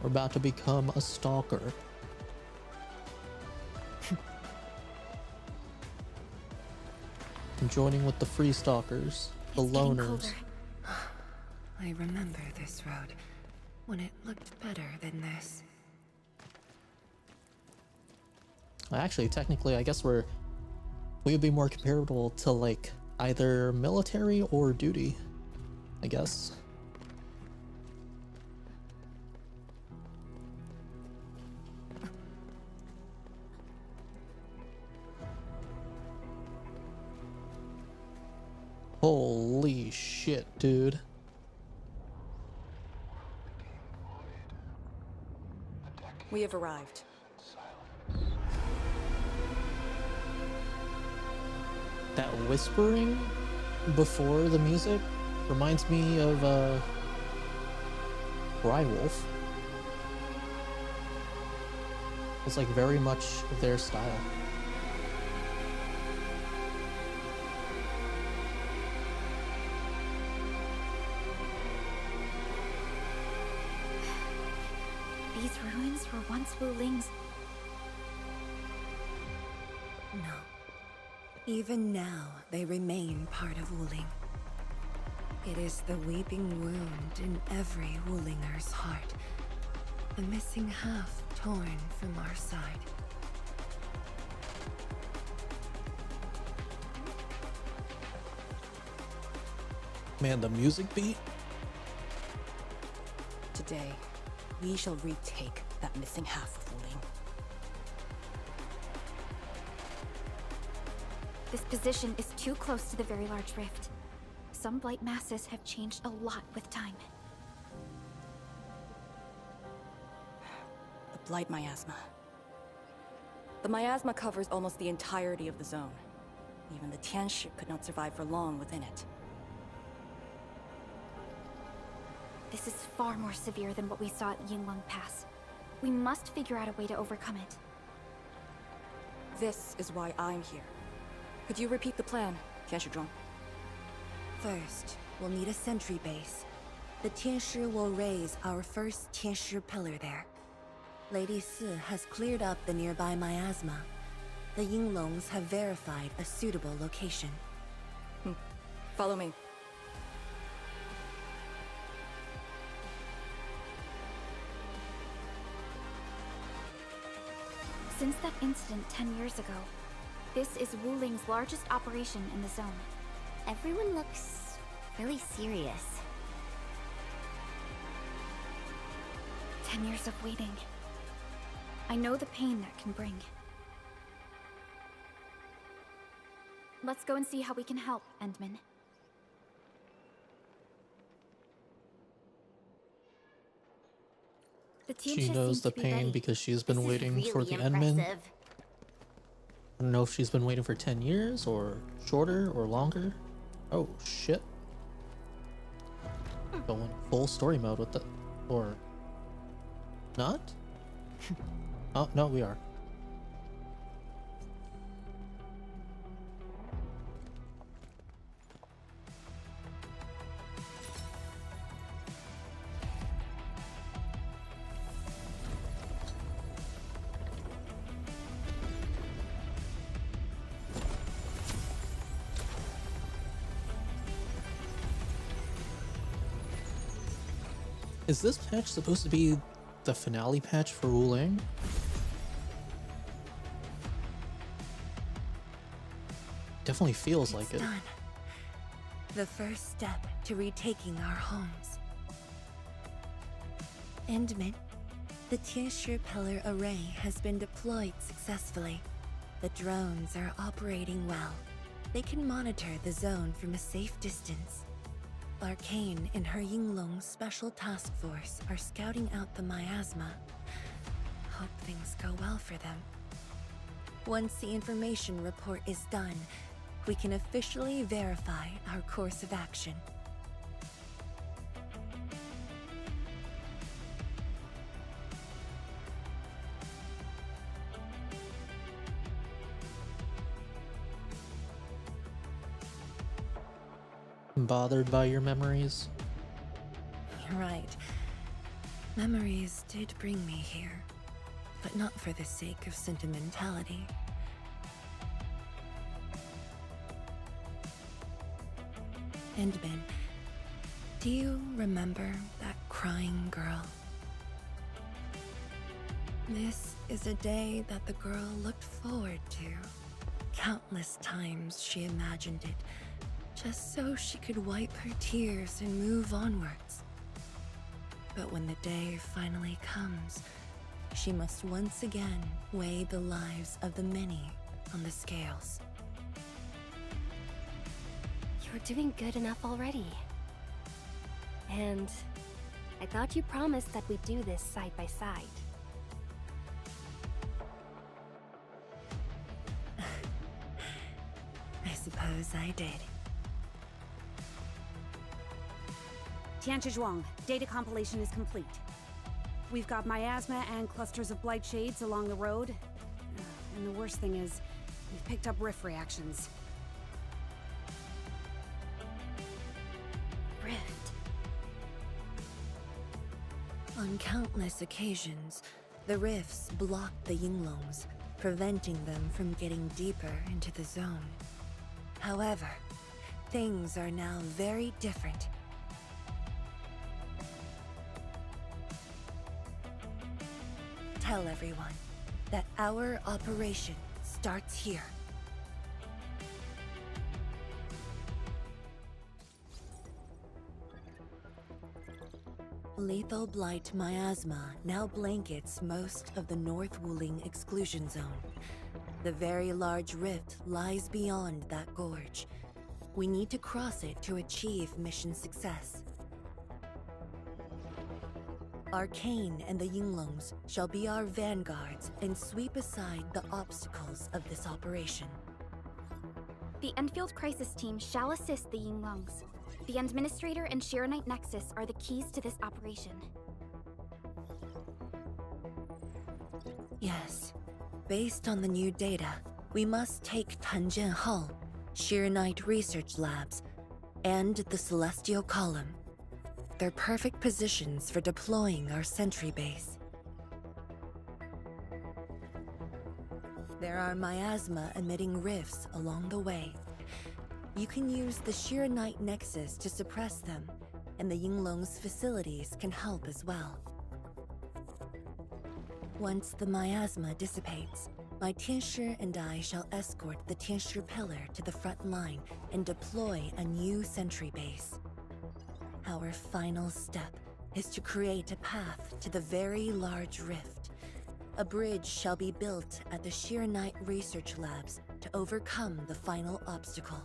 We're about to become a stalker. I'm joining with the free stalkers, the loners. I remember this road when it looked better than this. Actually, technically, I guess we would be more comparable to like either military or duty, I guess. Holy shit, dude. We have arrived. That whispering before the music reminds me of Wolf. It's like very much their style. These ruins were once Wuling's. No. Even now, they remain part of Wuling. It is the weeping wound in every Wulinger's heart. The missing half torn from our side. Man, the music beat? Today, we shall retake that missing half of Wuling. This position is too close to the very large rift. Some blight masses have changed a lot with time. The Blight Miasma. The miasma covers almost the entirety of the zone. Even the Tianshi could not survive for long within it. This is far more severe than what we saw at Yinglong Pass. We must figure out a way to overcome it. This is why I'm here. Could you repeat the plan, Tianshi? First, we'll need a sentry base. The Tianshi will raise our first Tianshi pillar there. Lady Si has cleared up the nearby miasma. The Yinglongs have verified a suitable location. Follow me. Since that incident 10 years ago, this is Wuling's largest operation in the zone. Everyone looks really serious. 10 years of waiting. I know the pain that can bring. Let's go and see how we can help, Endmin. The She knows the pain because she's been waiting for the Endmin. I don't know if she's been waiting for 10 years or shorter or longer. Oh shit. Going full story mode with the... or... not? Oh, no, we are. Is this patch supposed to be the finale patch for Wuling? Definitely feels like it. Done. The first step to retaking our homes. Endmin, the Tianshi pillar array has been deployed successfully. The drones are operating well. They can monitor the zone from a safe distance. Arcane and her Yinglong special task force are scouting out the miasma. Hope things go well for them. Once the information report is done, we can officially verify our course of action. bothered by your memories? You're right. Memories did bring me here, but not for the sake of sentimentality. Endmin, do you remember that crying girl? This is a day that the girl looked forward to. Countless times she imagined it, just so she could wipe her tears and move onwards. But when the day finally comes, she must once again weigh the lives of the many on the scales. You're doing good enough already. And I thought you promised that we'd do this side by side. I suppose I did. Tianzhuang, data compilation is complete. We've got miasma and clusters of blight shades along the road. And the worst thing is, we've picked up rift reactions. Rift. On countless occasions, the rifts blocked the Yinglongs, preventing them from getting deeper into the zone. However, things are now very different. Tell everyone that our operation starts here. Lethal blight miasma now blankets most of the North Wuling exclusion zone. The very large rift lies beyond that gorge. We need to cross it to achieve mission success. Arcane and the Yinglongs shall be our vanguards and sweep aside the obstacles of this operation. The Endfield Crisis Team shall assist the Yinglongs. The Administrator and Shiranite Nexus are the keys to this operation. Yes. Based on the new data, we must take Tanjian Hull, Shiranite Research Labs, and the Celestial Column. They're perfect positions for deploying our sentry base. There are miasma-emitting rifts along the way. You can use the Shiranite Nexus to suppress them, and the Yinglong's facilities can help as well. Once the miasma dissipates, my Tianshi and I shall escort the Tianshi Pillar to the front line and deploy a new sentry base. Our final step is to create a path to the very large rift. A bridge shall be built at the Shiranite Research Labs to overcome the final obstacle.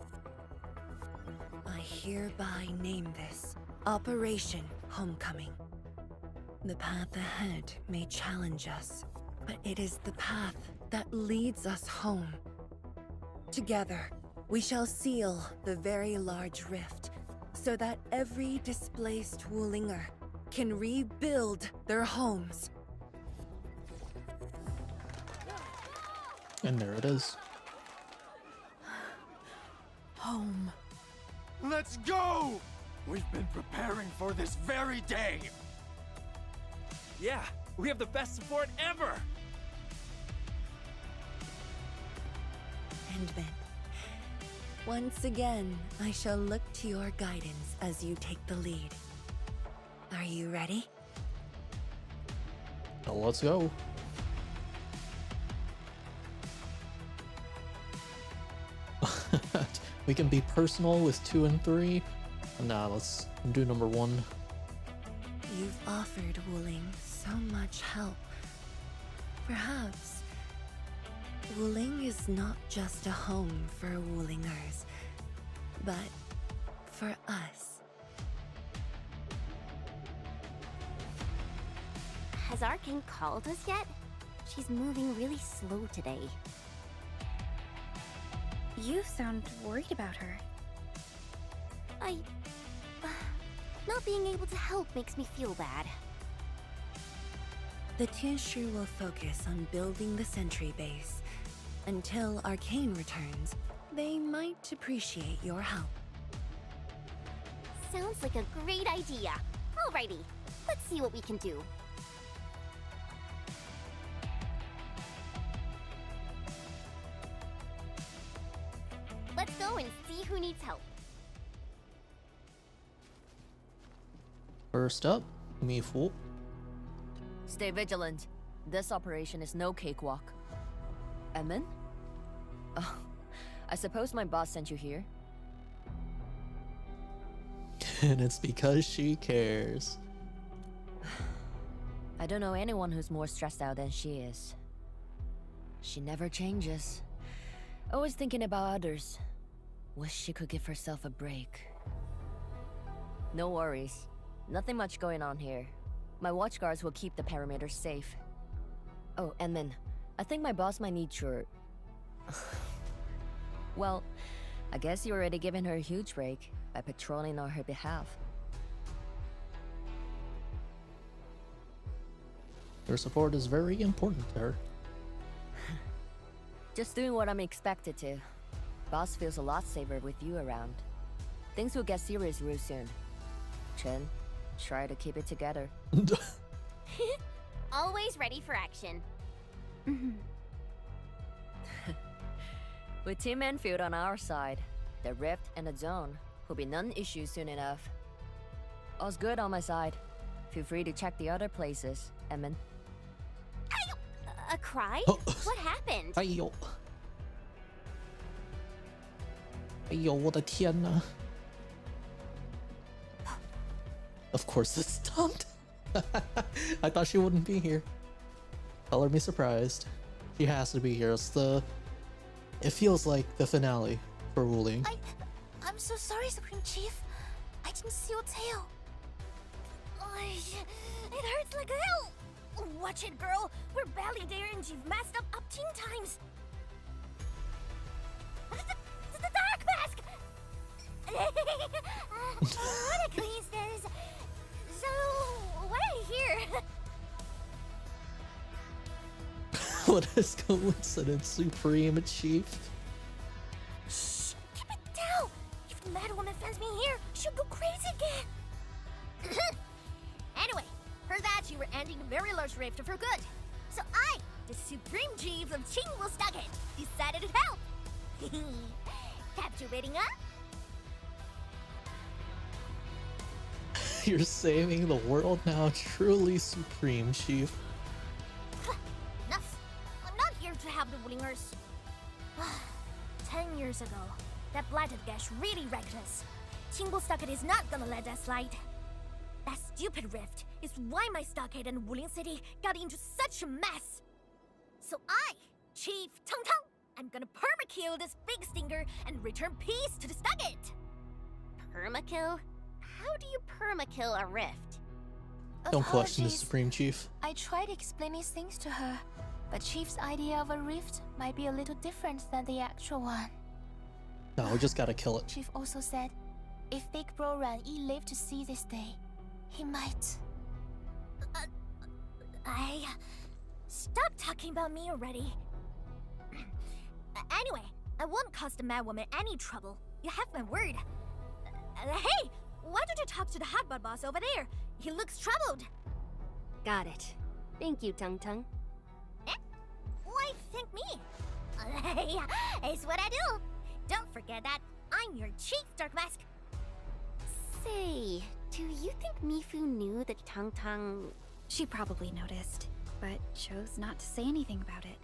I hereby name this Operation Homecoming. The path ahead may challenge us, but it is the path that leads us home. Together, we shall seal the very large rift so that every displaced Wulinger can rebuild their homes. And there it is. Home. Let's go! We've been preparing for this very day. Yeah, we have the best support ever! Endmin, once again, I shall look to your guidance as you take the lead. Are you ready? Well, let's go. We can be personal with 2 and 3. Nah, let's do number 1. You've offered Wuling so much help. Perhaps Wuling is not just a home for Wulingers, but for us. Has Arcane called us yet? She's moving really slow today. You sound worried about her. Not being able to help makes me feel bad. The Tianshi will focus on building the sentry base. Until Arcane returns, they might appreciate your help. Sounds like a great idea. Alrighty, let's see what we can do. Let's go and see who needs help. First up, Mifu. Stay vigilant. This operation is no cakewalk. Edmund? Oh, I suppose my boss sent you here? And it's because she cares. I don't know anyone who's more stressed out than she is. She never changes. Always thinking about others. Wish she could give herself a break. No worries. Nothing much going on here. My watchguards will keep the perimeter safe. Oh, Enmin, I think my boss might need your... Well, I guess you already given her a huge break by patrolling on her behalf. Your support is very important to her. Just doing what I'm expected to. Boss feels a lot safer with you around. Things will get serious real soon. Chen, try to keep it together. Always ready for action. With Team Endfield on our side, the rift and the zone will be non-issue soon enough. All's good on my side. Feel free to check the other places, Edmund. A cry? What happened? 哎呦，哎呦，我的天哪 Of course it's stumped. I thought she wouldn't be here. Color me surprised. She has to be here. It feels like the finale for Wuling. I'm so sorry, Supreme Chief. I didn't see your tail. It hurts like hell. Watch it, girl. We're barely there and you've messed up 10 times. The dark mask! What a coincidence. So, why are you here? What is coincidence, Supreme Chief? Shh! Keep it down! If the Mad Woman finds me here, she'll go crazy again! Anyway, heard that you were ending a very large rift for good. So I, the Supreme Chief of Qingwu decided to help! Captivating, huh? You're saving the world now, truly Supreme Chief. Enough! I'm not here to help the Wulingers. 10 years ago, that blighted gash really wrecked us. Qingwu is not gonna let that slide. That stupid rift is why my stockade and Wuling City got into such a mess. So I, Chief Tong Tong, I'm gonna permakill this big stinker and return peace to the stockade. Permakill? How do you permakill a rift? Don't question the Apologies. Supreme Chief. I tried explaining things to her, but Chief's idea of a rift might be a little different than the actual one. No, we just gotta kill it. Chief also said, if Big Bro Ran Yi lived to see this day, he might. Stop talking about me already. Anyway, I won't cause the Mad Woman any trouble. You have my word. Hey, why don't you talk to the hotbot boss over there? He looks troubled. Got it. Thank you, Tung Tung. Eh? Why thank me? Hey, it's what I do. Don't forget that I'm your Chief Dark Mask. Say, do you think Mifu knew that Tang Tang... She probably noticed, but chose not to say anything about it.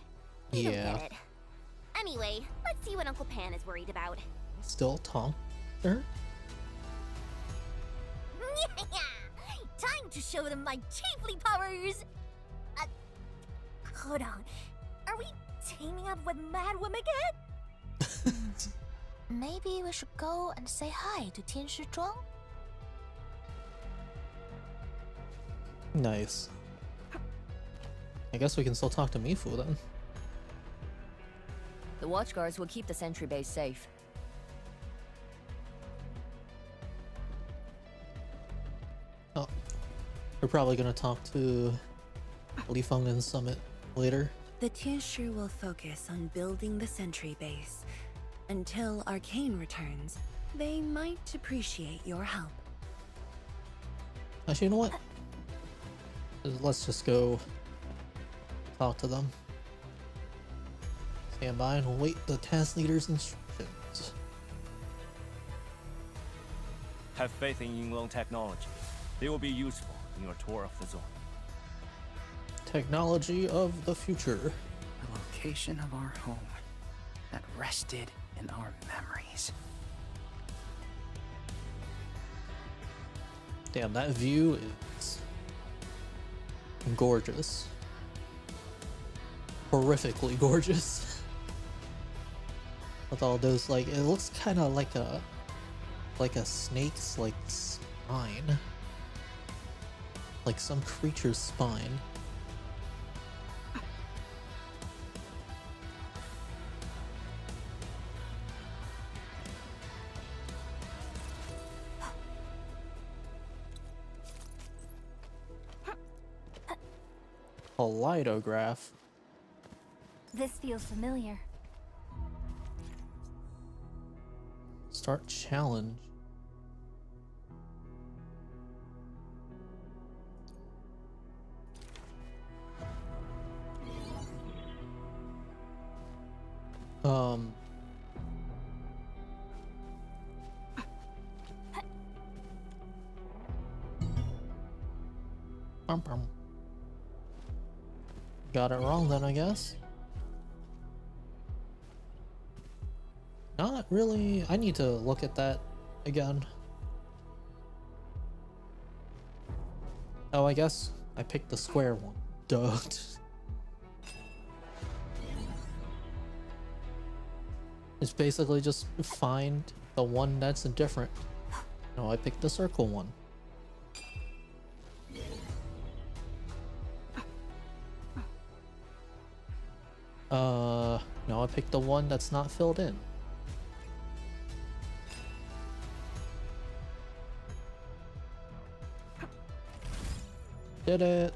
You don't Yeah. get it. Anyway, let's see what Uncle Pan is worried about. Still Tom. Her? Time to show them my chiefly powers! Hold on. Are we teaming up with Mad Woman again? Maybe we should go and say hi to Tianshi Zhuang? Nice. I guess we can still talk to Mifu then. The watchguards will keep the sentry base safe. Oh, we're probably gonna talk to Li Feng and Summit later. The Tianshi will focus on building the sentry base. Until Arcane returns, they might appreciate your help. Actually, you know what? Let's just go talk to them. Stand by and await the task leader's instructions. Have faith in Yinglong technology. They will be useful in your tour of the zone. Technology of the future. The location of our home that rested in our memories. Damn, that view is gorgeous. Horrifically gorgeous. With all those, like, it looks kind of like a snake's, like, spine. Like some creature's spine. A lidograph. This feels familiar. Start challenge. Got it wrong then, I guess. Not really. I need to look at that again. Oh, I guess I picked the square one. Duh. It's basically just find the one that's different. No, I picked the circle one. No, I picked the one that's not filled in. Did it.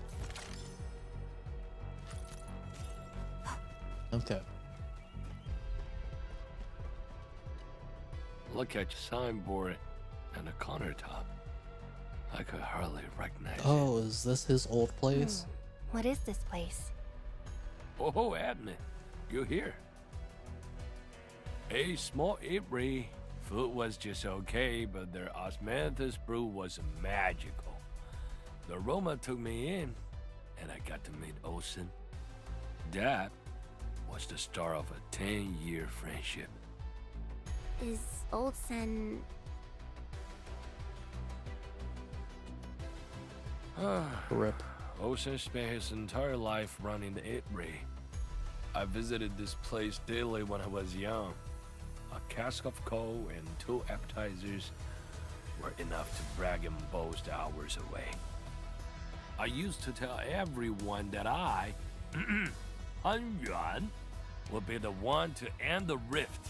Okay. Look at your signboard and the countertop. I could hardly recognize it. Oh, is this his old place? What is this place? Oh, admin, you here? A small apiary. Food was just okay, but their osmanthus brew was magical. The aroma took me in, and I got to meet Olsen. That was the start of a 10-year friendship. Is Olsen... Rip. Olsen spent his entire life running the apiary. I visited this place daily when I was young. A cask of coal and 2 appetizers were enough to brag and boast hours away. I used to tell everyone that I, Han Yuan, would be the one to end the rift.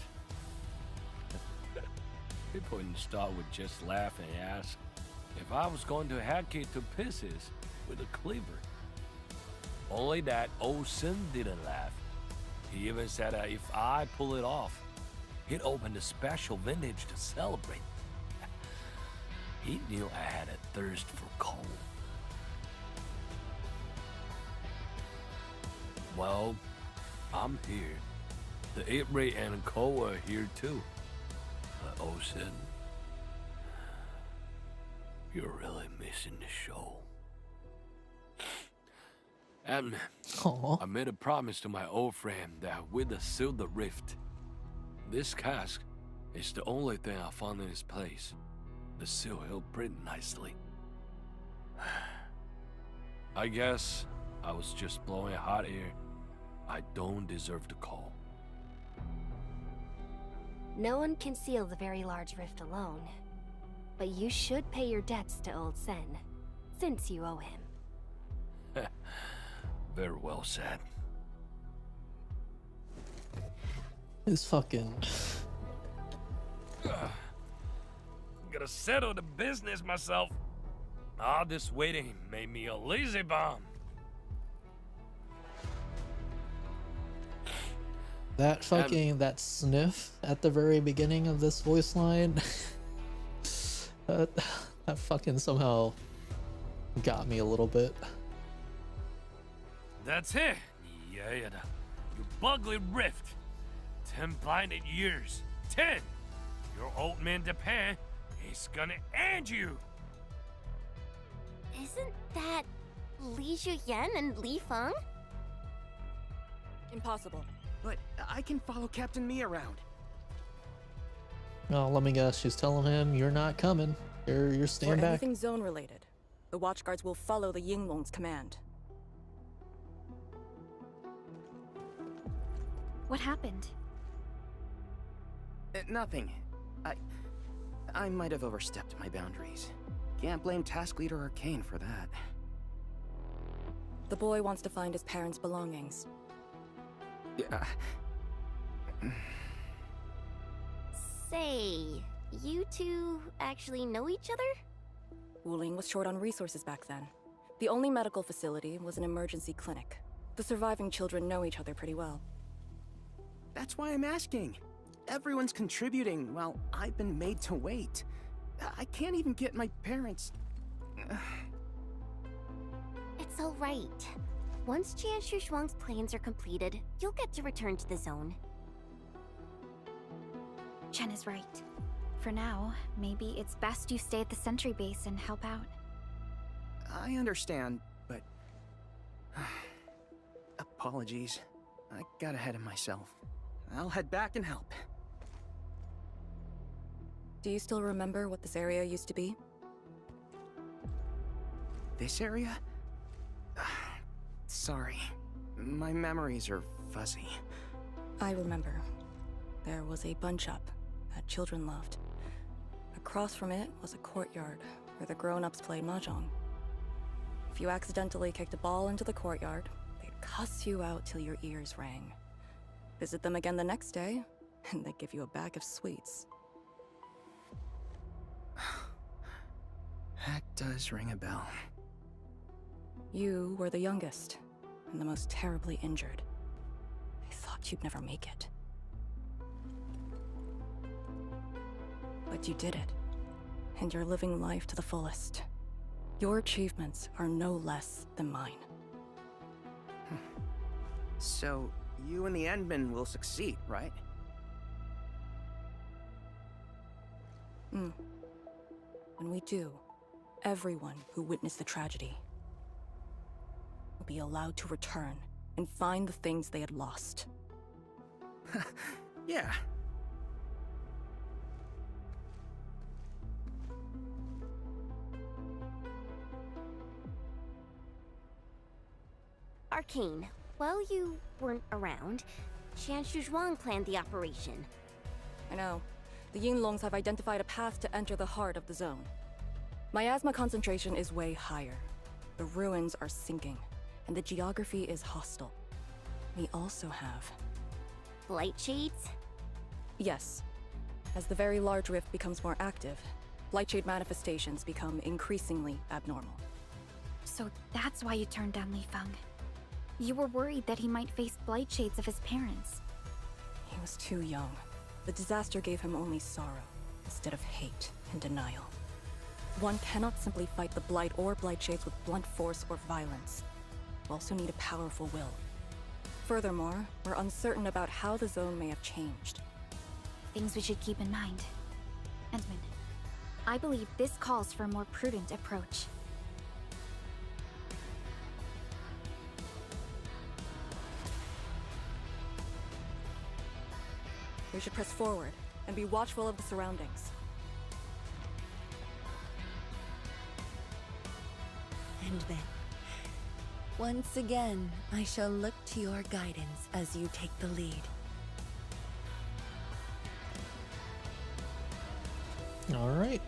People in the store would just laugh and ask if I was going to hack it to pieces with a cleaver. Only that Olsen didn't laugh. He even said that if I pull it off, he'd open a special vintage to celebrate. He knew I had a thirst for coal. Well, I'm here. The apiary and coal are here too. But Olsen, you're really missing the show. And I made a promise to my old friend that we'd seal the rift. This cask is the only thing I found in this place. The seal held pretty nicely. I guess I was just blowing hot air. I don't deserve the call. No one can seal the very large rift alone. But you should pay your debts to Old Sen, since you owe him. Very well said. It's fucking... Gotta settle the business myself. All this waiting made me a lazy bum. That fucking, that sniff at the very beginning of this voice line, that fucking somehow got me a little bit. That's it. Yeah, you bugly rift. 10 blinded years. 10. Your old man Japan is gonna end you. Isn't that Li Juyen and Li Feng? Impossible. But I can follow Captain Mi around. Oh, let me guess. She's telling him you're not coming. You're staying For back. anything zone related, the Watchguards will follow the Yinglong's command. What happened? Nothing. I might have overstepped my boundaries. Can't blame Task Leader Arcane for that. The boy wants to find his parents' belongings. Yeah. Say, you two actually know each other? Wuling was short on resources back then. The only medical facility was an emergency clinic. The surviving children know each other pretty well. That's why I'm asking. Everyone's contributing while I've been made to wait. I can't even get my parents... It's all right. Once Jianshu Zhuang's plans are completed, you'll get to return to the zone. Chen is right. For now, maybe it's best you stay at the sentry base and help out. I understand, but... Apologies. I got ahead of myself. I'll head back and help. Do you still remember what this area used to be? This area? Sorry. My memories are fuzzy. I remember. There was a bun shop that children loved. Across from it was a courtyard where the grown-ups played mahjong. If you accidentally kicked a ball into the courtyard, they'd cuss you out till your ears rang. Visit them again the next day, and they'd give you a bag of sweets. That does ring a bell. You were the youngest, and the most terribly injured. I thought you'd never make it. But you did it, and you're living life to the fullest. Your achievements are no less than mine. So, you and the Endmin will succeed, right? When we do, everyone who witnessed the tragedy will be allowed to return and find the things they had lost. Yeah. Arcane, while you weren't around, Jianshu Zhuang planned the operation. I know. The Yinglongs have identified a path to enter the heart of the zone. Miasma concentration is way higher. The ruins are sinking, and the geography is hostile. We also have... Light shades? Yes. As the very large rift becomes more active, Lightshade manifestations become increasingly abnormal. So that's why you turned down Li Feng. You were worried that he might face blight shades of his parents. He was too young. The disaster gave him only sorrow, instead of hate and denial. One cannot simply fight the blight or blight shades with blunt force or violence. You also need a powerful will. Furthermore, we're uncertain about how the zone may have changed. Things we should keep in mind. Endmin, I believe this calls for a more prudent approach. We should press forward and be watchful of the surroundings. Endmin, once again, I shall look to your guidance as you take the lead. All right.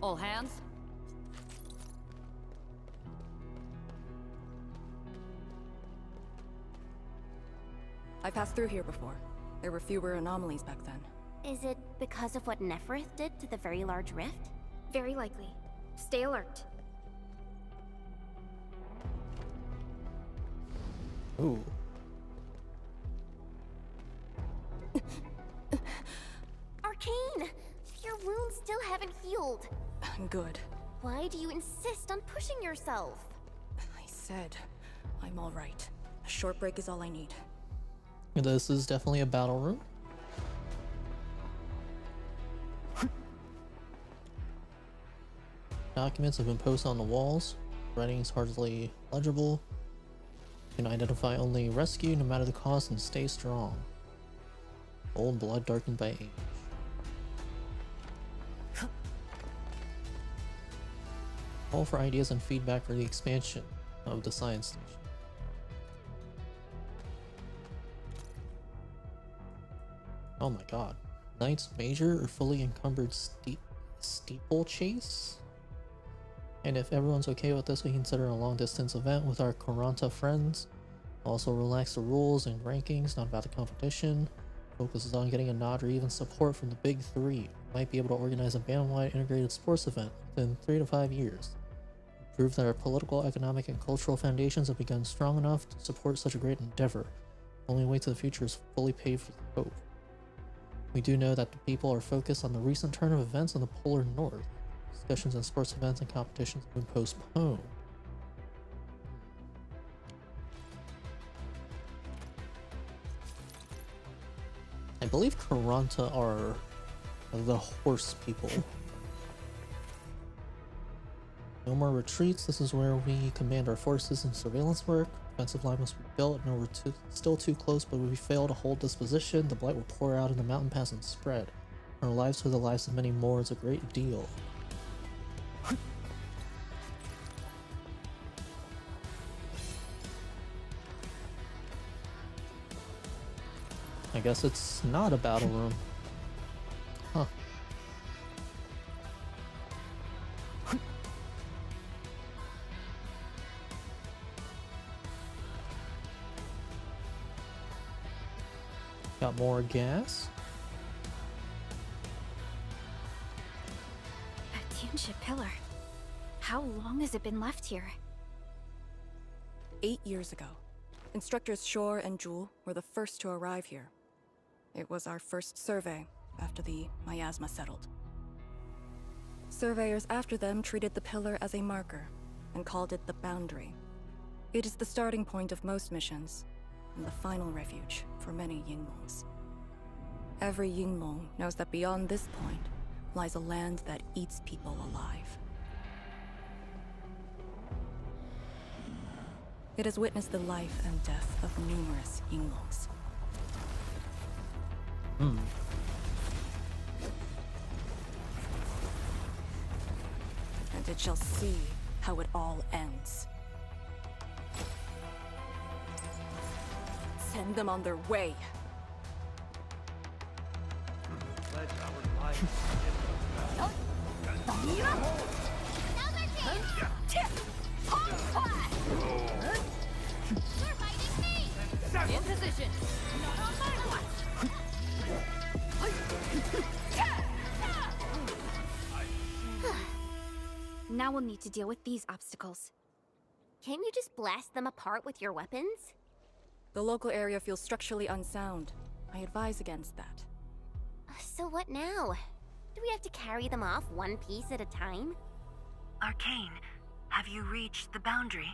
All hands? I passed through here before. There were fewer anomalies back then. Is it because of what Neferith did to the very large rift? Very likely. Stay alert. Ooh. Arcane! Your wounds still haven't healed. I'm good. Why do you insist on pushing yourself? I said I'm all right. A short break is all I need. This is definitely a battle room. Documents have been posted on the walls. Writing is hardly legible. You can identify only rescue no matter the cost and stay strong. Old blood darkened by age. Call for ideas and feedback for the expansion of the science station. Oh my god. Knight's Major or fully encumbered steeplechase? And if everyone's okay with this, we consider a long distance event with our Karanta friends. Also relax the rules and rankings, not about the competition. Focuses on getting a nod or even support from the big three. Might be able to organize a band-wide integrated sports event within 3 to 5 years. Prove that our political, economic, and cultural foundations have begun strong enough to support such a great endeavor. Only way to the future is fully paved with hope. We do know that the people are focused on the recent turn of events in the polar north. Discussions on sports events and competitions have been postponed. I believe Karanta are the horse people. No more retreats. This is where we command our forces and surveillance work. Defensive line must be built. No, we're still too close, but if we fail to hold this position, the blight will pour out in the mountain pass and spread. Our lives for the lives of many more is a great deal. I guess it's not a battle room. Huh. Got more gas. A Tianxia pillar. How long has it been left here? 8 years ago, instructors Shore and Jewel were the first to arrive here. It was our first survey after the miasma settled. Surveyors after them treated the pillar as a marker and called it the boundary. It is the starting point of most missions and the final refuge for many Yinglongs. Every Yinglong knows that beyond this point lies a land that eats people alive. It has witnessed the life and death of numerous Yinglongs. And it shall see how it all ends. Send them on their way. In position. Now we'll need to deal with these obstacles. Can't you just blast them apart with your weapons? The local area feels structurally unsound. I advise against that. So what now? Do we have to carry them off one piece at a time? Arcane, have you reached the boundary?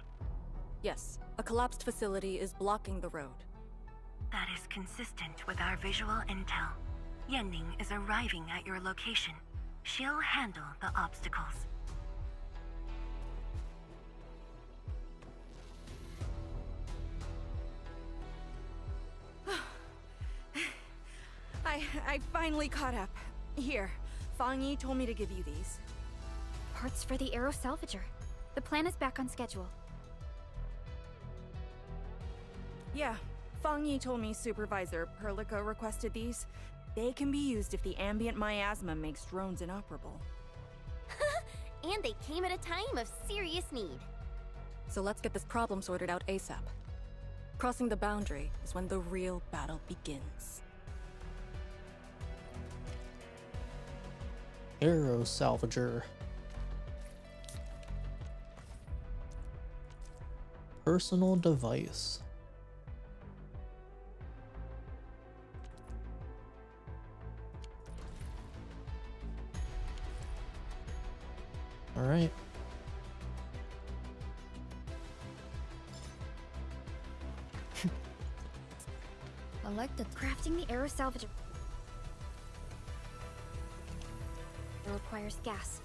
Yes, a collapsed facility is blocking the road. That is consistent with our visual intel. Yenning is arriving at your location. She'll handle the obstacles. I finally caught up. Here, Fang Yi told me to give you these. Parts for the Aero Salvager. The plan is back on schedule. Yeah, Fang Yi told me Supervisor Perlica requested these. They can be used if the ambient miasma makes drones inoperable. And they came at a time of serious need. So let's get this problem sorted out ASAP. Crossing the boundary is when the real battle begins. Aero Salvager. Personal device. Alright. I like the crafting the aero salvager. It requires gas.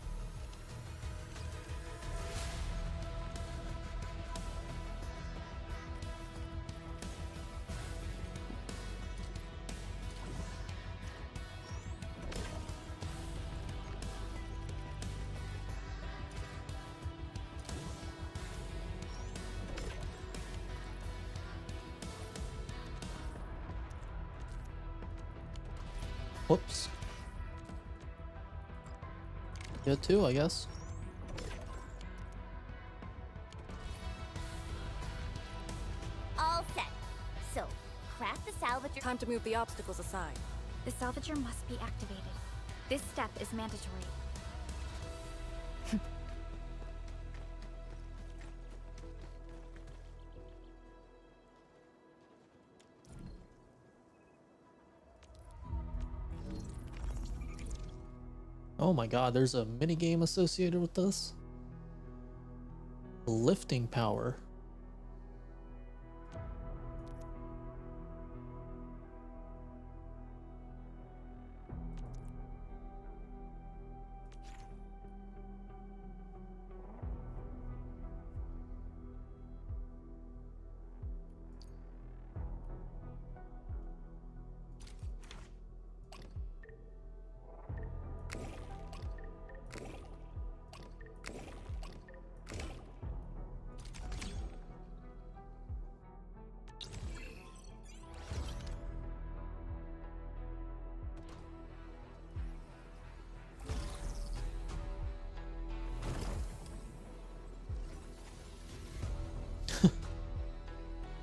Whoops. Good too, I guess. All set. So, craft the salvager. Time to move the obstacles aside. The salvager must be activated. This step is mandatory. Oh my god, there's a minigame associated with this? Lifting power.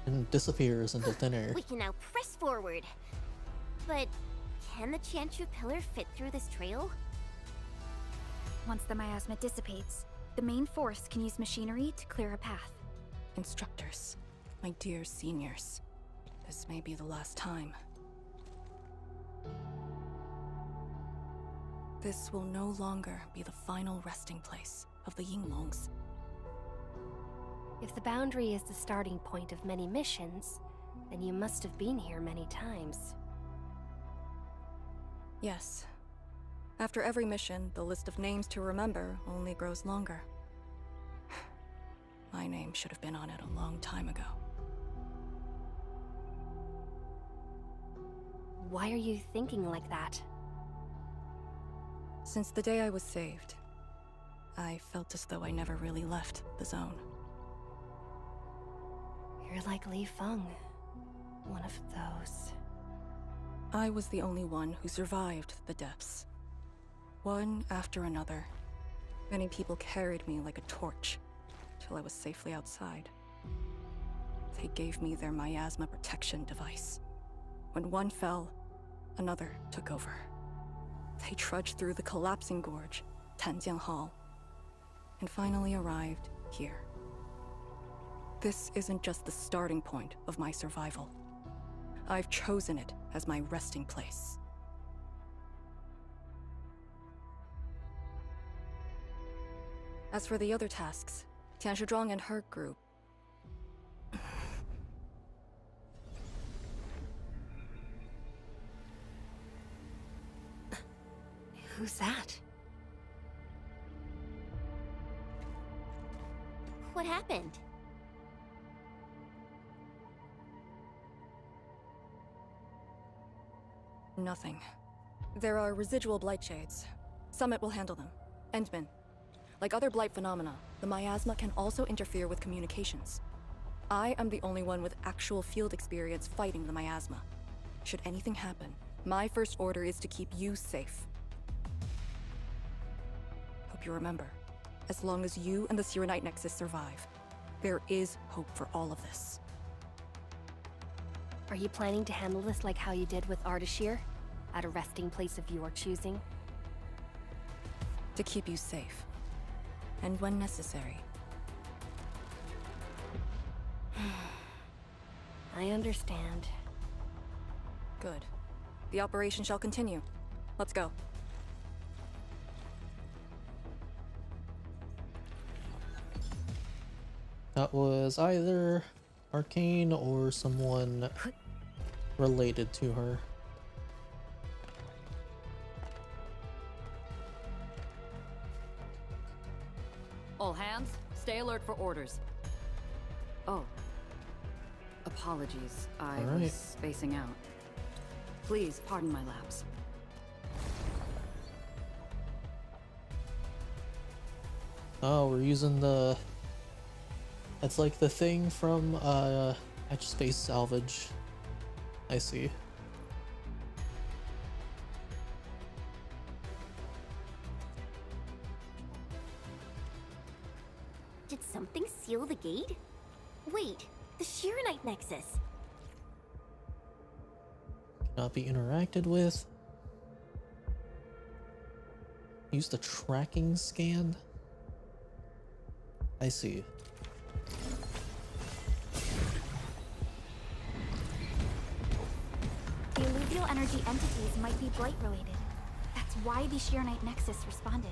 And disappears into thin air. We can now press forward. But can the Chanchu pillar fit through this trail? Once the miasma dissipates, the main force can use machinery to clear a path. Instructors, my dear seniors, this may be the last time. This will no longer be the final resting place of the Yinglongs. If the boundary is the starting point of many missions, then you must have been here many times. Yes. After every mission, the list of names to remember only grows longer. My name should have been on it a long time ago. Why are you thinking like that? Since the day I was saved, I felt as though I never really left the zone. You're like Li Feng, one of those. I was the only one who survived the depths. One after another, many people carried me like a torch till I was safely outside. They gave me their miasma protection device. When one fell, another took over. They trudged through the collapsing gorge, Tanjian Hall, and finally arrived here. This isn't just the starting point of my survival. I've chosen it as my resting place. As for the other tasks, Tian Shizhuang and her group. Who's that? What happened? Nothing. There are residual blight shades. Summit will handle them. Endmin. Like other blight phenomena, the miasma can also interfere with communications. I am the only one with actual field experience fighting the miasma. Should anything happen, my first order is to keep you safe. Hope you remember, as long as you and the Sirenite Nexus survive, there is hope for all of this. Are you planning to handle this like how you did with Ardashir? At a resting place of your choosing? To keep you safe. And when necessary. I understand. Good. The operation shall continue. Let's go. That was either Arcane or someone related to her. All hands, stay alert for orders. Oh. Apologies, I All right. was spacing out. Please pardon my lapse. Oh, we're using the... It's like the thing from Etch Space Salvage. I see. Did something seal the gate? Wait, the Shirenite Nexus. Cannot be interacted with. Use the tracking scan. I see. The alluvial energy entities might be blight related. That's why the Shirenite Nexus responded.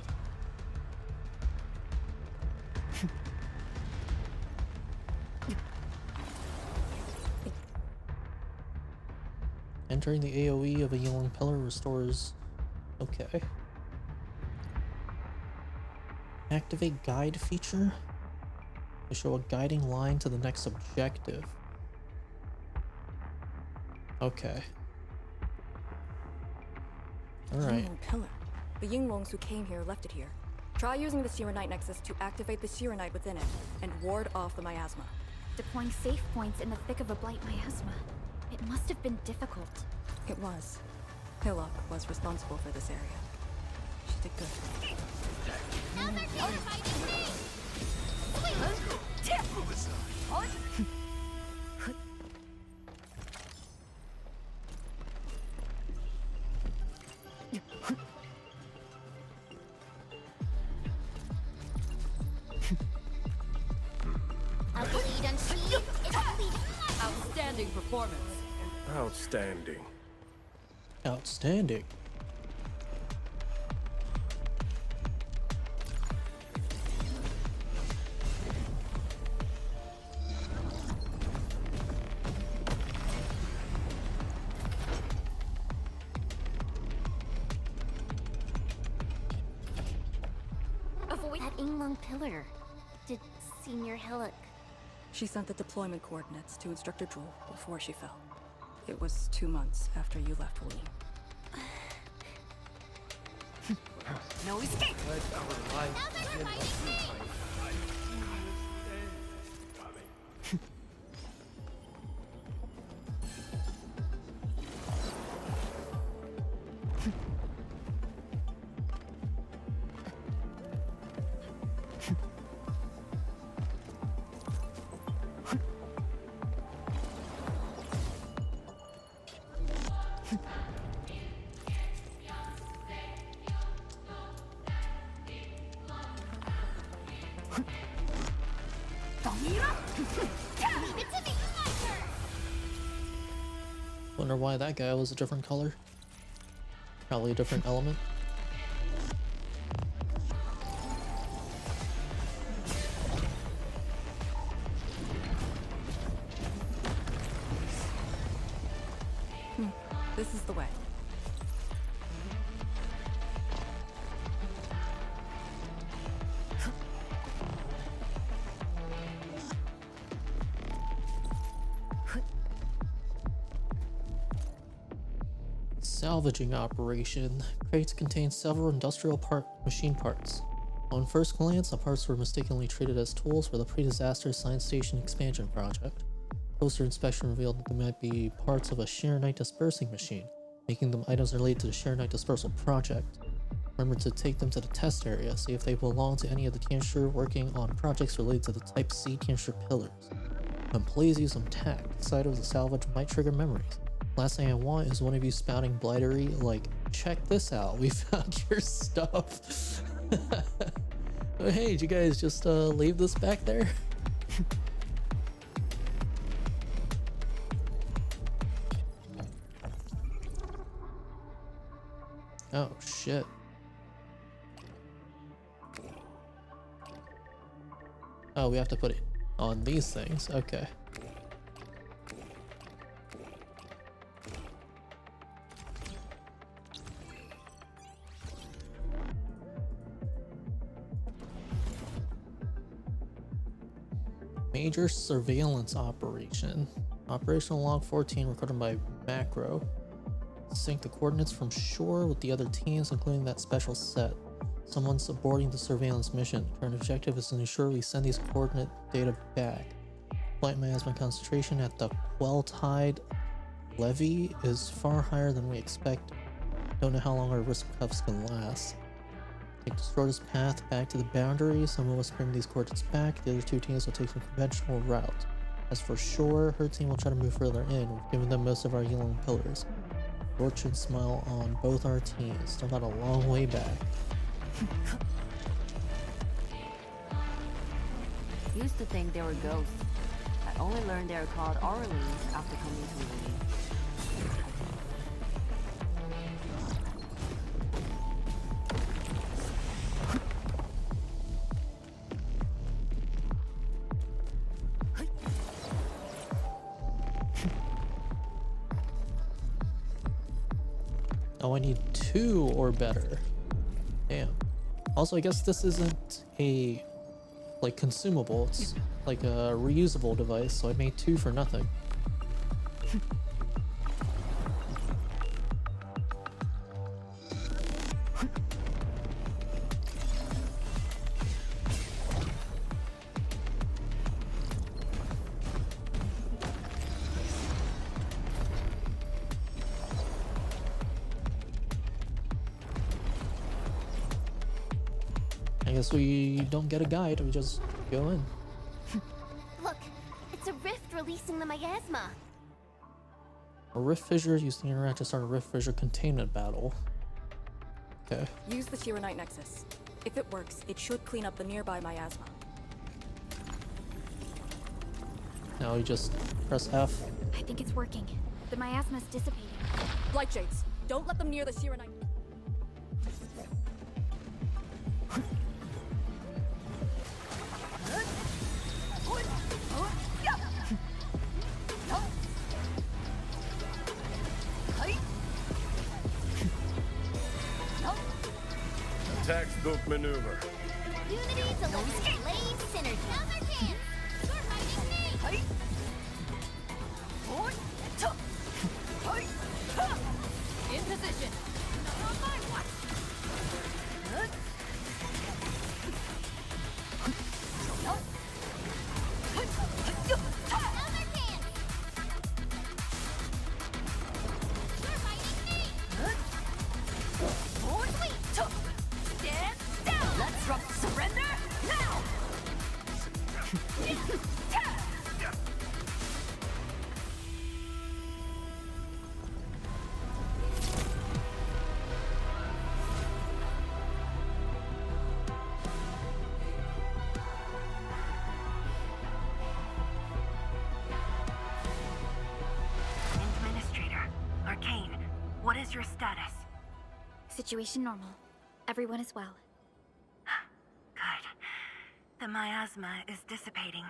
Entering the AoE of a yellow pillar restores... Okay. Activate guide feature to show a guiding line to the next objective. Okay. Alright. Pillar. The Yinglongs who came here left it here. Try using the Shirenite Nexus to activate the Shirenite within it and ward off the miasma. Deploying safe points in the thick of a blight miasma. It must have been difficult. It was. Hillock was responsible for this area. She did good. Now they're notifying me! Outstanding performance. Outstanding. Outstanding. Avoid that Yinglong pillar. Did Senior Hillock... She sent the deployment coordinates to Instructor Drool before she fell. It was 2 months after you left Wooly. No escape! Wonder why that guy was a different color. Probably a different element. This is the way. Salvaging operation. Crates contain several industrial machine parts. On first glance, the parts were mistakenly treated as tools for the pre-disaster science station expansion project. Closer inspection revealed that they might be parts of a Shirenite dispersing machine, making them items related to the Shirenite dispersal project. Remember to take them to the test area, see if they belong to any of the Tianshi working on projects related to the Type C Tianshi pillars. When please use them tact, the sight of the salvage might trigger memories. Last thing I want is one of you spouting blightery like, check this out, we found your stuff. Oh, hey, did you guys just leave this back there? Oh shit. Oh, we have to put it On these things, okay. Major surveillance operation. Operational log 14 recorded by Macro. Sync the coordinates from shore with the other teams, including that special set. Someone's aborting the surveillance mission. Current objective is to ensure we send these coordinate data back. Flight miasma concentration at the Queltide levee is far higher than we expect. Don't know how long our risk cuffs can last. Take the shortest path back to the boundary. Some of us bring these coordinates back. The other two teams will take the conventional route. As for shore, her team will try to move further in. We've given them most of our yellow pillars. Fortune smile on both our teams. Still got a long way back. Used to think they were ghosts. I only learned they were called Orleans after coming to Lee. Oh, I need 2 or better. Damn. Also, I guess this isn't a like consumable. It's like a reusable device, so I made 2 for nothing. I guess we don't get a guide, we just go in. Look, it's a rift releasing the miasma. A rift fissure used to interact to start a rift fissure containment battle. Okay. Use the Tiranite Nexus. If it works, it should clean up the nearby miasma. Now we just press F. I think it's working. The miasma's dissipating. Blight Shades, don't let them near the Tiranite. Textbook maneuver. Unity delivers lane synergy. Other kids, you're hiding me. In position. Not on my watch. Let's rock surrender now! Administrator, Arcane, what is your status? Situation normal. Everyone is well. Good. The miasma is dissipating.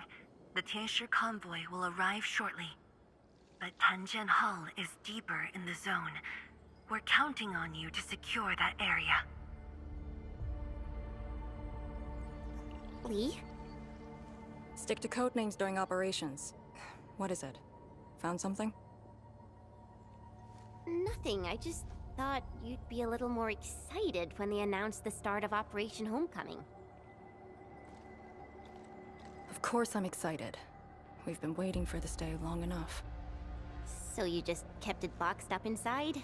The Tianshi convoy will arrive shortly. But Tanjian Hall is deeper in the zone. We're counting on you to secure that area. Lee? Stick to code names during operations. What is it? Found something? Nothing. I just thought you'd be a little more excited when they announced the start of Operation Homecoming. Of course I'm excited. We've been waiting for this day long enough. So you just kept it boxed up inside?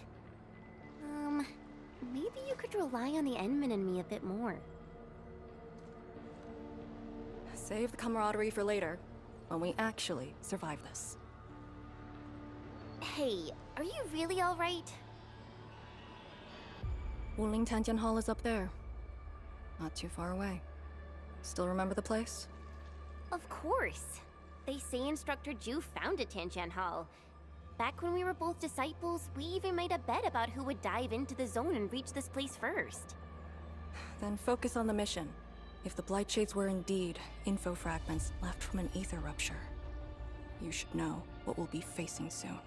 Maybe you could rely on the Endmin and me a bit more. Save the camaraderie for later, when we actually survive this. Hey, are you really alright? Wuling Tantian Hall is up there. Not too far away. Still remember the place? Of course. They say Instructor Ju founded Tanjian Hall. Back when we were both disciples, we even made a bet about who would dive into the zone and reach this place first. Then focus on the mission. If the Blight Shades were indeed info fragments left from an ether rupture, you should know what we'll be facing soon.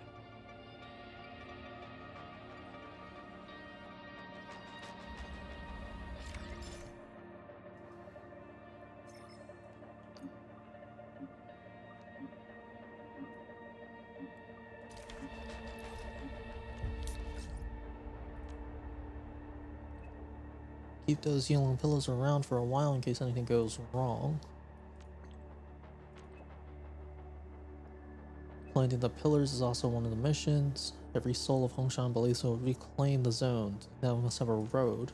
Keep those yellow pillars around for a while in case anything goes wrong. Planting the pillars is also one of the missions. Every soul of Hongshan believes will reclaim the zone. Now we must have a road.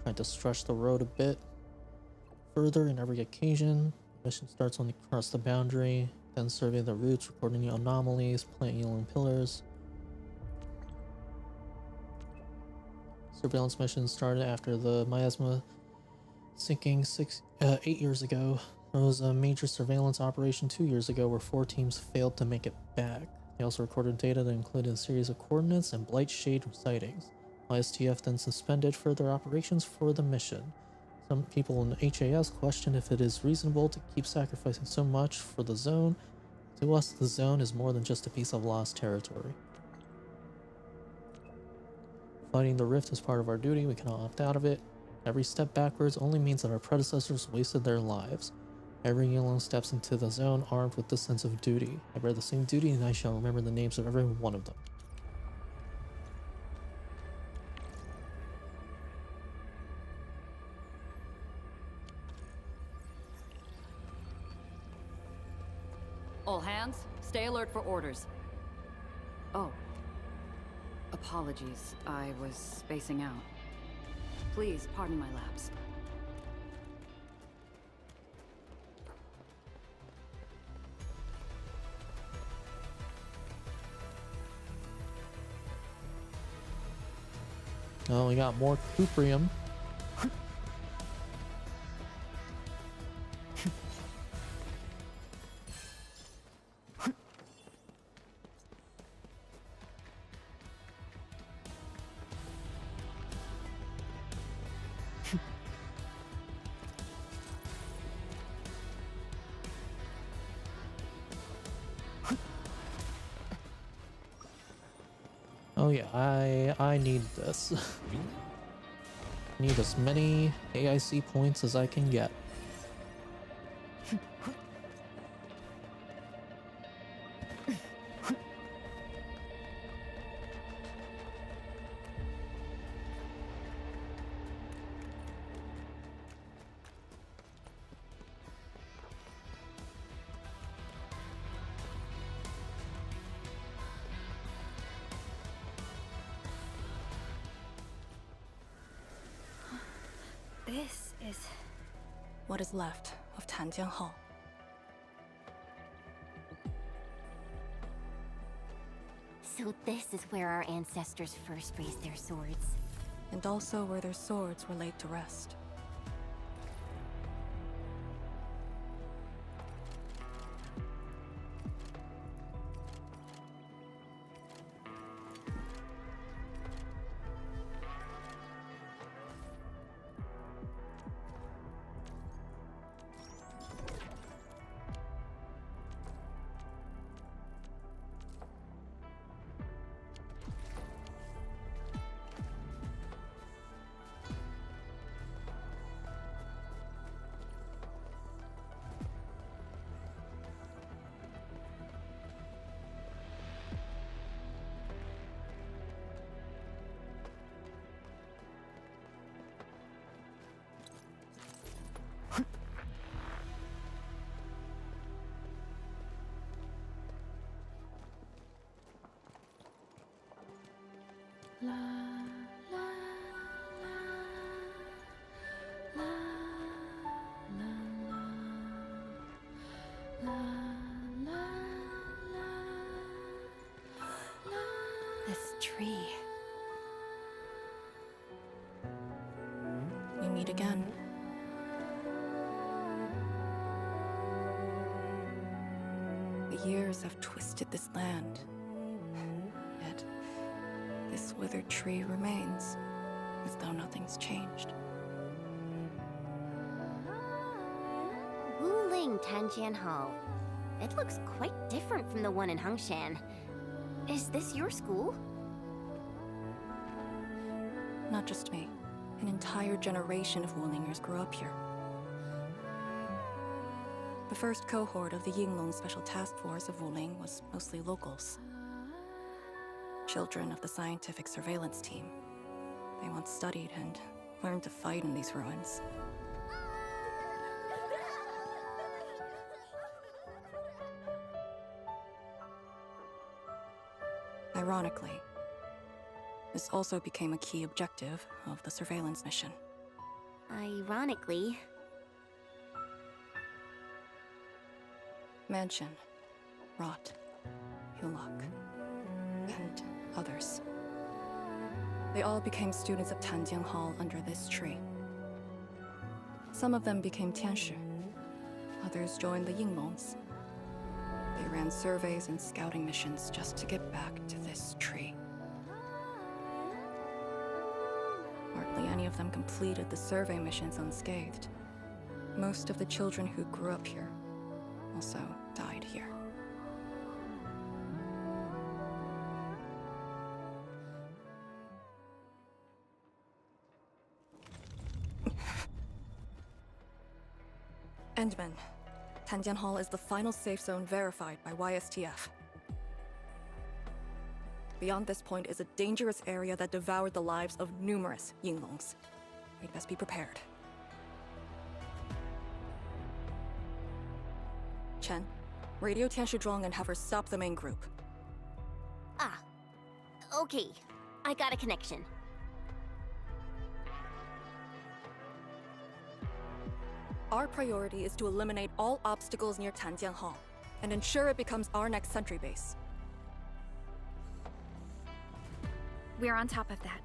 Trying to stretch the road a bit further in every occasion. The mission starts when you cross the boundary, then survey the routes, recording the anomalies, plant yellow pillars. Surveillance mission started after the miasma sinking 8 years ago. There was a major surveillance operation 2 years ago where 4 teams failed to make it back. They also recorded data that included a series of coordinates and Blight Shade sightings. ISTF then suspended further operations for the mission. Some people in HAS question if it is reasonable to keep sacrificing so much for the zone. To us, the zone is more than just a piece of lost territory. Fighting the rift is part of our duty, we cannot opt out of it. Every step backwards only means that our predecessors wasted their lives. Every Yulong steps into the zone armed with this sense of duty. I bear the same duty and I shall remember the names of every one of them. All hands, stay alert for orders. Oh. Apologies, I was spacing out. Please pardon my lapse. Oh, we got more cuprium. Oh yeah, I need this. Need as many AIC points as I can get. This is what is left of Tanjiang Hall. So this is where our ancestors first raised their swords. And also where their swords were laid to rest. This tree. We meet again. The years have twisted this land. Yet, this withered tree remains, as though nothing things changed. Wuling Tanjian Hall. It looks quite different from the one in Hangshan. Is this your school? Not just me. An entire generation of Wulingers grew up here. The first cohort of the Yinglong Special Task Force of Wuling was mostly locals. Children of the scientific surveillance team. They once studied and learned to fight in these ruins. Ironically, this also became a key objective of the surveillance mission. Ironically. Mansion, Rot, Hillock, and others. They all became students of Tanjiang Hall under this tree. Some of them became Tianshi. Others joined the Yinglongs. They ran surveys and scouting missions just to get back to this tree. Hardly any of them completed the survey missions unscathed. Most of the children who grew up here also died here. Endmin. Tanjian Hall is the final safe zone verified by YSTF. Beyond this point is a dangerous area that devoured the lives of numerous Yinglongs. We'd best be prepared. Chen, radio Tianshi Zhuang and have her stop the main group. Ah. Okay. I got a connection. Our priority is to eliminate all obstacles near Tanjiang Hall and ensure it becomes our next sentry base. We're on top of that.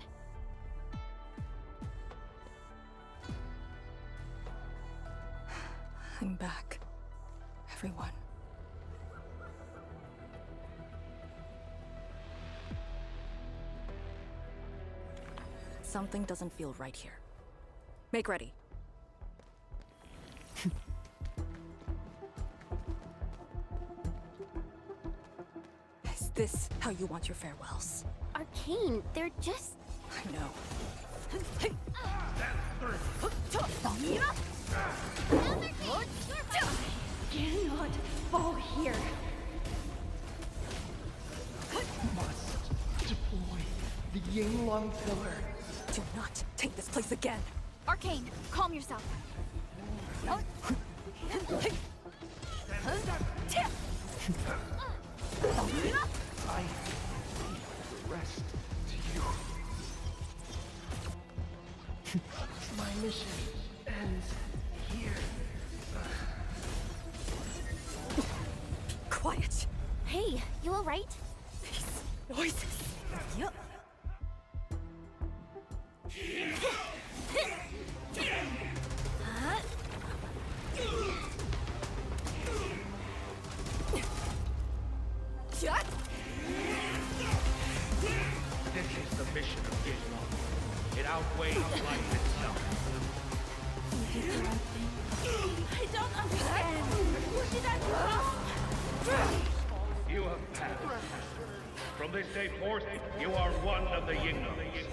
I'm back. Everyone. Something doesn't feel right here. Make ready. Is this how you want your farewells? Arcane, they're just... I know. Cannot fall here. Must deploy the Yinglong pillar. Do not take this place again. Arcane, calm yourself. I leave the rest to you. My mission ends here. Quiet. Hey, you alright? These noises. Yup. This is the mission of Yinglong. It outweighs life itself. I don't understand. What did I do? You have passed. From this day forth, you are one of the Yinglongs.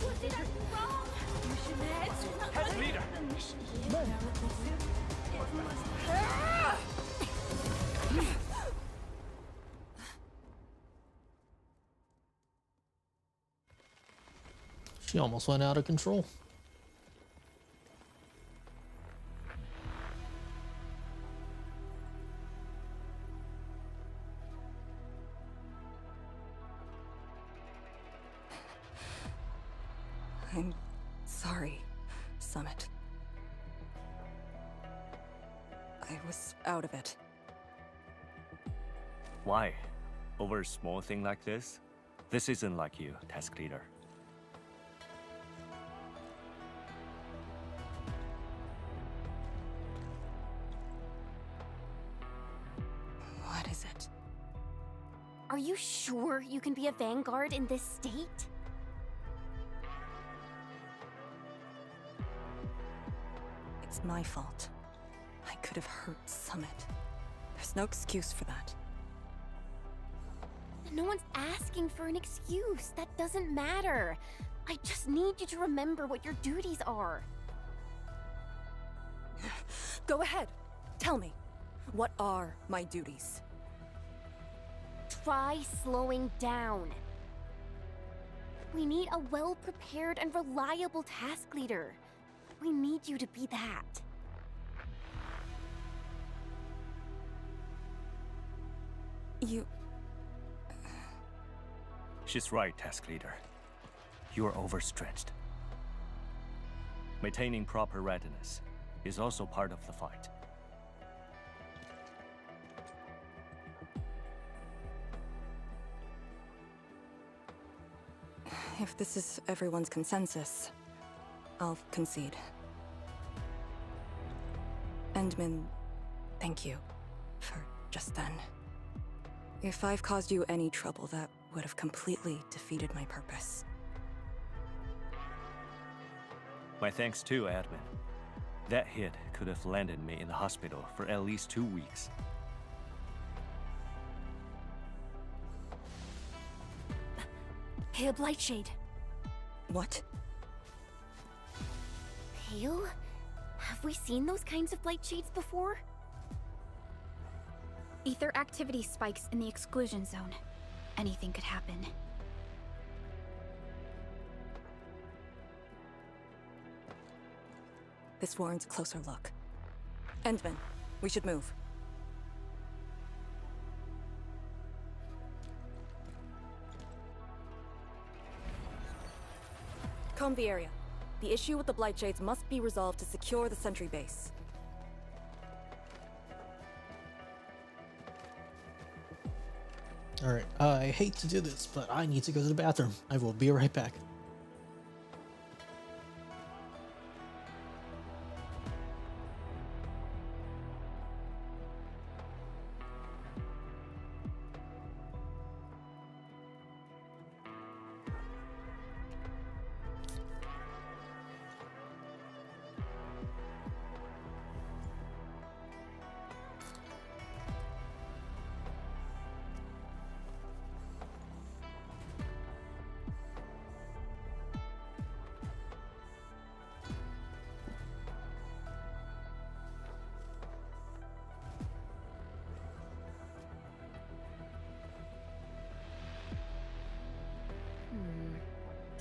What did I do wrong? Mission X. Head leader! She almost went out of control. I'm sorry, Summit. I was out of it. Why? Over a small thing like this? This isn't like you, task leader. What is it? Are you sure you can be a vanguard in this state? It's my fault. I could have hurt Summit. There's no excuse for that. No one's asking for an excuse. That doesn't matter. I just need you to remember what your duties are. Go ahead. Tell me. What are my duties? Try slowing down. We need a well-prepared and reliable task leader. We need you to be that. You... She's right, task leader. You are overstretched. Maintaining proper readiness is also part of the fight. If this is everyone's consensus, I'll concede. Endmin, thank you for just then. If I've caused you any trouble, that would have completely defeated my purpose. My thanks too, admin. That hit could have landed me in the hospital for at least 2 weeks. Pale Blightshade. What? Pale? Have we seen those kinds of blight shades before? Ether activity spikes in the exclusion zone. Anything could happen. This warrants a closer look. Endman, we should move. Comb the area. The issue with the Blightshades must be resolved to secure the sentry base. Alright, I hate to do this, but I need to go to the bathroom. I will be right back.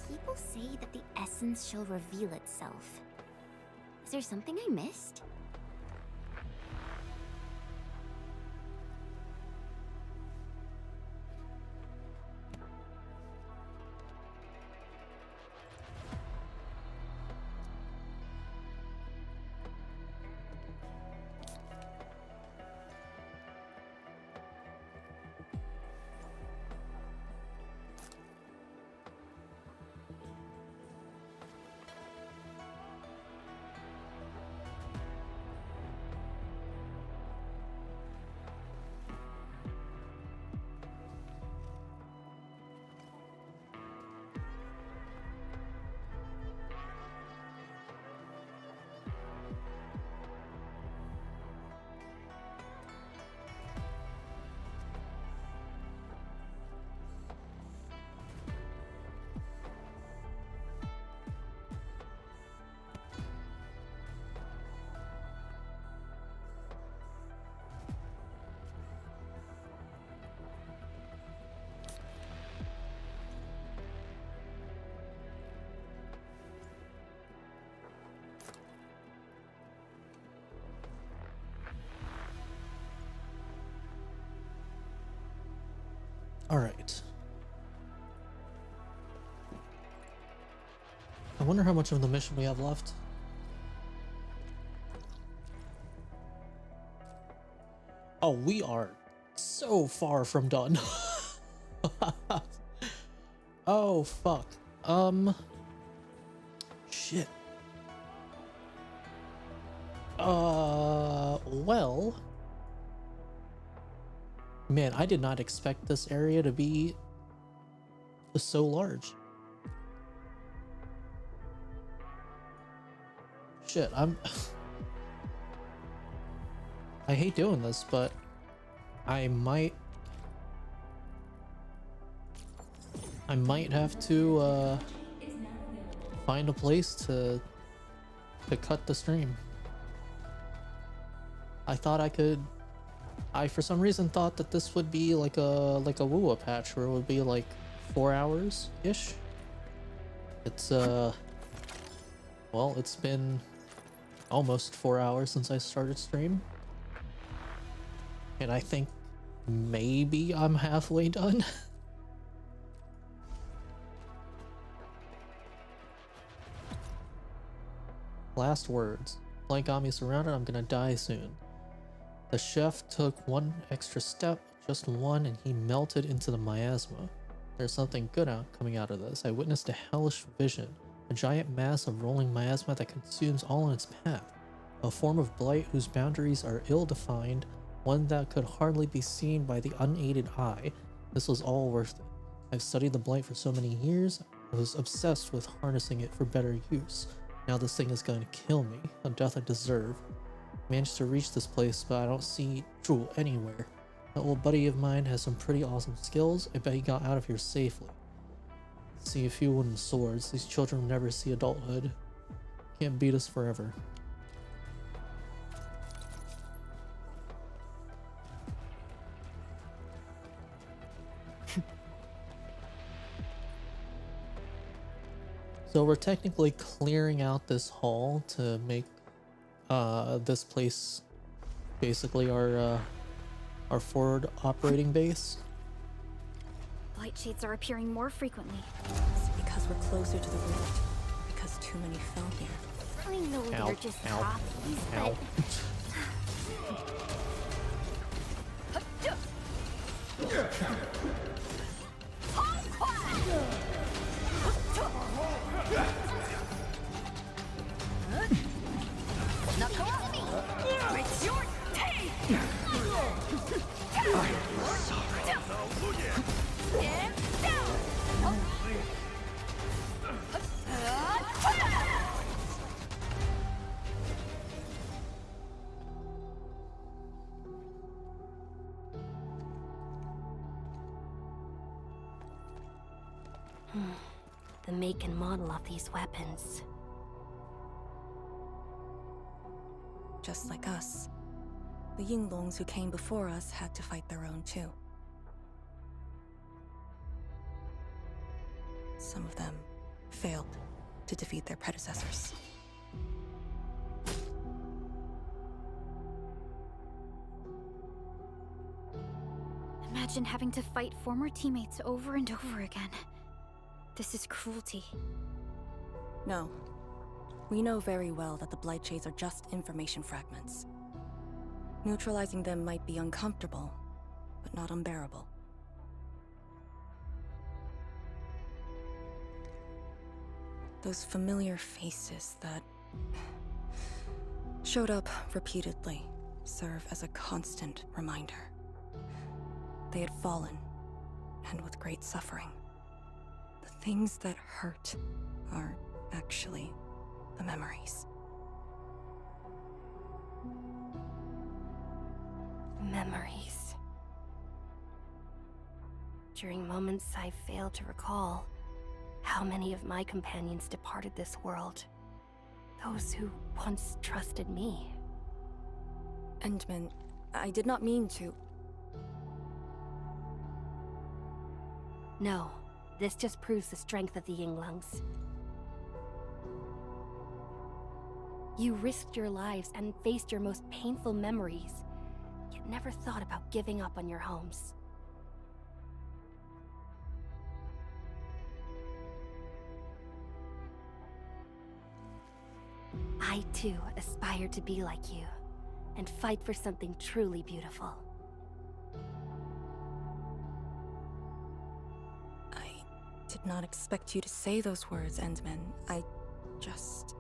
People say that the essence shall reveal itself. Is there something I missed? Alright. I wonder how much of the mission we have left. Oh, we are so far from done. Oh, fuck. Shit. Well. Man, I did not expect this area to be so large. Shit, I hate doing this, but I might have to find a place to cut the stream. I thought I for some reason thought that this would be like a Wua patch where it would be like 4 hours ish. It's well, it's been almost 4 hours since I started stream, and I think maybe I'm halfway done. Last words. Light got me surrounded, I'm gonna die soon. The chef took one extra step, just one, and he melted into the miasma. There's something good coming out of this. I witnessed a hellish vision. A giant mass of rolling miasma that consumes all in its path. A form of blight whose boundaries are ill-defined, one that could hardly be seen by the unaided eye. This was all worth it. I've studied the blight for so many years, I was obsessed with harnessing it for better use. Now this thing is going to kill me, a death I deserve. Managed to reach this place, but I don't see Jewel anywhere. That old buddy of mine has some pretty awesome skills. I bet he got out of here safely. See a few wooden swords. These children will never see adulthood. Can't beat us forever. So we're technically clearing out this hall to make this place basically our forward operating base. Blight shades are appearing more frequently. Is it because we're closer to the rift? Because too many fell here? I know they're just copies, but... It's your day! The make and model of these weapons. Just like us. The Yinglongs who came before us had to fight their own too. Some of them failed to defeat their predecessors. Imagine having to fight former teammates over and over again. This is cruelty. No. We know very well that the Blight Shades are just information fragments. Neutralizing them might be uncomfortable, but not unbearable. Those familiar faces that showed up repeatedly serve as a constant reminder. They had fallen, and with great suffering. The things that hurt are actually the memories. Memories. During moments I failed to recall, how many of my companions departed this world? Those who once trusted me. Endmin, I did not mean to... No, this just proves the strength of the Yinglongs. You risked your lives and faced your most painful memories, yet never thought about giving up on your homes. I too aspire to be like you, and fight for something truly beautiful. not expect you to say those words, Endmin. I just...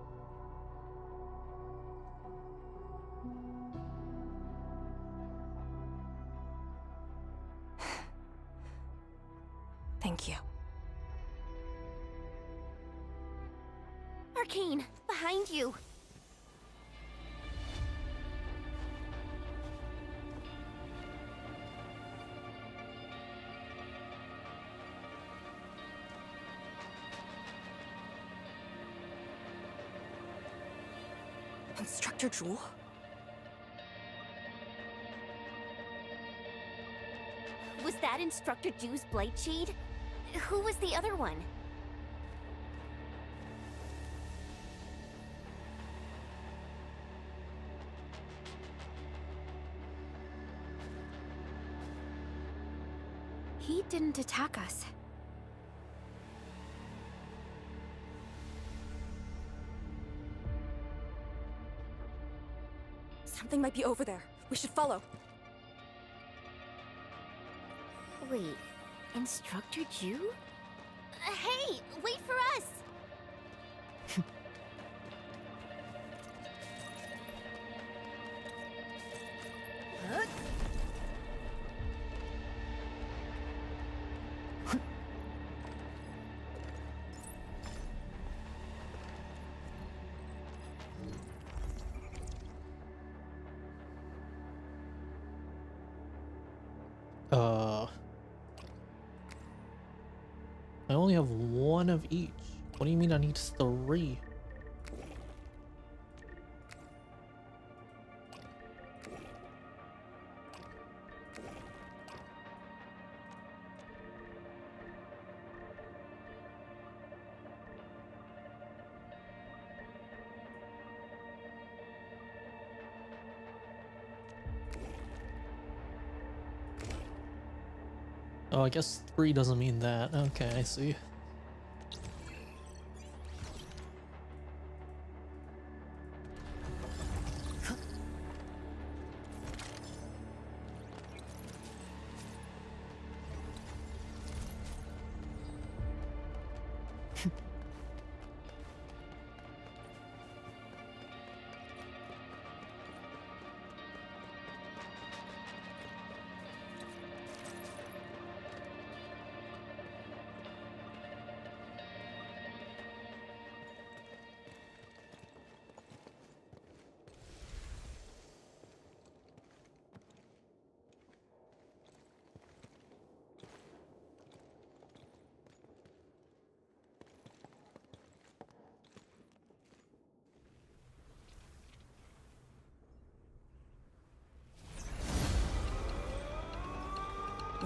Thank you. Arcane, behind you! Instructor Jewel? Was that Instructor Jew's Blightshade? Who was the other one? He didn't attack us. Something might be over there. We should follow. Wait, Instructor Jew? Hey, wait for us! I only have one of each. What do you mean I need 3? Oh, I guess 3 doesn't mean that. Okay, I see.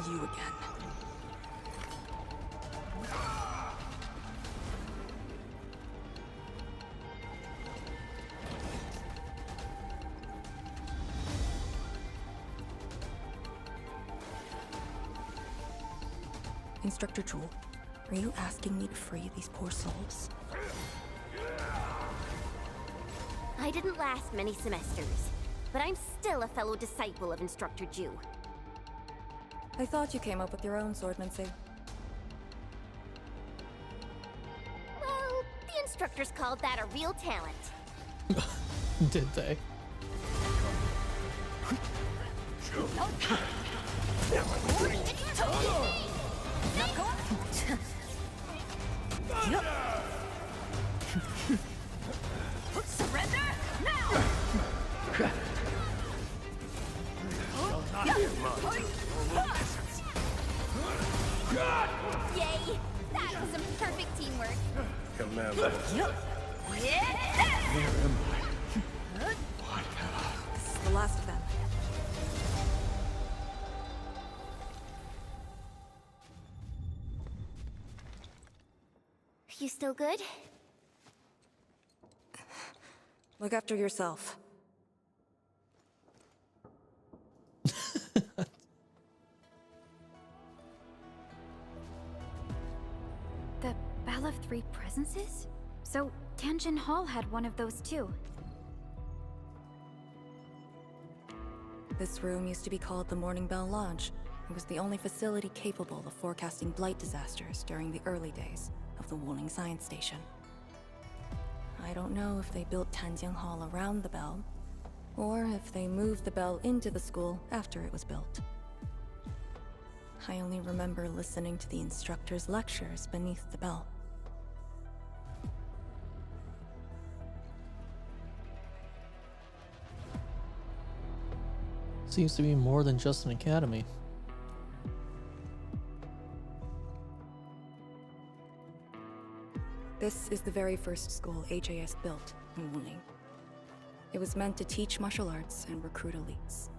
You again. Instructor Jewel, are you asking me to free these poor souls? I didn't last many semesters, but I'm still a fellow disciple of Instructor Jew. I thought you came up with your own swordmancy. Well, the instructors called that a real talent. Did they? Surrender now! Yay! That was some perfect teamwork. Commander. Where am I? This is the last of them. You still good? Look after yourself. The Bell of Three Presences? So, Tanjin Hall had one of those too. This room used to be called the Morning Bell Lodge. It was the only facility capable of forecasting blight disasters during the early days of the Wuling Science Station. I don't know if they built Tanjian Hall around the bell, or if they moved the bell into the school after it was built. I only remember listening to the instructor's lectures beneath the bell. Seems to be more than just an academy. This is the very first school HAS built in Wuling. It was meant to teach martial arts and recruit elites.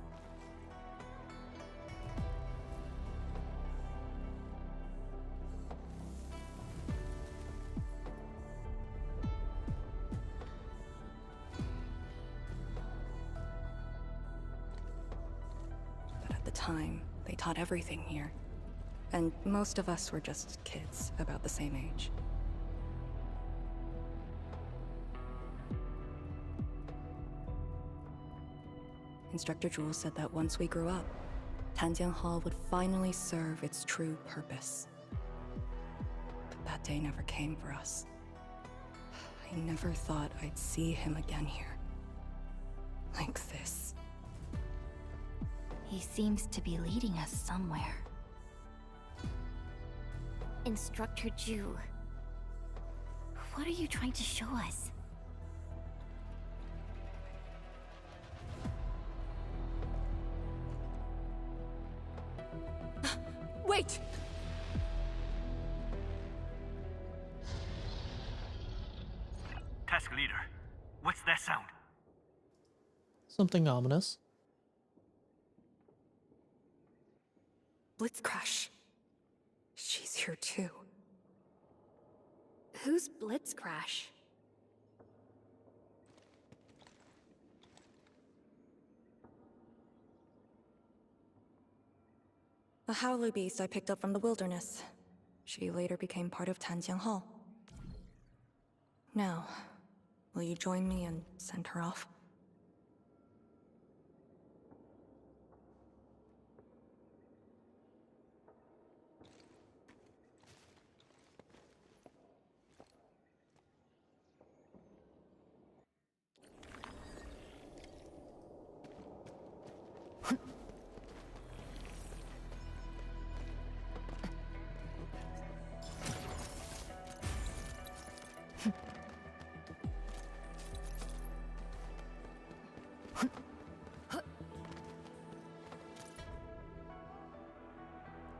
But at the time, they taught everything here. And most of us were just kids about the same age. Instructor Jules said that once we grew up, Tanjian Hall would finally serve its true purpose. But that day never came for us. I never thought I'd see him again here. Like this. He seems to be leading us somewhere. Instructor Ju, what are you trying to show us? Wait! Task leader, what's that sound? Something ominous. Blitz Crash. She's here too. Who's Blitz Crash? A howler beast I picked up from the wilderness. She later became part of Tanjian Hall. Now, will you join me and send her off?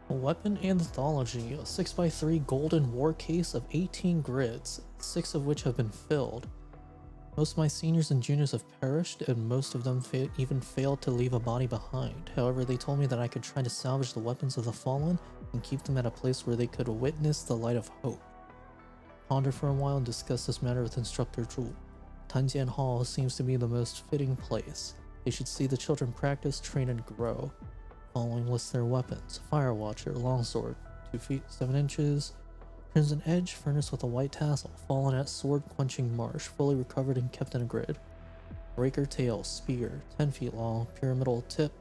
A weapon anthology, a 6x3 golden war case of 18 grids, 6 of which have been filled. Most of my seniors and juniors have perished, and most of them even failed to leave a body behind. However, they told me that I could try to salvage the weapons of the fallen and keep them at a place where they could witness the light of hope. Ponder for a while and discuss this matter with Instructor Zhu. Tanjian Hall seems to be the most fitting place. They should see the children practice, train, and grow. Following lists their weapons: Fire Watcher, Longsword, 2 feet 7 inches, Crimson Edge, furnace with a white tassel, fallen at Sword Quenching Marsh, fully recovered and kept in a grid. Raker Tail, Spear, 10 feet long, pyramidal tip,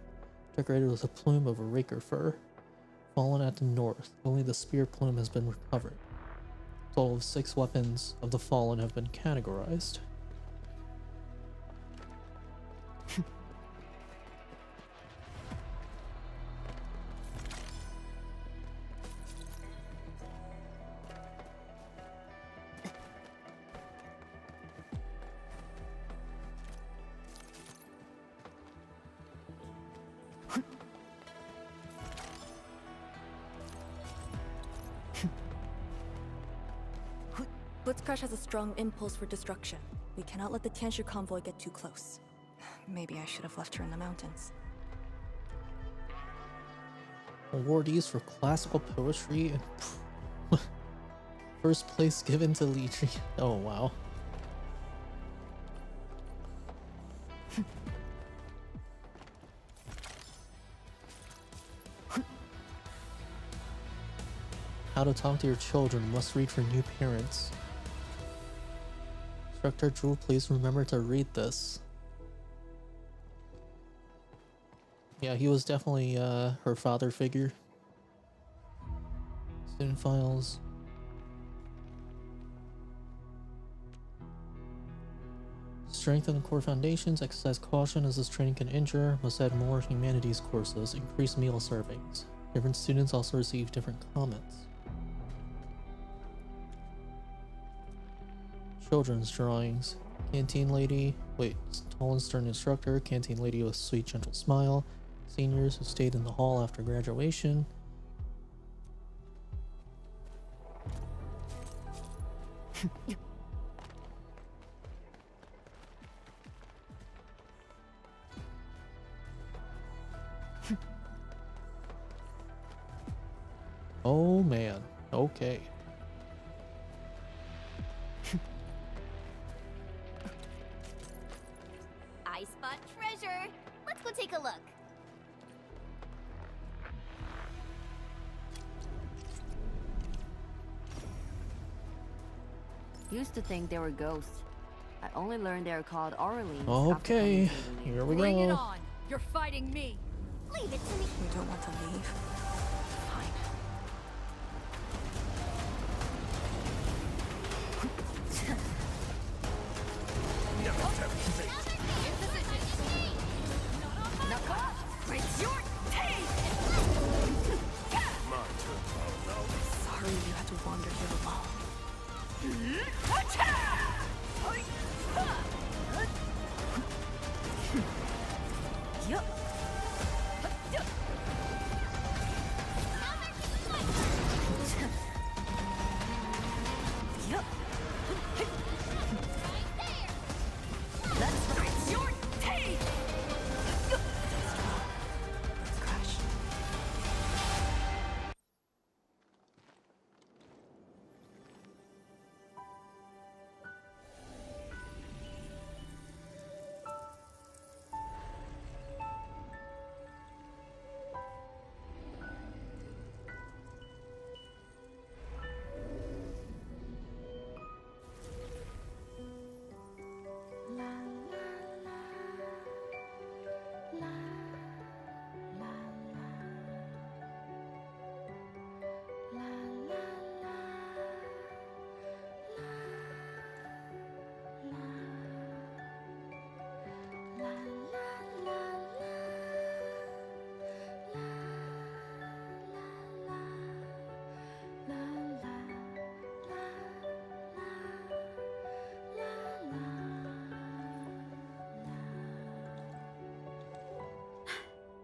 decorated with a plume of raker fur. Fallen at the north, only the spear plume has been recovered. A total of 6 weapons of the fallen have been categorized. Blitzcrash has a strong impulse for destruction. We cannot let the Tianshu convoy get too close. Maybe I should have left her in the mountains. Awardees for classical poetry and first place given to Lychee. Oh wow. How to talk to your children, must read for new parents. Instructor Drew, please remember to read this. Yeah, he was definitely her father figure. Student files. Strengthen core foundations, exercise caution as this training can injure, must add more humanities courses, increase meal servings. Different students also receive different comments. Children's drawings. Canteen lady, wait, tall and stern instructor, canteen lady with sweet gentle smile, seniors who stayed in the hall after graduation. Oh man, okay. I spot treasure. Let's go take a look. Used to think they were ghosts. I only learned they were called Orleans. Okay, here we Bring it go. on. You're fighting me. Leave it to me. You don't want to leave? Fine. It's your teeth! Sorry you had to wander here alone. Yup. Yup. That's right. It's your teeth! Crash.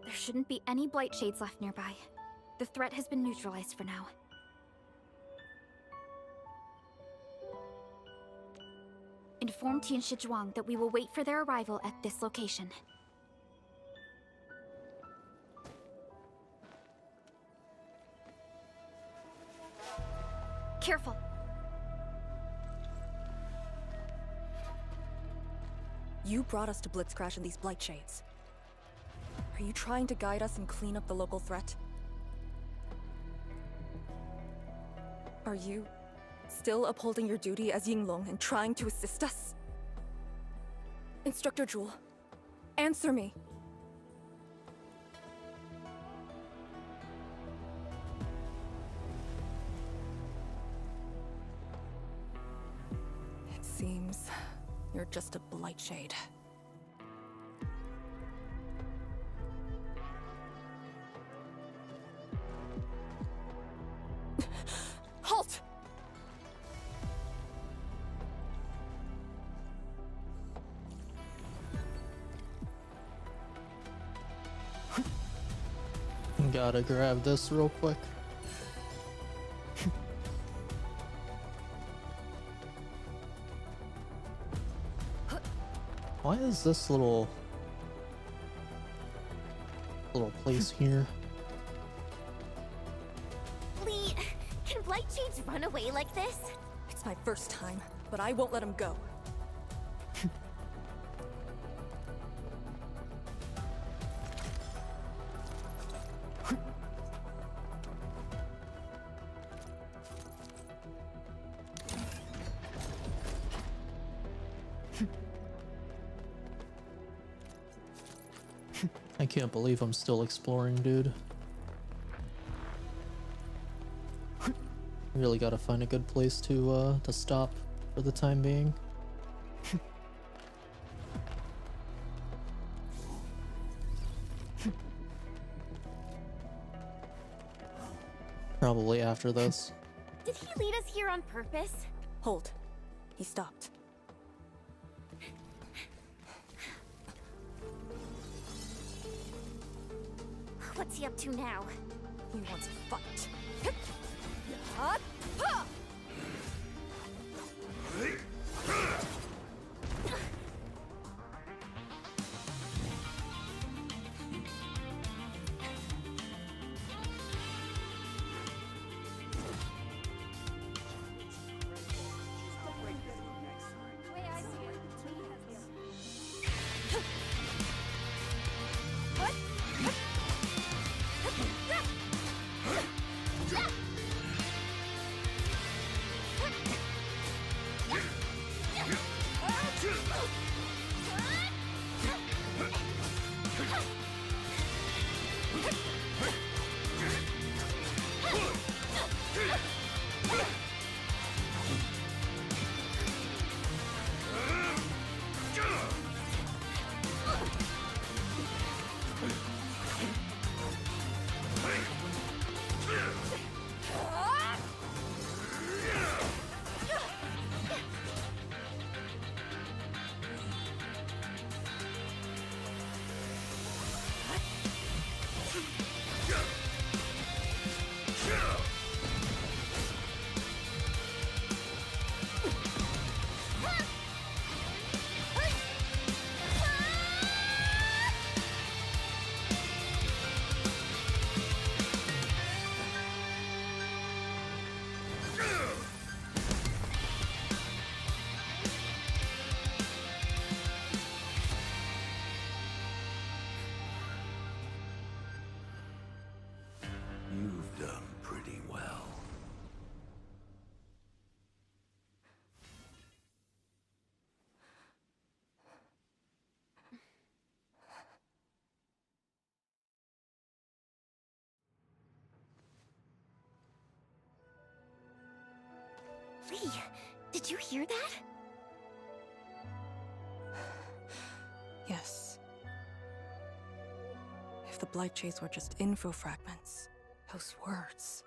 There shouldn't be any blight shades left nearby. The threat has been neutralized for now. Inform Tian Shizhuang that we will wait for their arrival at this location. Careful. You brought us to Blitzcrash in these blight shades. Are you trying to guide us and clean up the local threat? Are you still upholding your duty as Yinglong and trying to assist us? Instructor Jewel, answer me. It seems you're just a blight shade. Halt! Gotta grab this real quick. Why is this little place here? Lee, can blight shades run away like this? It's my first time, but I won't let him go. I can't believe I'm still exploring, dude. Really gotta find a good place to stop for the time being. Probably after this. Did he lead us here on purpose? Hold. He stopped. What's he up to now? He wants a fight. You've done pretty well. Lee, did you hear that? Yes. If the Blight Chase were just info fragments, those words.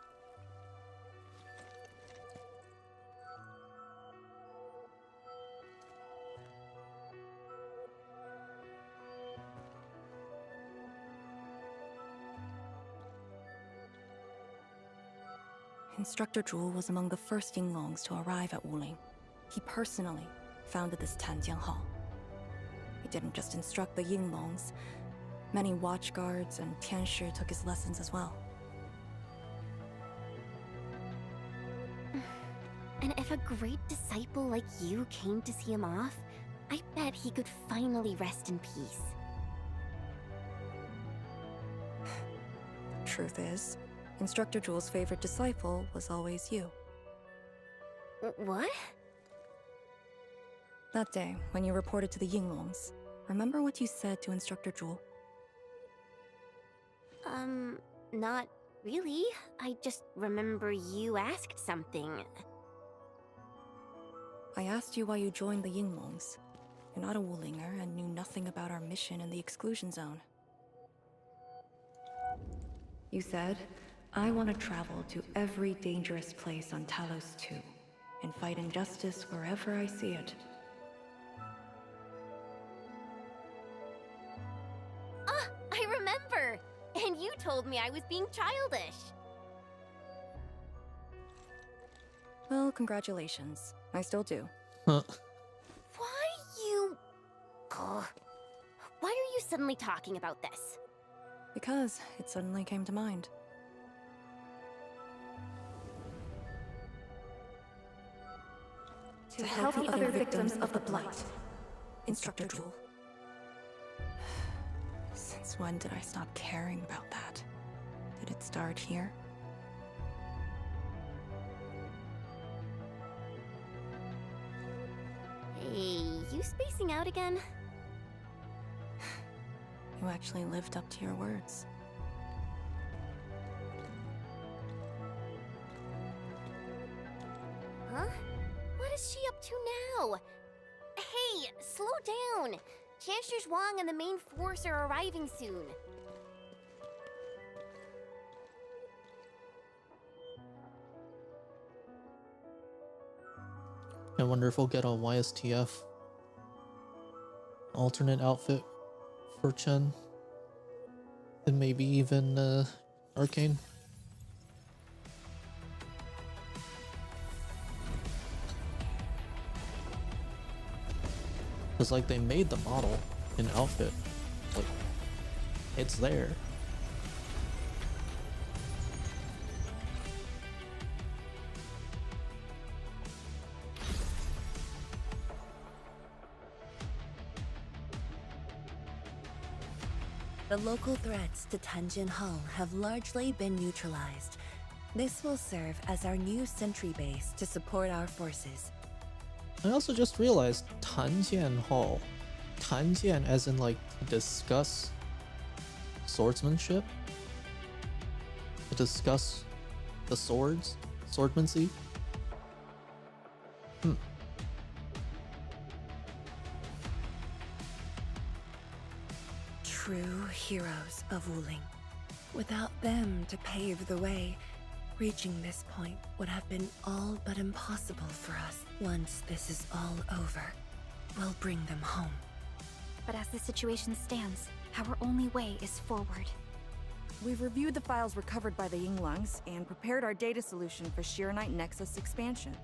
Instructor Zhu was among the first Yinglongs to arrive at Wuling. He personally founded this Tanjiang Hall. He didn't just instruct the Yinglongs. Many watchguards and Tianshi took his lessons as well. And if a great disciple like you came to see him off, I bet he could finally rest in peace. Truth is, Instructor Zhu's favorite disciple was always you. What? That day, when you reported to the Yinglongs, remember what you said to Instructor Zhu? Not really. I just remember you asked something. I asked you why you joined the Yinglongs. You're not a Wulinger and knew nothing about our mission in the exclusion zone. You said, I want to travel to every dangerous place on Talos 2 and fight injustice wherever I see it. Ah, I remember! And you told me I was being childish. Well, congratulations. I still do. Huh. Why you... Ugh. Why are you suddenly talking about this? Because it suddenly came to mind. To help the other victims of the Blight. Instructor Zhu. Since when did I stop caring about that? Did it start here? Hey, you spacing out again? You actually lived up to your words. Huh? What is she up to now? Hey, slow down! Chancellor Zhuang and the main force are arriving soon. I wonder if we'll get a YSTF alternate outfit for Chen. And maybe even Arcane. Cause like they made the model and outfit. Like it's there. The local threats to Tanjin Hall have largely been neutralized. This will serve as our new sentry base to support our forces. I also just realized Tanjian Hall. Tanjian as in like to discuss swordsmanship? To discuss the swords? Swordmancy? True heroes of Wuling. Without them to pave the way, reaching this point would have been all but impossible for us. Once this is all over, we'll bring them home. But as the situation stands, our only way is forward. We've reviewed the files recovered by the Yinglungs and prepared our data solution for Shiranite Nexus expansion.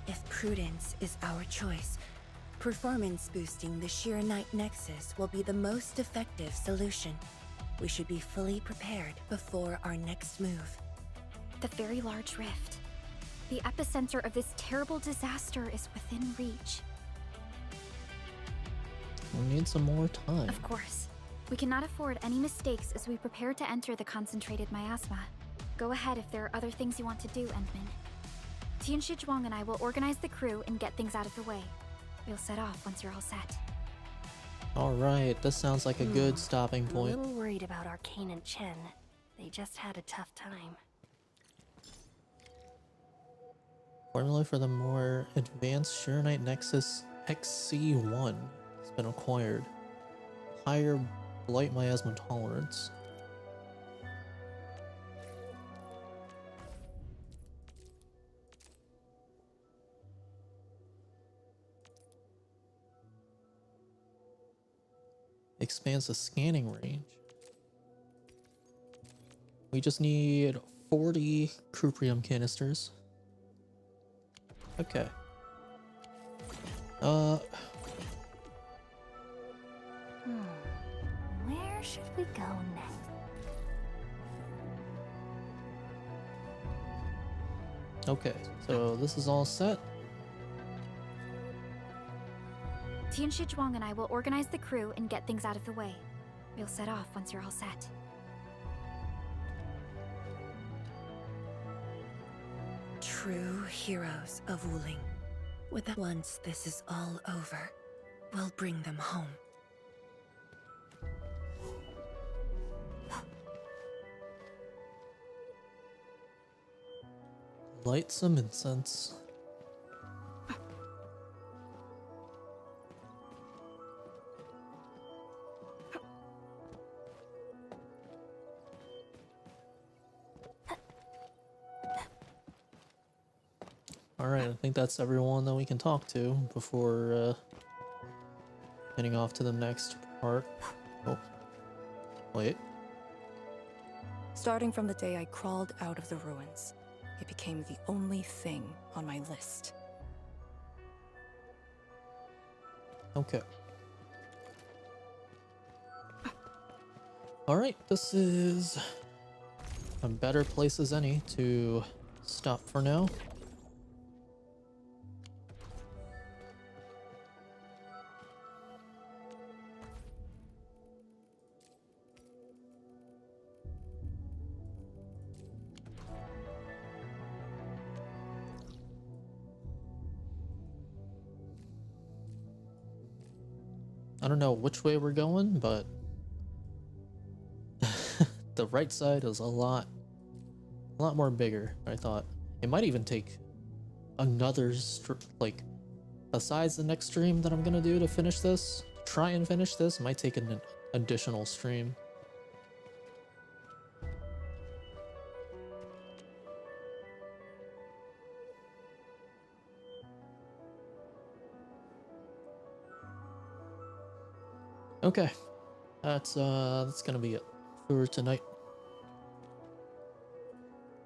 If prudence is our choice, performance boosting the Shiranite Nexus will be the most effective solution. We should be fully prepared before our next move. The very large rift. The epicenter of this terrible disaster is within reach. We need some more time. Of course. We cannot afford any mistakes as we prepare to enter the concentrated miasma. Go ahead if there are other things you want to do, Endmin. Tianshi Zhuang and I will organize the crew and get things out of the way. We'll set off once you're all set. Alright, this sounds like a good stopping I'm a point. little worried about Arcane and Chen. They just had a tough time. Formula for the more advanced Shiranite Nexus XC1 has been acquired. Higher Blight Miasma tolerance. Expands the scanning range. We just need 40 Cuprium canisters. Okay. Where should we go next? Okay, so this is all set. Tianshi Zhuang and I will organize the crew and get things out of the way. We'll set off once you're all set. True heroes of Wuling. Once this is all over, we'll bring them home. Light some incense. Alright, I think that's everyone that we can talk to before heading off to the next part. Oh, wait. Starting from the day I crawled out of the ruins, it became the only thing on my list. Okay. Alright, this is a better place as any to stop for now. I don't know which way we're going, but the right side is a lot more bigger than I thought. It might even take another like, besides the next stream that I'm gonna do to finish this, try and finish this, might take an additional stream. Okay, that's gonna be it for tonight.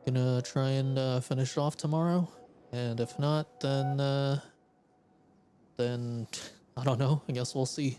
Gonna try and finish it off tomorrow, and if not, then I don't know. I guess we'll see.